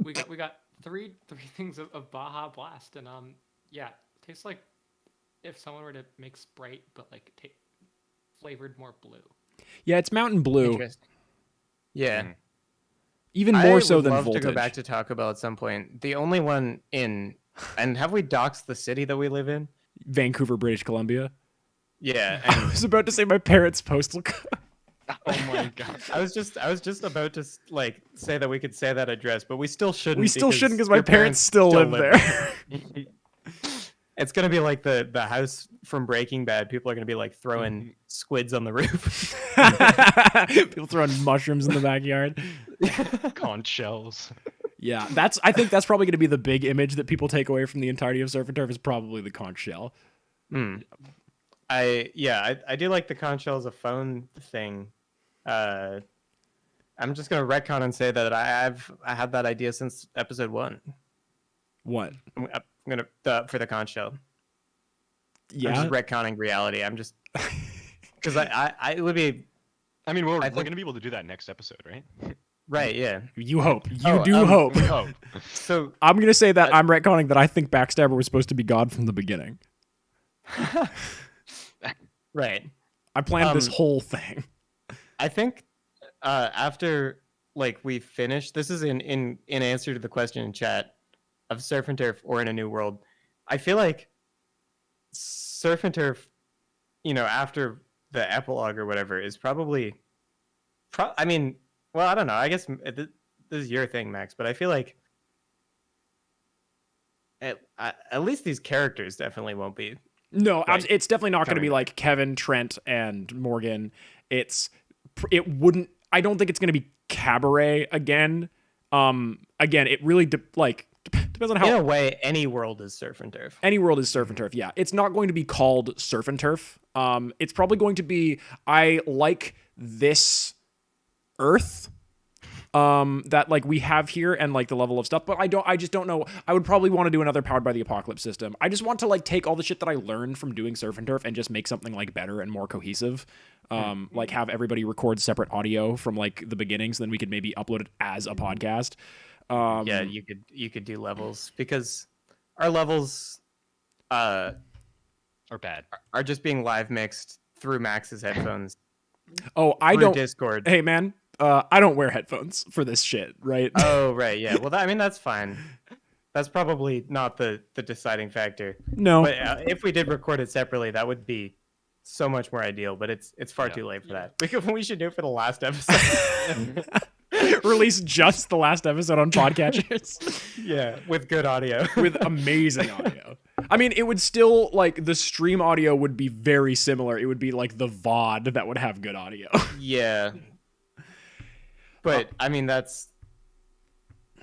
We got three things of Baja Blast, and yeah, it tastes like if someone were to make Sprite, but like flavored more blue. Yeah, it's Mountain Blue, Interesting. Yeah. Mm. even more so than I would love Voltage. to go back to Taco Bell at some point. The only one in, and have we doxed the city that we live in? Vancouver, British Columbia. Yeah. I And was about to say my parents' postal code. Oh my god. I was just about to like say that we could say that address, but we still shouldn't. We still shouldn't because my your parents still live there. It's gonna be like the house from Breaking Bad. People are gonna be like throwing squids on the roof. People throwing mushrooms in the backyard. Conch shells. Yeah, I think that's probably going to be the big image that people take away from the entirety of Surf and Turf is probably the conch shell. I do like the conch shell as a phone thing. I'm just gonna retcon and say that I had that idea since episode 1. What? I'm gonna for the conch shell. Yeah. I'm just retconning reality. I'm just because I it would be I mean, we're think- going to be able to do that next episode, right? right. Yeah. You hope. You Oh, do hope. We hope. So I'm going to say that I'm retconning that I think Backstabber was supposed to be God from the beginning. right. I planned this whole thing. I think after like we finish, this is in answer to the question in chat of Surf and Turf or in a new world. I feel like Surf and Turf, after the epilogue or whatever, is probably. I mean, well, I don't know. I guess this is your thing, Max, but I feel like at least these characters definitely won't be. No, Right. it's definitely not going to Coming be like Kevin, Trent, and Morgan. It wouldn't. I don't think it's going to be Cabaret again. Again, it really depends on how. In a way, any world is Surf and Turf. Any world is Surf and Turf. Yeah, it's not going to be called Surf and Turf. It's probably going to be I like this Earth. That like we have here and like the level of stuff, but I just don't know. I would probably want to do another Powered by the Apocalypse system. I just want to like take all the shit that I learned from doing Surf and Turf and just make something like better and more cohesive. Like have everybody record separate audio from like the beginning, so then we could maybe upload it as a podcast. Yeah, you could do levels because our levels Or bad. are just being live mixed through Max's headphones Oh, I through don't. Discord. Hey man, I don't wear headphones for this shit, right? Oh, right, yeah. Well, I mean that's fine. That's probably not the deciding factor. No. But if we did record it separately, that would be so much more ideal. But it's far Yeah. too late for that. We should do it for the last episode. Release just the last episode on podcatchers Yeah, with good audio. with amazing audio. I mean, it would still like the stream audio would be very similar. It would be like the VOD that would have good audio. Yeah. But I mean that's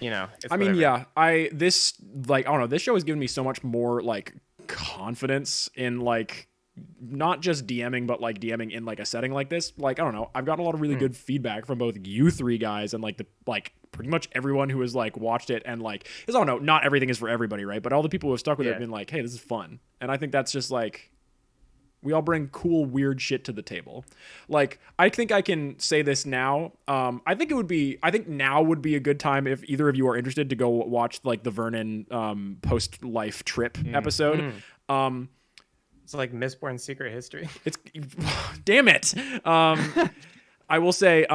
it's I mean, whatever. yeah, this like I don't know, this show has given me so much more like confidence in like not just DMing, but like DMing in like a setting like this. Like, I don't know, I've got a lot of really good feedback from both you three guys and like pretty much everyone who has like watched it and like, because I don't know, not everything is for everybody, right? But all the people who have stuck with it Yeah. have been like, hey, this is fun. And I think that's just like, we all bring cool, weird shit to the table. Like, I think I can say this now. I think now would be a good time if either of you are interested to go watch like the Vernon post-life trip episode. It's like Mistborn Secret History. It's damn it. I will say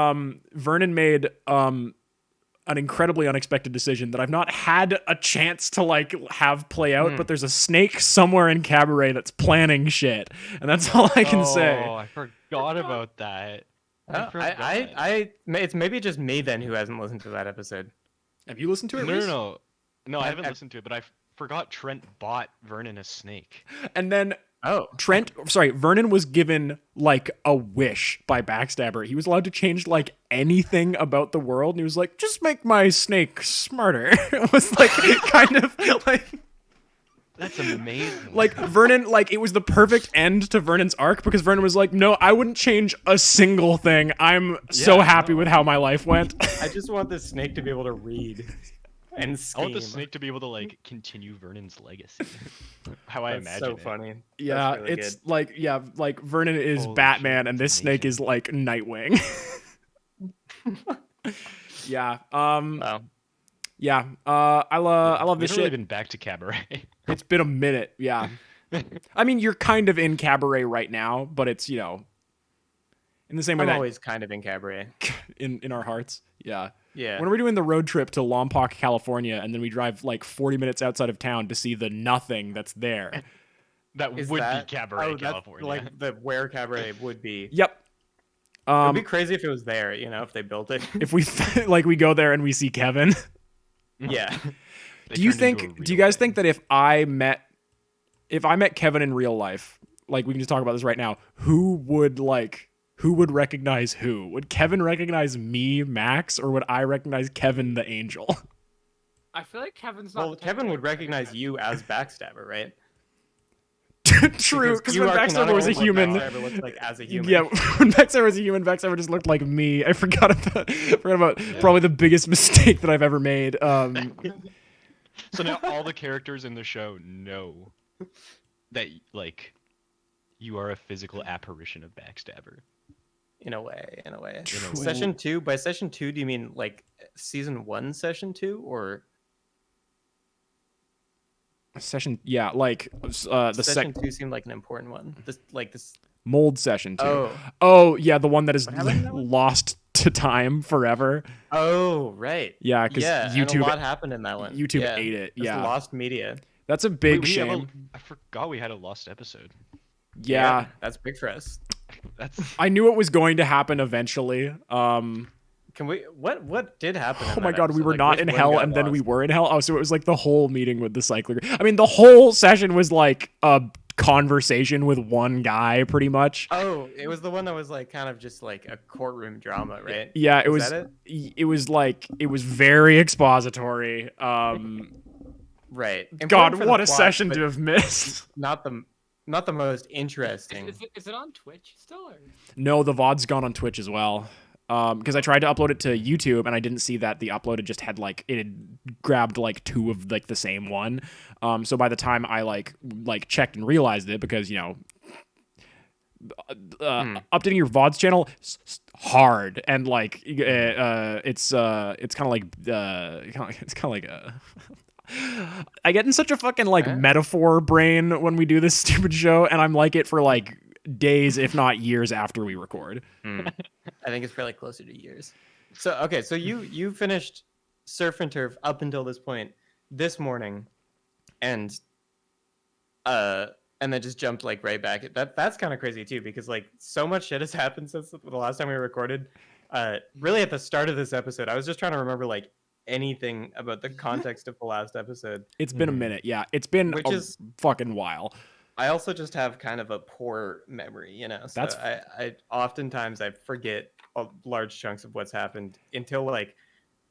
Vernon made an incredibly unexpected decision that I've not had a chance to like have play out, but there's a snake somewhere in Cabaret that's planning shit. And that's all I can say. Oh, I forgot about that. It's maybe just me then who hasn't listened to that episode. Have you listened to it? No, Reese? no. No, I haven't I- listened to it, but I forgot Trent bought Vernon a snake. And then Vernon was given like a wish by Backstabber. He was allowed to change like anything about the world, and he was like, just make my snake smarter. It was like kind of like That's amazing. like Vernon, like it was the perfect end to Vernon's arc because Vernon was like, no, I wouldn't change a single thing. I'm so happy with how my life went. I just want this snake to be able to read and I scheme. want the snake to be able to like continue Vernon's legacy. How I That's imagine so it. funny. Yeah, That's really it's good. like Vernon is Holy Batman shit, and that's this snake amazing. is like Nightwing. Yeah. Wow. Yeah. I love We this haven't really shit. been back to Cabaret. It's been a minute. Yeah. I mean, you're kind of in Cabaret right now, but it's, in the same way I'm that always kind of in Cabaret. in our hearts. Yeah. Yeah. When we're doing the road trip to Lompoc, California, and then we drive like 40 minutes outside of town to see the nothing that's there. That Is would that be Cabaret, that's California. like the where Cabaret would be. Yep. It'd be crazy if it was there, if they built it. If we like we go there and we see Kevin. Yeah. They Do you turned into a think? Do you real guys thing. think that if I met Kevin in real life, like we can just talk about this right now, who would recognize who? Would Kevin recognize me, Max, or would I recognize Kevin the Angel? I feel like Kevin's not. Well, the type Kevin to, would like, recognize you as Backstabber, right? True, because you when are Backstabber was a canonically what human. Backstabber looks like as a human. Yeah, when Backstabber was a human, Backstabber just looked like me. I forgot about probably the biggest mistake that I've ever made. So now all the characters in the show know that like you are a physical apparition of Backstabber. In a way. True. Session 2, by session 2, do you mean like season 1, session 2, or Session, yeah, like the session 2 seemed like an important one. This. mold session too. Oh. Oh, yeah, the one that is What happened in that one? lost to time forever. Oh, right. Yeah, because And YouTube a lot happened in that one. YouTube Yeah. ate it. Just Yeah, lost media. that's a big We have shame. I forgot we had a lost episode. Yeah, That's big for us. That's I knew it was going to happen eventually. Can we? What did happen? Oh in my that god, we episode? were Like, not which in one hell got and then we lost? were in hell. Oh, so it was like the whole meeting with the cycler. I mean, the whole session was like a conversation with one guy, pretty much. Oh, it was the one that was like kind of just like a courtroom drama, right? Yeah, it Was was. that It was like it was very expository. Right. God, Important for the what a plot, session but to have missed. Not the most interesting. Is it on Twitch still? Or? No, the VOD's gone on Twitch as well. Because I tried to upload it to YouTube and I didn't see that the upload had just had like it had grabbed like two of like the same one. So by the time I like checked and realized it, because updating your VODs channel hard and like it's kind of like I get in such a fucking like metaphor brain when we do this stupid show, and I'm like it for like days, if not years, after we record. I think it's fairly closer to years. So okay, so you finished Surf and Turf up until this point this morning, and then just jumped like right back. That's kind of crazy too, because like so much shit has happened since the last time we recorded. Really at the start of this episode, I was just trying to remember like anything about the context of the last episode. It's been a minute, yeah. It's been Which a is- fucking while. I also just have kind of a poor memory, So That's- I oftentimes I forget large chunks of what's happened until like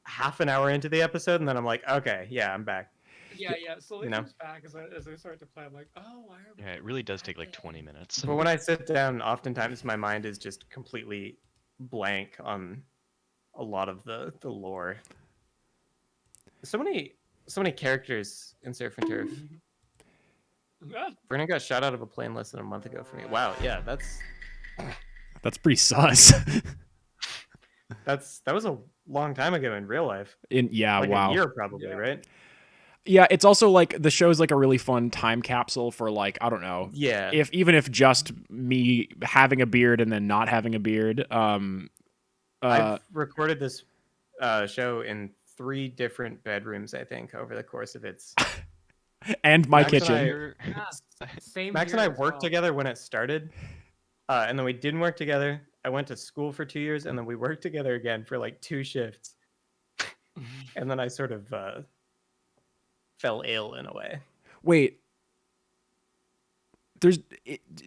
half an hour into the episode, and then I'm like, okay, yeah, I'm back. Yeah. Slowly You know. comes back as I start to play. I'm like, oh, I remember. yeah, it really does take like 20 minutes. But when I sit down, oftentimes my mind is just completely blank on a lot of the lore. So many characters in Surf and Turf. Ah, Vernon got shot out of a plane less than a month ago for me. Wow, yeah, That's pretty sus. that was a long time ago in real life. Like Wow. a year probably, Yeah. right? Yeah, it's also like the show's like a really fun time capsule for like, I don't know, Yeah. even if just me having a beard and then not having a beard. I've recorded this show in 3 different bedrooms, I think, over the course of its. and my Max and kitchen. same. Max here and I as worked well. together when it started, and then we didn't work together. I went to school for 2 years, and then we worked together again for like 2 shifts, and then I sort of fell ill in a way. Wait.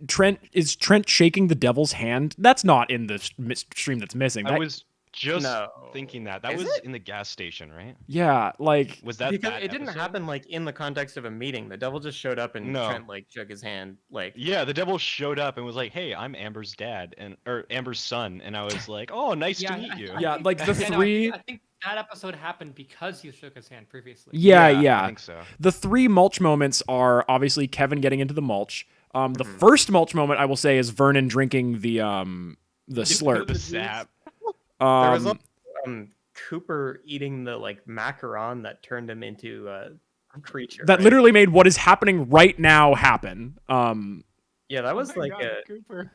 Trent shaking the devil's hand? That's not in the stream that's missing. I was just No. thinking that Is was it? in the gas station, right? Yeah, like Was that Because that it didn't episode? happen like in the context of a meeting. The devil just showed up and No. Trent like shook his hand. Like Yeah, the devil showed up and was like, "Hey, I'm Amber's dad or Amber's son," and I was like, "Oh, nice to meet you." Yeah, like the I know, three. I think that episode happened because he shook his hand previously. Yeah. I think so. The 3 mulch moments are obviously Kevin getting into the mulch. The Mhm. first mulch moment I will say is Vernon drinking the slurp. The sap. there was Um, also, Cooper eating the like macaron that turned him into a creature. that right? literally made what is happening right now happen. Yeah, that was Oh my like God, a. Cooper.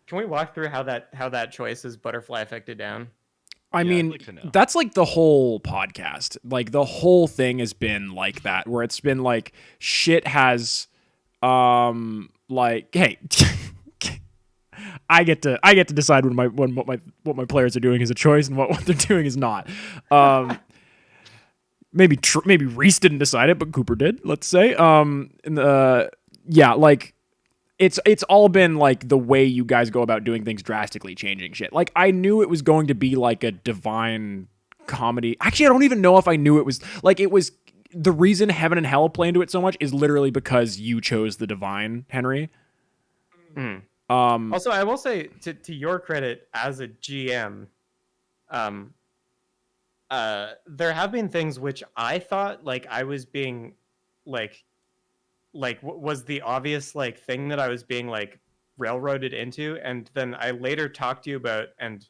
Can we walk through how that choice is butterfly affected down? I Yeah, I'd mean, like to know. that's like the whole podcast. Like the whole thing has been like that, where it's been like shit has, like, hey, I get to decide when what my players are doing is a choice and what they're doing is not. Maybe Reese didn't decide it, but Cooper did. Let's say. Yeah, like. It's all been like the way you guys go about doing things drastically changing shit. Like I knew it was going to be like a divine comedy. Actually, I don't even know if I knew it was like it was the reason Heaven and Hell play into it so much is literally because you chose the divine, Henry. Also, I will say to your credit as a GM, there have been things which I thought like I was being like was the obvious like thing that I was being like railroaded into, and then I later talked to you about and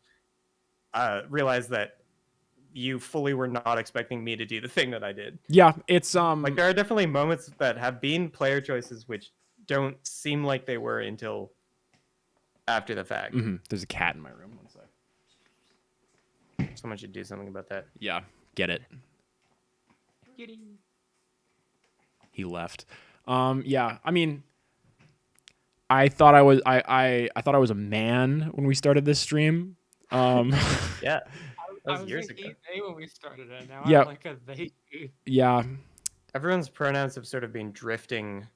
realized that you fully were not expecting me to do the thing that I did. Yeah, it's Like there are definitely moments that have been player choices which don't seem like they were until after the fact. There's a cat in my room. One sec. Someone should do something about that. Yeah, get it. Kitty. He left. Yeah, I mean, I thought I was I thought I was a man when we started this stream. Yeah, I that was was years like ago. they when we started it. Now Yeah. I'm like a they. Yeah, Everyone's pronouns have sort of been drifting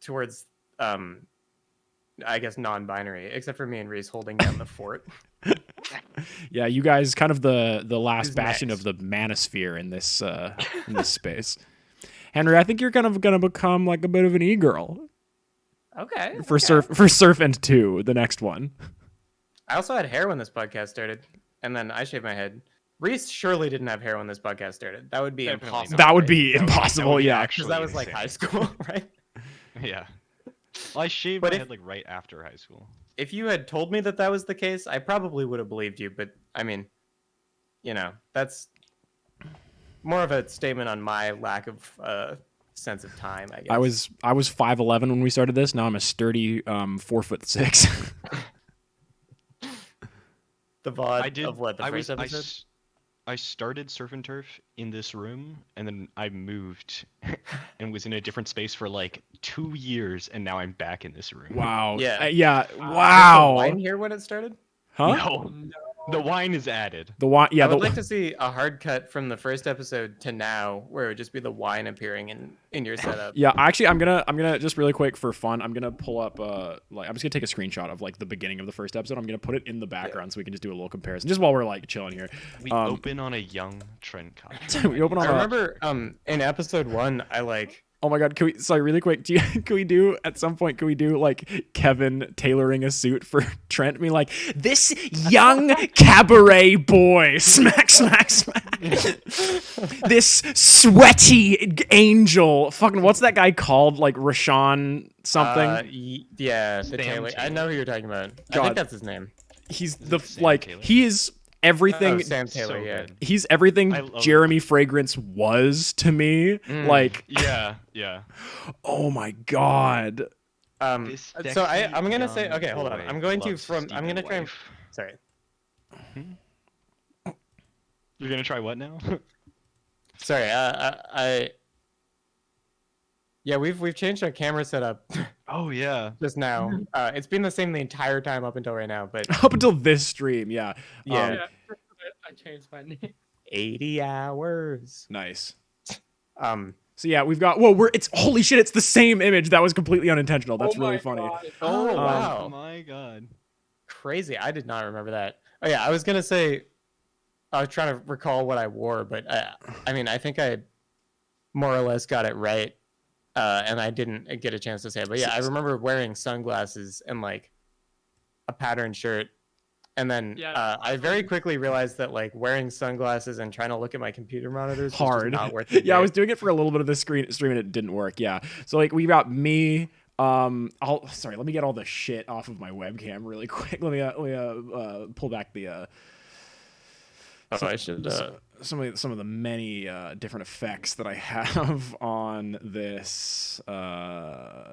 towards I guess non-binary, except for me and Reese holding down the fort. yeah. You guys, kind of the last Who's bastion next? of the manosphere in this space. Henry, I think you're kind of gonna become like a bit of an e-girl Okay. for okay. Surf and 2, the next one. I also had hair when this podcast started, and then I shaved my head. Reese surely didn't have hair when this podcast started. That would be Definitely impossible. That would right? be That would impossible. be Yeah, actually Because that was like insane. high school, right? Yeah. Well, I shaved But my if- head like right after high school. If you had told me that was the case, I probably would have believed you. But I mean, that's more of a statement on my lack of sense of time. I guess I was 5'11" when we started this. Now I'm a sturdy 4'6". the VOD I did. of what the I first was. episode. I started Surf and Turf in this room, and then I moved and was in a different space for like 2 years, and now I'm back in this room. Wow. Yeah. Yeah. Was the Wow. wine here when it started? Huh? No, the wine is added. The wine. Yeah. I would The, like to see a hard cut from the first episode to now, where it would just be the wine appearing in your setup. yeah. Actually, I'm gonna just really quick for fun. I'm gonna pull up like I'm just gonna take a screenshot of like the beginning of the first episode. I'm gonna put it in the background so we can just do a little comparison, just while we're like chilling here. We Um, open on a young Trent Cox. we open on. I remember in episode 1, I like. Oh my god, sorry, really quick, can we do at some point, like Kevin tailoring a suit for Trent, me like, this young cabaret boy, smack, smack, smack. This sweaty angel, fucking, what's that guy called, like Rashawn something? Yeah, the Sam Taylor. I know who you're talking about. I God. think that's his name. He's Is the, it Sam like, Taylor? he is everything, Sam Taylor, So yeah. good. he's everything I love Jeremy Fragrance was to me, Mm. like, Yeah, yeah. oh my god. This So sexy I'm gonna say, young okay, hold on. boy I'm going to loves I'm Stephen gonna try. Wife. Sorry. You're gonna try what now? Sorry. Yeah, we've changed our camera setup Oh yeah. just now. It's been the same the entire time up until right now, but Up until this stream, yeah. yeah, Yeah, I changed my name. 80 hours. Nice. So yeah, we've got. Whoa, it's holy shit! It's the same image. That was completely unintentional. That's really funny. God. Oh wow, my god. crazy! I did not remember that. Oh yeah, I was gonna say, I was trying to recall what I wore, but I mean, I think I more or less got it right, and I didn't get a chance to say it. But yeah, I remember wearing sunglasses and like a patterned shirt. And then I very quickly realized that like wearing sunglasses and trying to look at my computer monitors was Hard. just not worth it. Yeah, I was doing it for a little bit of the stream and it didn't work. Yeah. So like we got me. Sorry, let me get all the shit off of my webcam really quick. Let me pull back the I should some of the many different effects that I have on this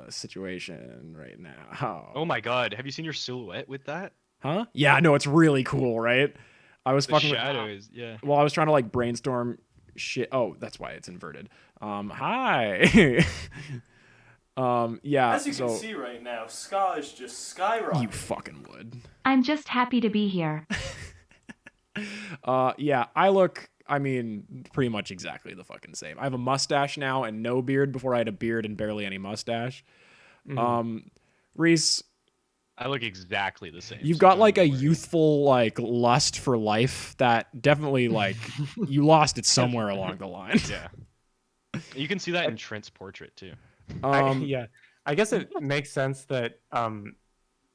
situation right now. Oh my god, have you seen your silhouette with that? Huh? Yeah, no, it's really cool, right? I was The fucking shadows, yeah. Well, I was trying to like brainstorm shit. Oh, that's why it's inverted. Hi. Yeah. As you can see right now, Ska is just skyrocketing. You fucking would. I'm just happy to be here. Yeah, I look, I mean, pretty much exactly the fucking same. I have a mustache now and no beard. Before I had a beard and barely any mustache. Reese, I look exactly the same. you've so got don't like a worry. youthful like lust for life that definitely like you lost it somewhere along the line. Yeah. You can see that in Trent's portrait too. yeah, I guess it makes sense that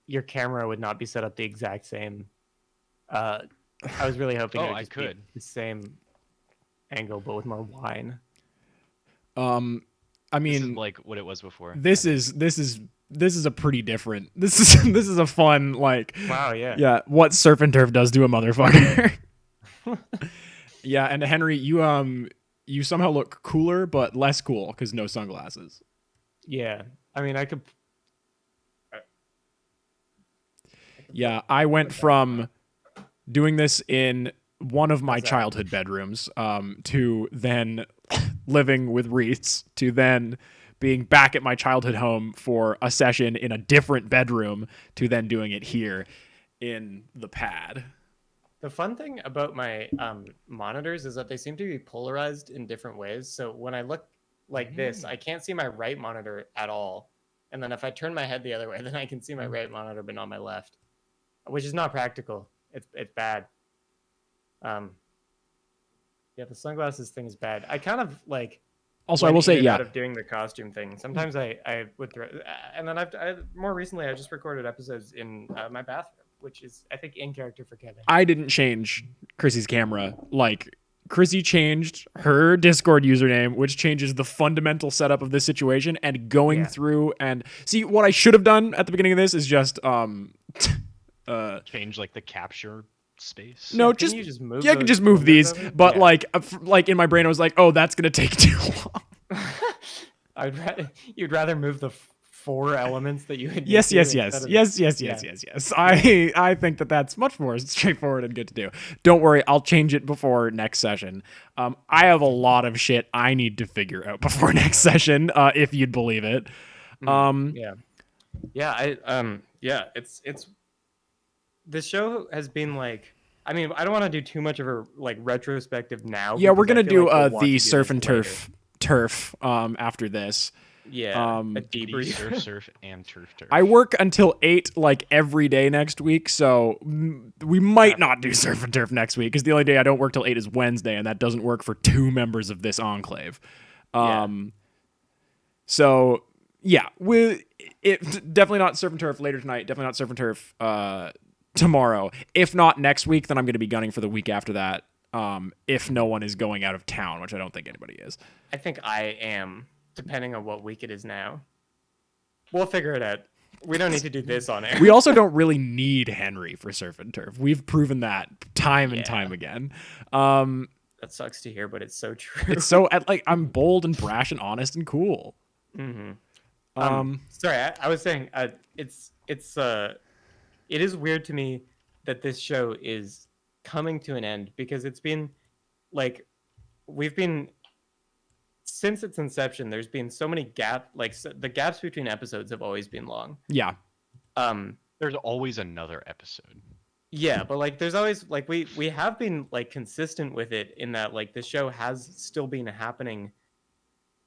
your camera would not be set up the exact same. I was really hoping it would I just be could. the same angle, but with more wine. I This is mean, like what it was before. this is a pretty different. This is a fun like Wow, yeah. yeah, what surf and turf does to a motherfucker. Yeah, and Henry, you somehow look cooler but less cool because no sunglasses. Yeah, I mean, I could. Yeah, I went from doing this in one of my childhood bedrooms to then living with Reese to then being back at my childhood home for a session in a different bedroom to then doing it here in the pad. The fun thing about my monitors is that they seem to be polarized in different ways. So when I look like this, I can't see my right monitor at all. And then if I turn my head the other way, then I can see my right monitor, but not my left, which is not practical. It's bad. Yeah, the sunglasses thing is bad. I kind of like. Also, I will say, yeah, out of doing the costume thing. Sometimes I would throw, and then more recently I just recorded episodes in my bathroom, which is I think in character for Kevin. I didn't change Chrissy's camera. Like, Chrissy changed her Discord username, which changes the fundamental setup of this situation, and going through and see what I should have done at the beginning of this is just Change like the capture space. no, Can just you just move yeah, I can those just move windows these, over? but Yeah. like in my brain I was like, oh, that's gonna take too long. You'd rather move the four elements that you had. Yes. I think that's much more straightforward and good to do. Don't worry, I'll change it before next session. I have a lot of shit I need to figure out before next session, if you'd believe it. It's this show has been like. I mean, I don't want to do too much of a like retrospective now. Yeah, we're because I gonna feel do like we'll want to the do surf this and later. turf after this. Yeah, a The debrief. surf and turf. I work until 8 like every day next week, so we might not do surf and turf next week because the only day I don't work till 8 is Wednesday, and that doesn't work for 2 members of this enclave. So yeah, definitely not surf and turf later tonight. Definitely not surf and turf tomorrow. If not next week, then I'm going to be gunning for the week after that. If no one is going out of town, which I don't think anybody is. I think I am, depending on what week it is now. We'll figure it out. We don't need to do this on air. We also don't really need Henry for surf and turf. We've proven that time and Yeah. time again. That sucks to hear, but it's so true. It's so like I'm bold and brash and honest and cool. Sorry, I was saying it is weird to me that this show is coming to an end because it's been like we've been since its inception. There's been so many the gaps between episodes have always been long. Yeah. There's always another episode. Yeah, but like there's always like we have been like consistent with it in that like the show has still been happening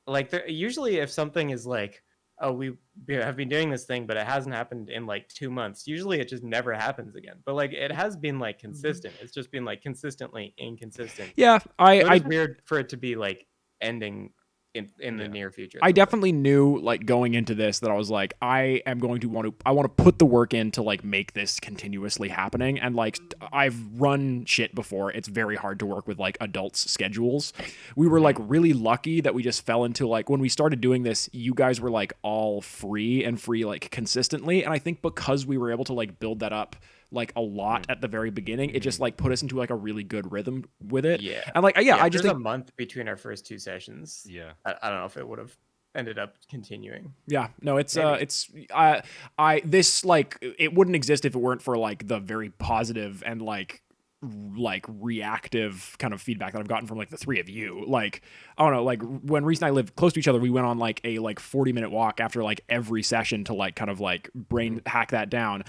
like usually if something is like, oh, we have been doing this thing, but it hasn't happened in like 2 months. Usually it just never happens again. But like it has been like consistent. It's just been like consistently inconsistent. Yeah, So it's weird for it to be like ending in the near future. I definitely knew like going into this that I was like, I want to put the work in to like make this continuously happening. And like I've run shit before. It's very hard to work with like adults' schedules. We were like really lucky that we just fell into like when we started doing this, you guys were like all free like consistently. And I think because we were able to like build that up like a lot at the very beginning, it just like put us into like a really good rhythm with it. Yeah. And like, yeah, I just there's think a month between our first 2 sessions. Yeah. I don't know if it would have ended up continuing. yeah, no, it's Maybe. this like it wouldn't exist if it weren't for like the very positive and like reactive kind of feedback that I've gotten from like the three of you. Like, I don't know, like when Reese and I lived close to each other, we went on like a like 40-minute walk after like every session to like kind of like brain hack that down.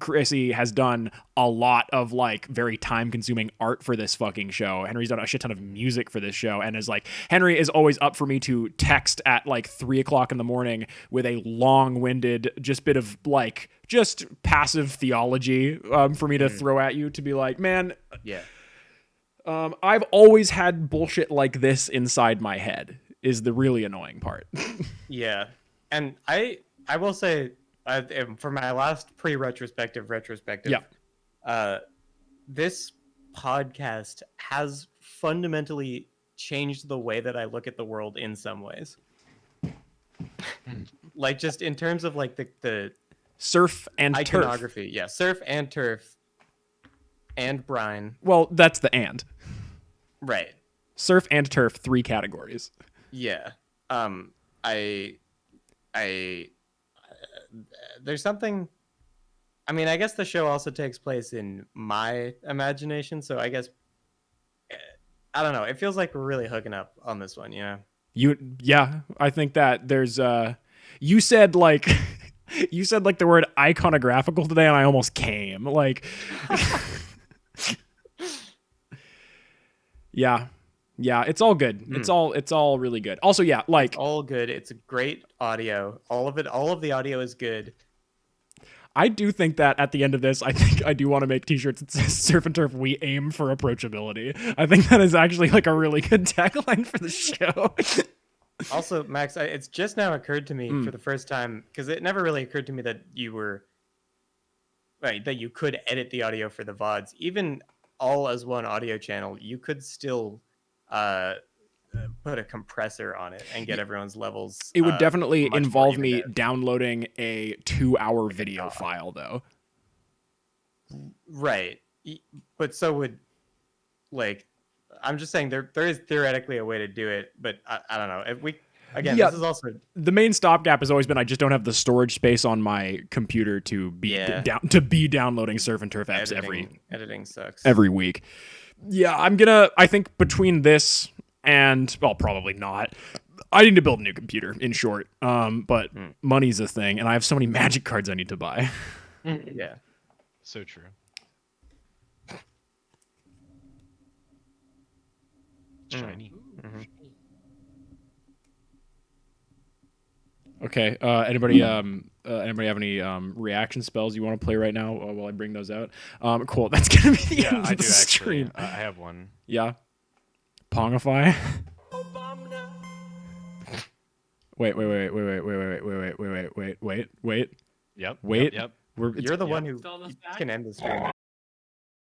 Chrissy has done a lot of like very time consuming art for this fucking show. Henry's done a shit ton of music for this show, and is like, Henry is always up for me to text at like 3:00 in the morning with a long-winded just bit of like just passive theology for me to throw at you to be like, man, Yeah. I've always had bullshit like this inside my head is the really annoying part. Yeah. And I will say, for my last retrospective, this podcast has fundamentally changed the way that I look at the world in some ways. Like just in terms of like the Surf and turf. iconography. Yeah, surf and turf and brine. Well, that's the and. Right. Surf and turf, 3 categories. Yeah. There's something. I mean, I guess the show also takes place in my imagination, so I guess I don't know. It feels like we're really hooking up on this one, you know? Yeah, I think that there's you said like the word iconographical today, and I almost came. Like Yeah, it's all good. It's all really good. Also, yeah, like All good. It's a great audio. All of the audio is good. I do think that at the end of this, I think I do want to make t-shirts that says Surf and Turf, we aim for approachability. I think that is actually like a really good tagline for the show. Also, Max, it's just now occurred to me for the first time, because it never really occurred to me that that you could edit the audio for the VODs. Even all as one audio channel, you could still put a compressor on it and get everyone's levels. It would definitely much more involve evened me out. downloading a 2-hour video file, though. Right. But so would, like, I'm just saying there is theoretically a way to do it, but I don't know. If we, again, Yeah. this is also, The main stopgap has always been I just don't have the storage space on my computer to be downloading Surf and Turf apps editing sucks. every week. Yeah, I think between this and, well, probably not. I need to build a new computer, in short. But money's a thing, and I have so many Magic cards I need to buy. Yeah. So true. Shiny. Okay. Anybody have any reaction spells you want to play right now while I bring those out? Cool. That's gonna be the Yeah, end I of do the actually. stream. I have one. Yeah. Pongify. Wait. Yep. Wait. Yep. We're You're the one who Still in this back? can end the stream.